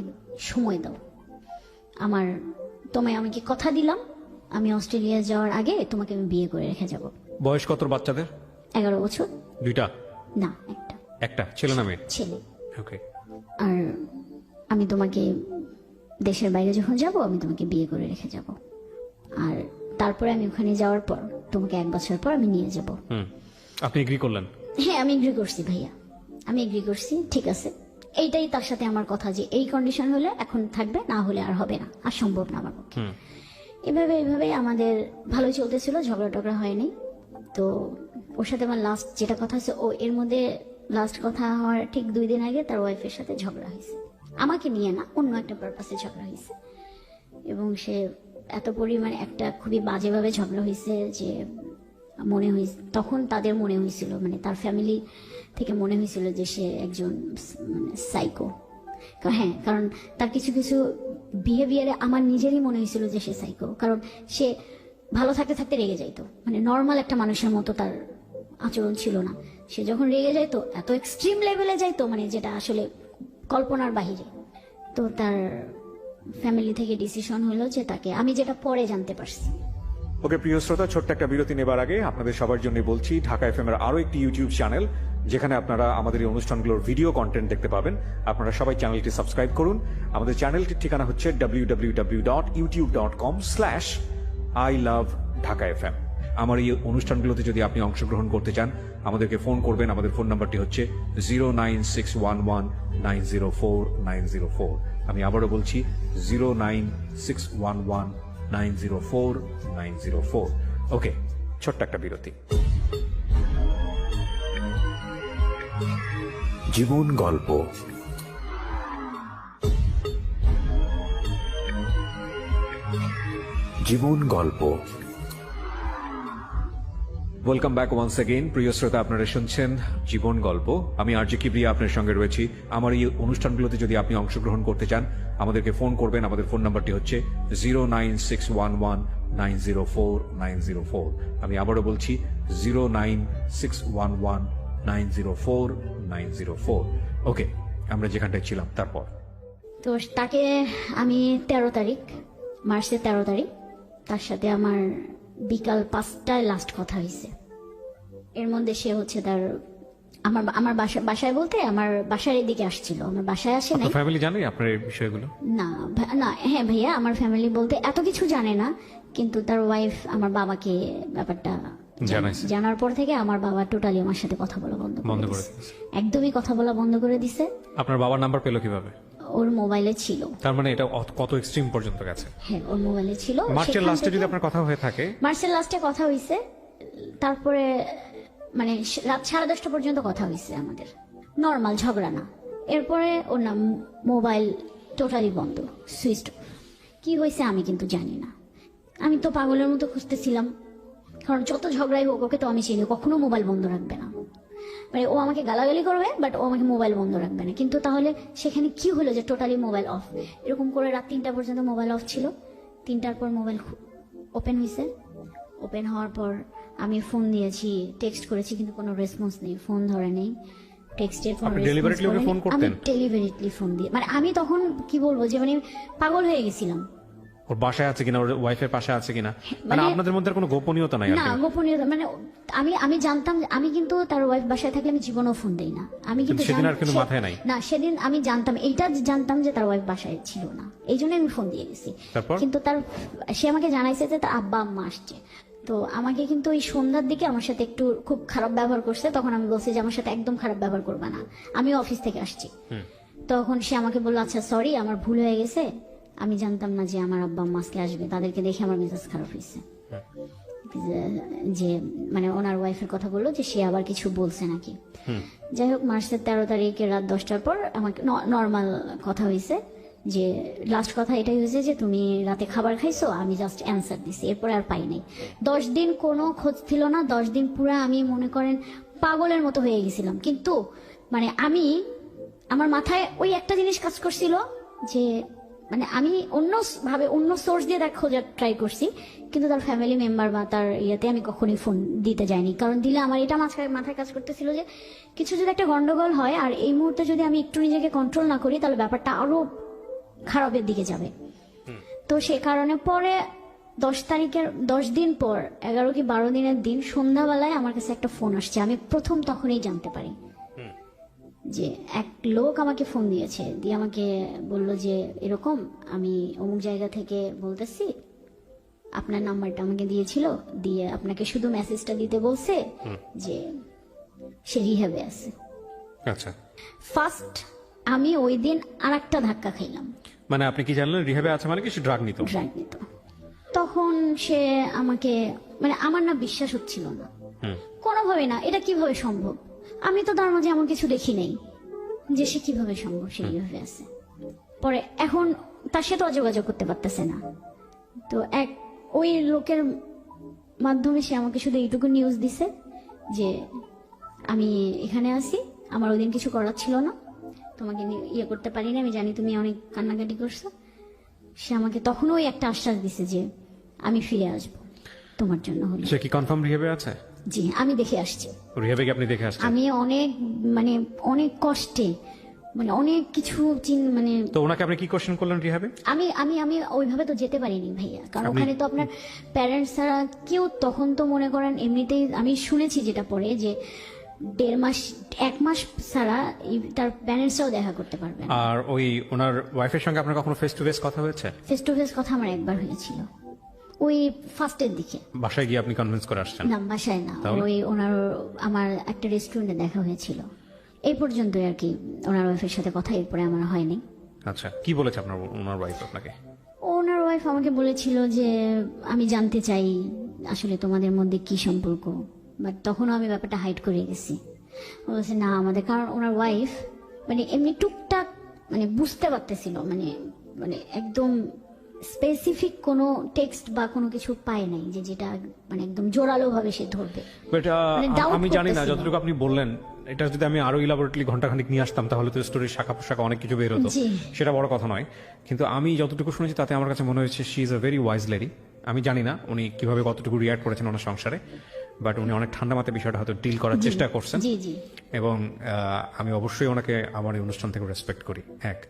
সময় দাও, তোমায় আমি কি কথা দিলাম, আমি অস্ট্রেলিয়া যাওয়ার আগে তোমাকে আমি বিয়ে করে রেখে যাব।
বয়স কত বাচ্চাদের?
11 বছর।
দুইটা?
না,
একটা ছেলে না মেয়ে?
ছেলে।
ওকে।
আর আমি তোমাকে দেশের বাইরে যখন যাব আমি তোমাকে বিয়ে করে রেখে যাব, আর তারপরে আমি ওখানে যাওয়ার পর তোমাকে 1 বছর পর আমি নিয়ে যাব।
আপনি এগ্রি করলেন?
হ্যাঁ, আমি এগ্রি করছি ভাইয়া, আমি এগ্রি করছি, ঠিক আছে। এইটাই তার সাথে আমার কথা, যে এই কন্ডিশন হলে এখন থাকবে, না হলে আর হবে না, আর সম্ভব না আমার পক্ষে। এভাবে আমাদের ভালোই চলতেছিল, ঝগড়া টগড়া হয়নি। তো ওর সাথে আমার লাস্ট যেটা কথা হচ্ছে, ও এর মধ্যে লাস্ট কথা হওয়ার ঠিক 2 দিন আগে তার ওয়াইফের সাথে ঝগড়া হয়েছে, আমাকে নিয়ে না, অন্য একটা পারপাসে ঝগড়া হয়েছে। এবং সে এত পরিমাণে একটা খুবই বাজেভাবে ঝগড়া হয়েছে যে মনে হয়েছে, তখন তাদের মনে হয়েছিল, মানে তার ফ্যামিলি থেকে মনে হয়েছিল যে সে একজন মানে সাইকো। হ্যাঁ, কারণ তার কিছু কিছু বিহেভিয়ারে আমার নিজেরই মনে হয়েছিল যে সে সাইকো, কারণ সে ভালো থাকতে থাকতে রেগে যাইতো, মানে নর্মাল একটা মানুষের মতো তার আচরণ ছিল না। সে যখন রেগে যাইতো এত এক্সট্রিম লেভেলে যাইতো, মানে যেটা আসলে কল্পনার বাহিরে। তো তার ফ্যামিলি থেকে ডিসিশন হলো যে তাকে, আমি যেটা পরে জানতে পারছি।
ওকে প্রিয় শ্রোতা, ছোট্ট একটা বিরতি নেবার আগে আপনাদের সবার জন্য বলছি, ঢাকা এফএম এর আরো একটি ইউটিউব চ্যানেল, যেখানে আপনারা আমাদের এই অনুষ্ঠানগুলোর ভিডিও কন্টেন্ট দেখতে পাবেন। আপনারা সবাই চ্যানেলটি সাবস্ক্রাইব করুন। আমাদের চ্যানেলটির ঠিকানা হচ্ছে www.youtube.com/iloveDhakaFM। আমার এই অনুষ্ঠানগুলোতে যদি আপনি অংশগ্রহণ করতে চান, আমাদেরকে ফোন করবেন। আমাদের ফোন নাম্বারটি হচ্ছে 09611904904। আমি আবারও বলছি 09611904904। ওকে, ছোট্ট একটা বিরতি।
জীবন গল্প। জীবন গল্প।
Welcome back once again. প্রিয় শ্রোতা, আপনারা শুনছেন জীবন গল্প। আমি আরজে কিবরিয়া আপনার সঙ্গে রয়েছি। আমার এই অনুষ্ঠানগুলোতে যদি আপনি অংশগ্রহণ করতে চান, আমাদেরকে ফোন করবেন। আমাদের ফোন নাম্বারটি হচ্ছে 09611904904। আমি আবারও বলছি 09611904904। ওকে, আমরা যেখানটায় ছিলাম তারপর।
তো তাকে আমি 13 তারিখ, মার্চের 13 তারিখ তার সাথে আমার বিকাল 5টায় লাস্ট কথা হয়েছে। এর মধ্যে সে হচ্ছে তার আমার বাসায় বলতে আমার বাসার এদিকে আসছিল, আমার বাসায় আসে নাই।
আপনার ফ্যামিলি জানে আপনার এই বিষয়গুলো?
না না, হ্যাঁ ভাইয়া, আমার ফ্যামিলি বলতে এত কিছু জানে না, কিন্তু তার ওয়াইফ আমার বাবাকে ব্যাপারটা
জানাইছে।
জানার পর থেকে আমার বাবা টোটালি আমার সাথে কথা বলা বন্ধ
বন্ধ
করে
করে
দিছে।
দিয়েছে।
একদমই কথা বলা বন্ধ করে দিছে।
আপনার বাবার নাম্বার পেলো কিভাবে?
ওর মোবাইলে ছিল।
তার মানে এটা কত এক্সট্রিম পর্যন্ত গেছে?
হ্যাঁ, ওর মোবাইলে ছিল।
মার্চের
সেখান
লাস্টে যদি
থেকে-
আপনার কথা হয়ে থাকে,
মার্চের লাস্টে কথা হইছে, তারপরে মানে রাত 10:30 পর্যন্ত কথা হইছে আমাদের, নর্মাল ঝগড়া না। এরপরে ওর নাম মোবাইল টোটালি বন্ধ, সুইচ অফ। কি হয়েছে আমি কিন্তু জানি না। আমি তো পাগলের মতো খুঁজতেছিলাম, কারণ যত ঝগড়াই হোক ওকে তো আমি চিনি, কখনো মোবাইল বন্ধ রাখবে না। মানে ও আমাকে গালাগালি করবে, বাট ও আমাকে মোবাইল বন্ধ রাখবে না। কিন্তু তাহলে সেখানে কি হলো যে টোটালি মোবাইল অফ? এরকম করে রাত 3টা পর্যন্ত মোবাইল অফ ছিল। 3টার পর মোবাইল ওপেন হয়েছে। ওপেন হওয়ার পর আমি ফোন দিয়েছি, টেক্সট করেছি, কিন্তু কোনো রেসপন্স নেই, ফোন ধরে নেই। টেক্সটের কোনো
আপনি
response
deliberately ওকে
করেনি।
ফোন করতেন?
আমি ডেলিভারিটলি ফোন দিয়ে, মানে আমি তখন কি বলবো যে মানে পাগল হয়ে গেছিলাম।
ওর বাসায় আছে কিনা, ওর ওয়াইফের পাশে আছে কিনা, মানে
মানে-
আপনাদের মধ্যে আর কোনো গোপনীয়তা নাই আর
না,
কি?
গোপনীয়তা মানে আমি জানতাম, আমি কিন্তু তার ওয়াইফ বাসায় থাকলে আমি জীবনেও ফোন দেই না। আমি কিন্তু
সেদিন আর কিন্তু মাথায় নাই?
না, সেদিন আমি জানতাম, এইটা জানতাম যে তার ওয়াইফ বাসায় ছিল না, এই জন্য আমি ফোন দিয়ে গেছি।
তারপর?
কিন্তু সে আমাকে জানাইছে যে তার আব্বা আম্মা আসছে। তো আমাকে কিন্তু ওই সন্ধ্যার দিকে আমার সাথে একটু খুব খারাপ ব্যবহার করছে। তখন আমি বলছি যে আমার সাথে একদম খারাপ ব্যবহার করবে না, আমি অফিস থেকে আসছি। তখন সে আমাকে বললো আচ্ছা সরি, আমার ভুল হয়ে গেছে, আমি জানতাম না যে আমার আব্বা আম্মা আজকে আসবে, তাদেরকে দেখে আমার মেজাজ খারাপ হয়েছে। যে মানে ওনার ওয়াইফের কথা বললো যে সে আবার কিছু বলছে নাকি। যাই হোক, মার্চের 13 তারিখে রাত 10টার পর আমাকে নর্মাল কথা হয়েছে, যে লাস্ট কথা এটাই হয়েছে যে তুমি রাতে খাবার খাইছো, আমি জাস্ট অ্যান্সার দিছি, এরপরে আর পাই নাই। 10 দিন কোনো খোঁজ ছিল না। 10 দিন পুরা আমি মনে করেন পাগলের মতো হয়ে গেছিলাম। কিন্তু মানে আমার মাথায় ওই একটা জিনিস কাজ করছিল যে মানে আমি অন্য সোর্স দিয়ে খোঁজার ট্রাই করছি, কিন্তু তার ফ্যামিলি মেম্বার বা তার ইয়েতে আমি কখনোই ফোন দিতে যাইনি। কারণ দিলে আমার এটা মাথায় কাজ করতেছিল যে কিছু যদি একটা গন্ডগোল হয় আর এই মুহূর্তে যদি আমি একটু নিজেকে কন্ট্রোল না করি, তাহলে ব্যাপারটা আরো খারাপের দিকে যাবে। তো সে কারণে পরে 10 তারিখের 10 দিন পর 11 কি 12 দিনের দিন সন্ধ্যাবেলায় আমার কাছে একটা ফোন আসছে। আমি প্রথম তখনই জানতে পারি যে এক লোক আমাকে ফোন দিয়েছে, দিয়ে আমাকে বললো যে এরকম আমি অমুক জায়গা থেকে বলতেছি, আপনার নাম্বারটা আমাকে দিয়েছিল, দিয়ে আপনাকে শুধু মেসেজটা দিতে বলছে যে সে রিহ্যাবে আছে।
আচ্ছা,
ফার্স্ট আমি ওই দিন আর একটা ধাক্কা খাইলাম।
মানে আপনি কি জানলেন রিহ্যাবে আছে মানে কি সে ড্রাগ নিত?
ড্রাগ নিত। তখন সে আমাকে মানে আমার না বিশ্বাস হচ্ছিল না, কোনোভাবে না। এটা কিভাবে সম্ভব? আমি তো তার মাঝে এমন কিছু দেখি নাই যে সে কিভাবে সম্ভব সে এইভাবে আছে। পরে এখন তার সাথে যোগাযোগ করতে পারতেছে না। তো ওই লোকের মাধ্যমে সে আমাকে শুধু এইটুকু নিউজ দিছে যে আমি এখানে আছি, আমার ওই দিন কিছু করার ছিল না, তোমাকে ইয়ে করতে পারিনি, আমি জানি তুমি অনেক কান্নাকাটি করছো। সে আমাকে তখনও ওই একটা আশ্বাস দিছে যে আমি ফিরে আসবো তোমার জন্য হলে।
সে কি কনফার্ম রিহ্যাবে আছে?
জি, আমি দেখে আসছি।
রিহ্যাবে কি আপনি দেখে আসছেন?
আমি অনেক কষ্টে মানে অনেক কিছু মানে
তো ওনাকে আপনি কি কোশ্চেন করলেন রিহ্যাবে?
আমি আমি আমি ওইভাবে তো যেতে পারিনি ভাইয়া, কারণ
আপনি-
ওখানে তো আপনার প্যারেন্টস ছাড়া কেউ, তখন তো মনে করেন এমনিতেই আমি শুনেছি যেটা পরে যে 1.5 মাস 1 মাস ছাড়া তার প্যারেন্টসরাও দেখা করতে পারবে না।
আর ওই ওনার ওয়াইফের সঙ্গে আপনার কখনো ফেস টু ফেস কথা হয়েছে?
ফেস টু ফেস কথা আমার একবার হয়েছিল, ওই ফার্স্টের দিকে।
বাসায় গিয়ে আপনি কনভিন্স করে আসছেন?
না, বাসায় না,
তাহলে?
ওই আমার একটা রেস্টুরেন্টে দেখা হয়েছিল। এই পর্যন্তই আর কি ওনার ওয়াইফের সাথে কথা, এরপরে আমার হয়নি।
আচ্ছা, কি বলেছে আপনার ওনার ওয়াইফ আপনাকে?
ওনার ওয়াইফ আমাকে বলেছিল যে আমি জানতে চাই আসলে তোমাদের মধ্যে কি সম্পর্ক, বাট তখনও আমি ব্যাপারটা হাইড করে গেছি। ও বলছে না আমাদের, কারণ ওনার ওয়াইফ মানে এমনি টুকটাক মানে বুঝতে পারতেছিল, মানে একদম স্পেসিফিক কোনো টেক্সট বা কোনো কিছু পায় নাই যে যেটা মানে একদম জোরালো ভাবে সে ধরবে।
বাট
মানে doubt
আমি জানি না,
করতেছিল।
যতটুকু আপনি বললেন এটা যদি আমি আরো ইলাবোরেটলি ঘন্টাখানিক নিয়ে আসতাম তাহলে তো স্টোরির শাখা পোশাখা অনেক কিছু বের হতো,
জি।
সেটা বড় কথা নয়। কিন্তু আমি যতটুকু শুনেছি তাতে আমার কাছে মনে হয়েছে she is a very wise lady. আমি জানি না উনি কিভাবে কতটুকু রিয়াক্ট করেছেন ওনার সংসারে, বাট উনি অনেক ঠান্ডা মাথায় বিষয়টা হয়তো ডিল করার চেষ্টা করছেন।
জি জি,
এবং আমি অবশ্যই ওনাকে আমার এই অনুষ্ঠান থেকে রেসপেক্ট করি। 1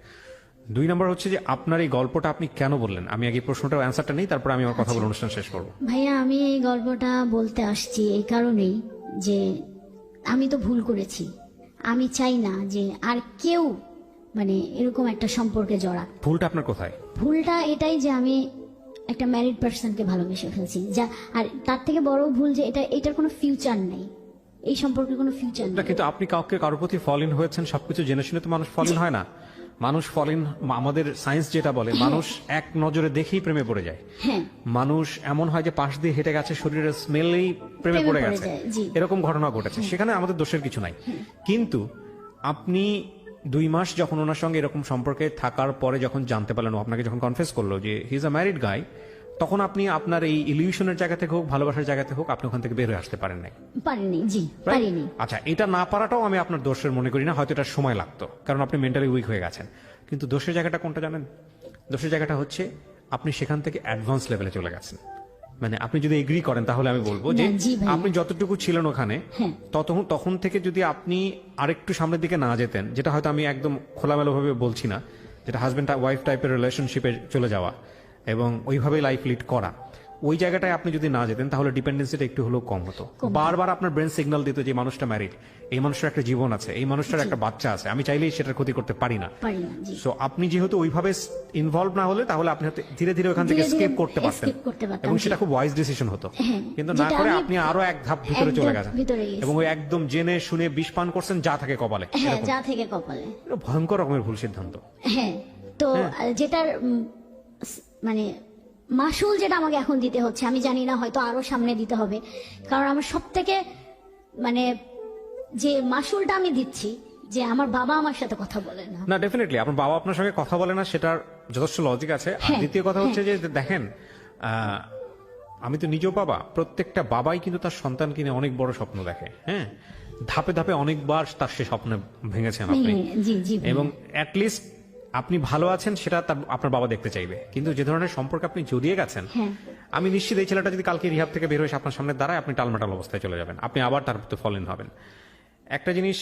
2 নম্বর হচ্ছে যে আপনার এই গল্পটা আপনি কেন বললেন? আমি আগে প্রশ্নটার অ্যান্সারটা নেই, তারপর আমি আমার কথা বলে অনুষ্ঠান শেষ করবো।
ভাইয়া আমি এই গল্পটা বলতে আসছি এই কারণেই যে আমি তো ভুল করেছি, আমি চাই না যে আর কেউ মানে এরকম একটা সম্পর্কে জড়া।
ভুলটা আপনার কোথায়?
ভুলটা এটাই যে আমি একটা ম্যারিড পার্সনকে ভালোবেসে ফেলছি, যা আর তার থেকে বড় ভুল যে এটার কোনো ফিউচার নেই, এই সম্পর্কের কোনো ফিউচার
না,
নেই।
কিন্তু আপনি কারোর প্রতি ফল ইন হয়েছেন, সবকিছু জেনে শুনে তো মানুষ ফল ইন হয় না। মানুষ ফল ইন, আমাদের সায়েন্স যেটা বলে, মানুষ এক নজরে দেখেই প্রেমে পড়ে যায়।
হ্যাঁ,
মানুষ এমন হয় যে পাশ দিয়ে হেঁটে গেছে, শরীরের স্মেলেই প্রেমে পড়ে গেছে,
যায়, জি।
এরকম ঘটনা ঘটেছে। সেখানে আমাদের দোষের কিছু নাই। কিন্তু আপনি 2 মাস যখন ওনার সঙ্গে এরকম সম্পর্কে থাকার পরে যখন জানতে পারলেন, ও আপনাকে যখন কনফেস করলো যে হি ইজ আ ম্যারিড গাই, তখন আপনি আপনার এই ইলিউশনের জায়গা থেকে হোক, ভালোবাসার জায়গা থেকে হোক, আপনি ওখান থেকে বের হয়ে আসতে পারেন নাই।
পারিনি, জি
Right?
পারিনি।
আচ্ছা, এটা না পারাটাও আমি আপনার দোষের মনে করি না, হয়তো এটা সময় লাগতো, কারণ আপনি মেন্টালি উইক হয়ে গেছেন। কিন্তু দোষের জায়গাটা কোনটা জানেন? দোষের জায়গাটা হচ্ছে আপনি সেখান থেকে অ্যাডভান্স লেভেলে চলে গেছেন। মানে আপনি যদি এগ্রি করেন তাহলে আমি বলবো যে
না, জি ভাই।
আপনি যতটুকু ছিলেন ওখানে,
হ্যাঁ।
তখন থেকে যদি আপনি আরেকটু সামনের দিকে না যেতেন, যেটা হয়তো আমি একদম খোলামেলাভাবে বলছি না, যেটা হাজবেন্ড ওয়াইফ টাইপের রিলেশনশিপে চলে যাওয়া এবং ওইভাবেই লাইফ লিড করা, ওই জায়গাটায় আপনি যদি না যেতেন তাহলে ডিপেন্ডেন্সিটা একটু হলেও কম হতো। বারবার আপনার ব্রেন সিগন্যাল দিত যে মানুষটা ম্যারিড, এই মানুষটার একটা জীবন আছে, এই মানুষটার একটা বাচ্চা আছে, আমি চাইলেই সেটার ক্ষতি করতে পারি না।
জি।
সো আপনি যেহেতু ওইভাবে ইনভলভ না হলে, তাহলে আপনি হয়তো ধীরে ধীরে ওখান থেকে
ধীরে ধীরে
স্কেপ করতে পারতেন,
escape করতে পারতাম,
এবং
জি।
সেটা খুব ওয়াইজ ডিসিশন হতো।
হ্যাঁ,
কিন্তু না
যেটা
করে
আমি
আপনি আরো এক ধাপ ভিতরে
একদম
চলে গেছেন,
ভিতরে গেছি।
এবং ওই একদম জেনে শুনে বিষ পান করছেন যা থাকে কপালে।
হ্যাঁ,
এরকম।
যা থেকে কপালে।
এটা ভয়ঙ্কর রকমের ভুল সিদ্ধান্ত।
হ্যাঁ, তো যেটার মানে মাসুল যেটা আমাকে এখন দিতে হচ্ছে, আমি জানি না, হয়তো আরো সামনে দিতে হবে, কারণ আমার সব থেকে মানে যে মাসুলটা আমি দিচ্ছি যে আমার বাবা আমার সাথে কথা বলে না।
না, ডেফিনেটলি আপনার বাবা আপনার সঙ্গে কথা বলে না, সেটার যথেষ্ট লজিক আছে। আর
হ্যাঁ,
দ্বিতীয় কথা হচ্ছে যে দেখেন, আমি তো নিজেও বাবা, প্রত্যেকটা বাবাই কিন্তু তার সন্তানকে নিয়ে অনেক বড় স্বপ্ন দেখে। হ্যাঁ, ধাপে ধাপে অনেকবার তার সে স্বপ্ন ভেঙেছেন আপনি,
জি জি ভাই।
এবং অ্যাটলিস্ট আপনি ভালো আছেন সেটা আপনার বাবা দেখতে চাইবে। কিন্তু যে ধরনের সম্পর্কে আপনি জড়িয়ে গেছেন,
হ্যাঁ।
আমি নিশ্চিত এই ছেলেটা যদি কালকে রিহাব থেকে বের হয়ে এসে আপনার সামনে দাঁড়ায়, আপনি টালমাটাল অবস্থায় চলে যাবেন, আপনি আবার তার প্রতি ফলেন হবেন। একটা জিনিস,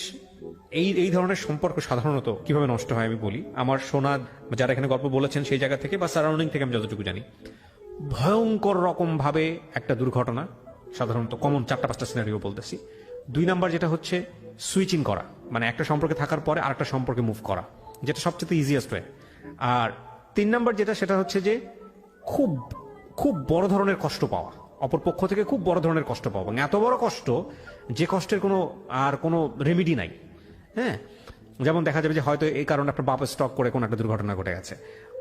এই ধরনের সম্পর্ক সাধারণত কিভাবে নষ্ট হয় আমি বলি। আমার শোনা যারা এখানে গল্প বলেছেন সেই জায়গা থেকে বা সারাউন্ডিং থেকে আমি যতটুকু জানি, ভয়ঙ্কর রকম ভাবে একটা দুর্ঘটনা, সাধারণত কমন 4-5টা সিনারিও বলতেছি। 2 নাম্বার যেটা হচ্ছে সুইচিং করা, মানে একটা সম্পর্কে থাকার পরে আরেকটা সম্পর্কে মুভ করা, যেটা সবচেয়ে ইজিয়েস্ট ওয়ে। আর 3 নাম্বার যেটা, সেটা হচ্ছে যে খুব খুব বড় ধরনের কষ্ট পাওয়া, অপর পক্ষ থেকে খুব বড় ধরনের কষ্ট পাওয়া, এবং এত বড় কষ্ট যে কষ্টের কোনো রেমিডি নাই। হ্যাঁ, যেমন দেখা যাবে যে হয়তো এই কারণে আপনার বাপ স্টক করে কোনো একটা দুর্ঘটনা ঘটে গেছে,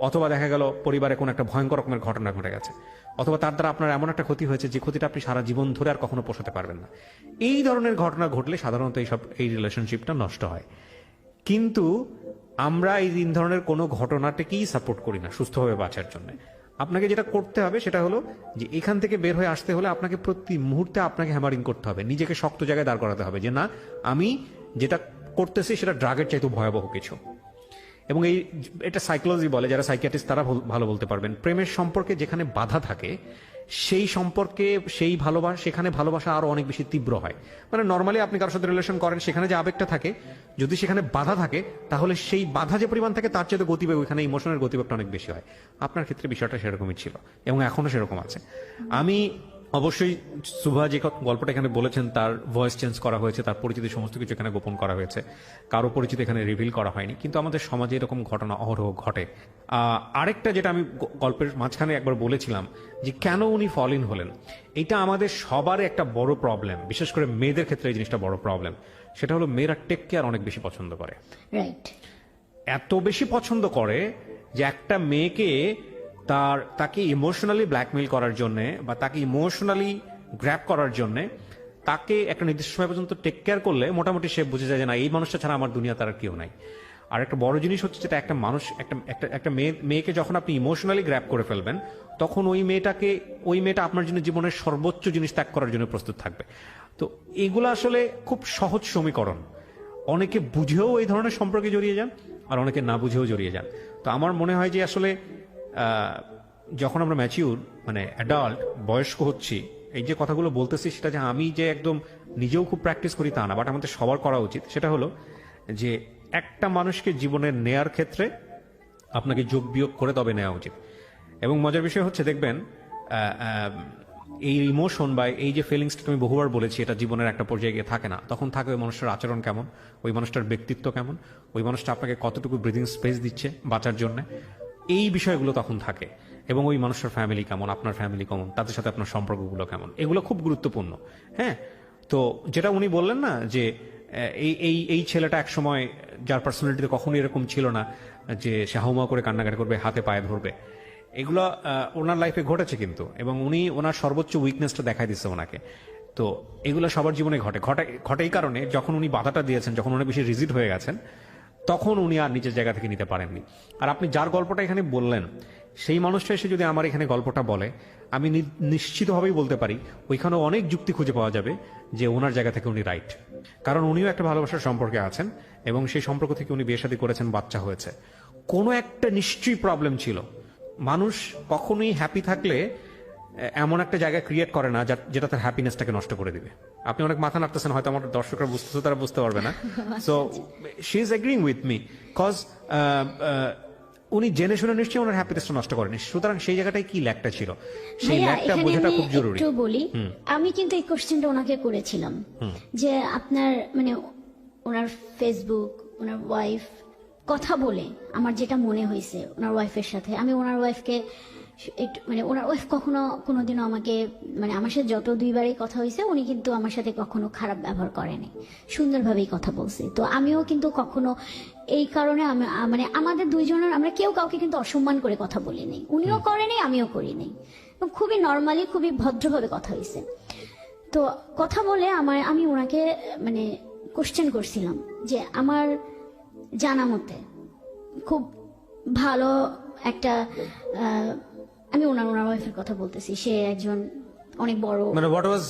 অথবা দেখা গেল পরিবারে কোনো একটা ভয়ঙ্কর রকমের ঘটনা ঘটে গেছে, অথবা তার দ্বারা আপনার এমন একটা ক্ষতি হয়েছে যে ক্ষতিটা আপনি সারা জীবন ধরে আর কখনো পোষাতে পারবেন না। এই ধরনের ঘটনা ঘটলে সাধারণত এই রিলেশনশিপটা নষ্ট হয়। কিন্তু আমরা এই 3 ধরনের কোনো ঘটনাটাকেই সাপোর্ট করি না সুস্থভাবে বাঁচার জন্য। আপনাকে যেটা করতে হবে সেটা হলো যে এখান থেকে বের হয়ে আসতে হলে আপনাকে প্রতি মুহূর্তে আপনাকে হ্যামারিং করতে হবে, নিজেকে শক্ত জায়গায় দাঁড় করাতে হবে যে না, আমি যেটা করতেছি সেটা ড্রাগের চাইতে ভয়াবহ কিছু। এবং এটা সাইকোলজি বলে, যারা সাইকিয়াট্রিস্ট তারা ভালো বলতে পারবেন। প্রেমের সম্পর্কে যেখানে বাধা থাকে সেই সম্পর্কে সেখানে ভালোবাসা আরো অনেক বেশি তীব্র হয়। মানে নর্মালি আপনি কারোর সাথে রিলেশন করেন, সেখানে যে আবেগটা থাকে, যদি সেখানে বাধা থাকে তাহলে সেই বাধা যে পরিমাণ থাকে তার চেয়ে গতিবেগ, ওইখানে ইমোশনের গতিবেগটা অনেক বেশি হয়। আপনার ক্ষেত্রে বিষয়টা সেরকমই ছিল এবং এখনো সেরকম আছে। আমি অবশ্যই সুভা যে গল্পটা এখানে বলেছেন তার ভয়েস চেঞ্জ করা হয়েছে, তার পরিচিতি সমস্ত কিছু এখানে গোপন করা হয়েছে, কারো পরিচিতি এখানে রিভিল করা হয়নি, কিন্তু আমাদের সমাজে এরকম ঘটনা অহরহ ঘটে। আরেকটা যেটা আমি গল্পের মাঝখানে একবার বলেছিলাম যে কেন উনি ফল ইন হলেন, এটা আমাদের সবার একটা বড় প্রবলেম, বিশেষ করে মেয়েদের ক্ষেত্রে এই জিনিসটা বড় প্রবলেম। সেটা হলো মেয়েরা টেক কেয়ার অনেক বেশি পছন্দ করে।
রাইট।
এত বেশি পছন্দ করে যে একটা মেয়েকে তাকে ইমোশনালি ব্ল্যাকমেইল করার জন্য বা তাকে ইমোশনালি গ্র্যাব করার জন্য তাকে একটা নির্দিষ্ট সময় পর্যন্ত টেক কেয়ার করলে মোটামুটি সে বুঝে যায় যে না, এই মানুষটা ছাড়া আমার দুনিয়া তার কেউ নাই। আর একটা বড় জিনিস হচ্ছে যেটা, একটা মানুষ একটা মেয়েকে যখন আপনি ইমোশনালি গ্র্যাব করে ফেলবেন, তখন ওই মেয়েটা আপনার জন্য জীবনের সর্বোচ্চ জিনিস ত্যাগ করার জন্য প্রস্তুত থাকবে। তো এগুলো আসলে খুব সহজ সমীকরণ। অনেকে বুঝেও এই ধরনের সম্পর্কে জড়িয়ে যান, আর অনেকে না বুঝেও জড়িয়ে যান। তো আমার মনে হয় যে আসলে যখন আমরা ম্যাচিউর, মানে অ্যাডাল্ট, বয়স্ক হচ্ছি, এই যে কথাগুলো বলতেছি সেটা যে আমি যে একদম নিজেও খুব প্র্যাকটিস করি তা না, বাট আমাদের সবার করা উচিত। সেটা হলো যে একটা মানুষকে জীবনে নেয়ার ক্ষেত্রে আপনাকে যোগ বিয়োগ করে তবে নেওয়া উচিত। এবং মজার বিষয় হচ্ছে দেখবেন এই ইমোশন বা এই যে ফিলিংসটা তুমি বহুবার বলেছি, এটা জীবনের একটা পর্যায়ে গিয়ে থাকে না, তখন থাকে ওই মানুষটার আচরণ কেমন, ওই মানুষটার ব্যক্তিত্ব কেমন, ওই মানুষটা আপনাকে কতটুকু ব্রিদিং স্পেস দিচ্ছে বাঁচার জন্য, এই বিষয়গুলো তখন থাকে। এবং ওই মানুষের ফ্যামিলি কেমন, আপনার ফ্যামিলি কেমন, তাদের সাথে আপনার সম্পর্কগুলো কেমন, এগুলো খুব গুরুত্বপূর্ণ। হ্যাঁ, তো যেটা উনি বললেন না যে এই এই এই ছেলেটা একসময় যার পার্সোনালিটিতে কখনোই এরকম ছিল না যে সে হাউমাউ করে কান্নাকাটি করবে, হাতে পায়ে ধরবে, এগুলো ওনার লাইফে ঘটেছে কিন্তু, এবং উনি ওনার সর্বোচ্চ উইকনেসটা দেখাই দিচ্ছে ওনাকে। তো এগুলো সবার জীবনে ঘটে এই কারণে যখন উনি বাধাটা দিয়েছেন, যখন উনি বেশি রিজিড হয়ে গেছেন, তখন উনি আর নিজের জায়গা থেকে নিতে পারেননি। আর আপনি যার গল্পটা এখানে বললেন, সেই মানুষটা এসে যদি আমার এখানে গল্পটা বলে, আমি নিশ্চিতভাবেই বলতে পারি ওইখানেও অনেক যুক্তি খুঁজে পাওয়া যাবে যে ওনার জায়গা থেকে উনি রাইট। কারণ উনিও একটা ভালোবাসার সম্পর্কে আছেন, এবং সেই সম্পর্ক থেকে উনি বিয়ে শাদী করেছেন, বাচ্চা হয়েছে, কোনো একটা নিশ্চয়ই প্রবলেম ছিল। মানুষ কখনোই হ্যাপি থাকলে এমন একটা জায়গা ক্রিয়েট করে না যেটা তার হ্যাপিনেসটাকে নষ্ট করে দিবে। আপনি অনেক মাথা নাড়তেছেন, হয়তো আমার দর্শকরা বুঝতেছে, তারা বুঝতে পারবে না। So she is agreeing with me, cause উনি জেনে শুনে নিশ্চয়ই ওনার হ্যাপিনেসটা নষ্ট করেনি। সুতরাং সেই জায়গাটায় কি ল্যাকটা ছিল, সেই
ভাইয়া,
ল্যাকটা
এখানে
বোঝাটা
আমি
খুব জরুরি।
একটু বলি, আমি কিন্তু এই কোশ্চেনটা ওনাকে করেছিলাম যে আপনার মানে ওনার ফেসবুক, ওনার ওয়াইফ কথা বলে আমার যেটা মনে হয়েছে ওনার ওয়াইফের সাথে, আমি ওনার ওয়াইফকে একটু মানে ওনার ওয়াইফ কখনো কোনোদিনও আমাকে মানে আমার সাথে যত দুইবারই কথা হয়েছে উনি কিন্তু আমার সাথে কখনো খারাপ ব্যবহার করেনি, সুন্দরভাবেই কথা বলছে। তো আমিও কিন্তু কখনো এই কারণে মানে আমাদের দুইজনের আমরা কেউ কাউকে কিন্তু অসম্মান করে কথা বলিনি, উনিও করেনি আমিও করিনি, খুবই নর্মালি খুবই ভদ্রভাবে কথা হয়েছে। তো কথা বলে আমি ওনাকে মানে কোশ্চেন করছিলাম যে আমার জানা মতে খুব ভালো একটা আমি ওনার ওয়াইফের কথা বলতেছি, সে একজন অনেক বড়,
মানে হোয়াট ওয়াজ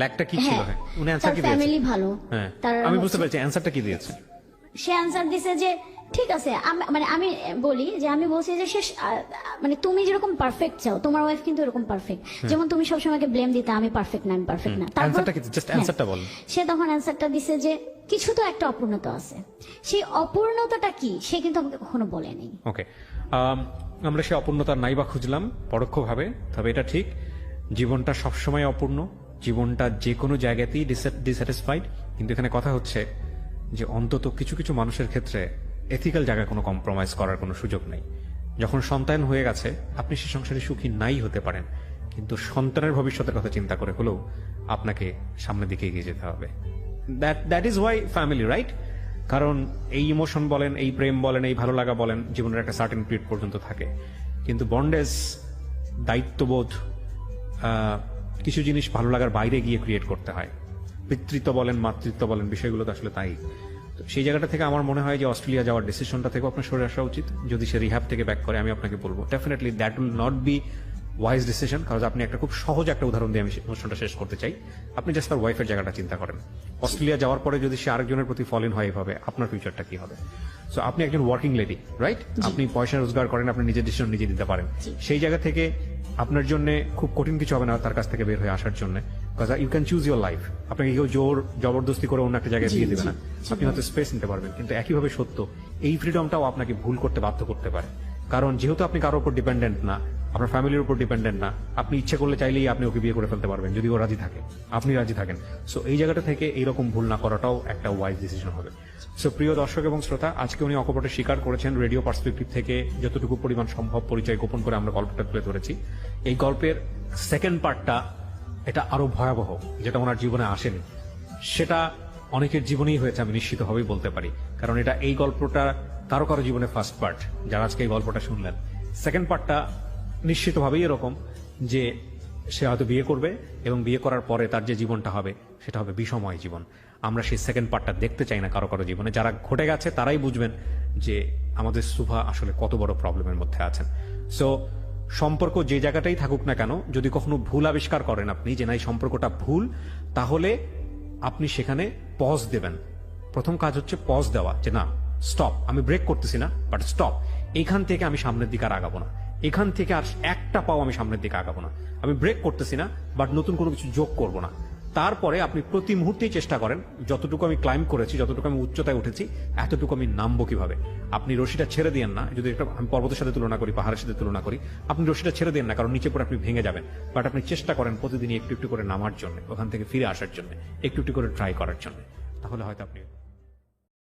ল্যাকটা কি ছিল? হ্যাঁ, উনি অ্যানসার কি দিয়েছেন?
ফ্যামিলি ভালো,
হ্যাঁ,
তার
আমি বুঝতে পেরেছি অ্যানসারটা কি দিয়েছে।
সে অ্যান্সার দিছে যে ঠিক আছে, মানে আমি বলি যে আমি বলছি যে সে মানে তুমি যেরকম পারফেক্ট চাও তোমার ওয়াইফ কিন্তু এরকম পারফেক্ট, যেমন তুমি সবসময় ব্লেম দিতে আমি পারফেক্ট না, আমি পারফেক্ট না।
অ্যানসারটা কি? জাস্ট অ্যানসারটা বল।
সে তখন অ্যান্সারটা দিছে যে কিছু তো একটা অপূর্ণতা আছে, সেই অপূর্ণতাটা কি সে কিন্তু আমাকে কখনো বলেনি।
ওকে, আমরা সে অপূর্ণতার নাইবা খুঁজলাম পরোক্ষভাবে, তবে এটা ঠিক জীবনটা সবসময় অপূর্ণ, জীবনটা যে কোনো জায়গাতেই ডিস্যাটিসফাইড। কিন্তু এখানে কথা হচ্ছে যে অন্তত কিছু কিছু মানুষের ক্ষেত্রে এথিক্যাল জায়গায় কোনো কম্প্রোমাইজ করার কোনো সুযোগ নেই। যখন সন্তান হয়ে গেছে আপনি সে সংসারে সুখী নাই হতে পারেন, কিন্তু সন্তানের ভবিষ্যতের কথা চিন্তা করে হলেও আপনাকে সামনের দিকে এগিয়ে যেতে হবে। That is Y family, right? কারণ এই ইমোশন বলেন, এই প্রেম বলেন, এই ভালো লাগা বলেন, জীবনের একটা সার্টেন পিরিয়ড পর্যন্ত থাকে, কিন্তু বন্ডেজ, দায়িত্ববোধ, কিছু জিনিস ভালো লাগার বাইরে গিয়ে ক্রিয়েট করতে হয়। পিতৃত্ব বলেন, মাতৃত্ব বলেন, বিষয়গুলো তো আসলে তাই। তো সেই জায়গাটা থেকে আমার মনে হয় যে অস্ট্রেলিয়া যাওয়ার ডিসিশনটা থেকে আপনার সরে আসা উচিত। যদি সে রিহ্যাব থেকে ব্যাক করে, আমি আপনাকে বলবো definitely that will not be wise decision. কারণ আপনি একটা খুব সহজ একটা উদাহরণ দিয়ে আমি অনুষ্ঠানটা শেষ করতে চাই। আপনি জাস্ট তার ওয়াইফের জায়গাটা চিন্তা করেন। অস্ট্রেলিয়া যাওয়ার পরে যদি সে আরেকজনের প্রতি ফল ইন হয় এভাবে, আপনার ফিউচারটা কি হবে? সো আপনি একজন ওয়ার্কিং লেডি, রাইট? আপনি পয়সা রোজগার করেন, আপনি নিজের ডিসিশন নিজে দিতে পারেন। সেই জায়গা থেকে আপনার জন্য খুব কঠিন কিছু হবে না তার কাছ থেকে বের হয়ে আসার জন্য। You can choose your life. আপনাকে কেউ জবরদস্তি করে অন্য একটা জায়গায় দিয়ে দেবে না, আপনি হয়তো স্পেস নিতে পারবেন। কিন্তু একইভাবে সত্য, এই ফ্রিডমটাও আপনাকে ভুল করতে বাধ্য করতে পারে। কারণ যেহেতু আপনি কারোর উপর ডিপেন্ডেন্ট না, আপনার ফ্যামিলির উপর ডিপেন্ডেন্ট না, আপনি ইচ্ছে করলে চাইলেই আপনি ওকে বিয়ে করে ফেলতে পারবেন যদি ও রাজি থাকে, আপনি রাজি থাকেন। সো এই জায়গাটা থেকে এইরকম ভুল না করাটাও একটা ওয়াইজ ডিসিশন হবে। সো প্রিয় দর্শক এবং শ্রোতা, আজকে উনি অকপটে স্বীকার করেছেন রেডিও পার্সপেক্টিভ থেকে যতটুকু পরিমাণ সম্ভব পরিচয় গোপন করে আমরা গল্পটা তুলে ধরেছি। এই গল্পের সেকেন্ড পার্টটা এটা আরো ভয়াবহ, যেটা ওনার জীবনে আসেনি, সেটা অনেকের জীবনেই হয়েছে, আমি নিশ্চিতভাবেই বলতে পারি। কারণ এটা এই গল্পটা কারো কারো জীবনে ফার্স্ট পার্ট, যারা আজকে এই গল্পটা শুনলেন। সেকেন্ড পার্টটা নিশ্চিতভাবেই এরকম যে সে হয়তো বিয়ে করবে, এবং বিয়ে করার পরে তার যে জীবনটা হবে সেটা হবে বিষময় জীবন। আমরা সেই সেকেন্ড পার্টটা দেখতে চাই না কারো কারো জীবনে। যারা ঘটে গেছে তারাই বুঝবেন যে আমাদের সুভা আসলে কত বড় প্রবলেমের মধ্যে আছেন। সো সম্পর্ক যে জায়গাটাই থাকুক না কেন, যদি কখনো ভুল আবিষ্কার করেন আপনি যে না এই সম্পর্কটা ভুল, তাহলে আপনি সেখানে পজ দেবেন। প্রথম কাজ হচ্ছে পজ দেওয়া, যে না স্টপ, আমি ব্রেক করতেছি না, বাট স্টপ, এইখান থেকে আমি সামনের দিকে আর আগাবো না, এখান থেকে আর একটা পাও আমি সামনের দিকে আগাবো না। আমি ব্রেক করতেছি না, বাট নতুন কোনো কিছু যোগ করবো না। তারপরে আপনি প্রতি মুহূর্তেই চেষ্টা করেন যতটুকু আমি ক্লাইম্ব করেছি, যতটুকু আমি উচ্চতায় উঠেছি, এতটুকু আমি নামবো কিভাবে। আপনি রশিটা ছেড়ে দিয়েন না। যদি একটা আমি পর্বতের সাথে তুলনা করি, পাহাড়ের সাথে তুলনা করি, আপনি রশিটা ছেড়ে দেন না, কারণ নিচে পরে আপনি ভেঙে যাবেন। বাট আপনি চেষ্টা করেন প্রতিদিনই একটু একটু করে নামার জন্য, ওখান থেকে ফিরে আসার জন্য, একটু একটু করে ট্রাই করার জন্য। তাহলে হয়তো আপনি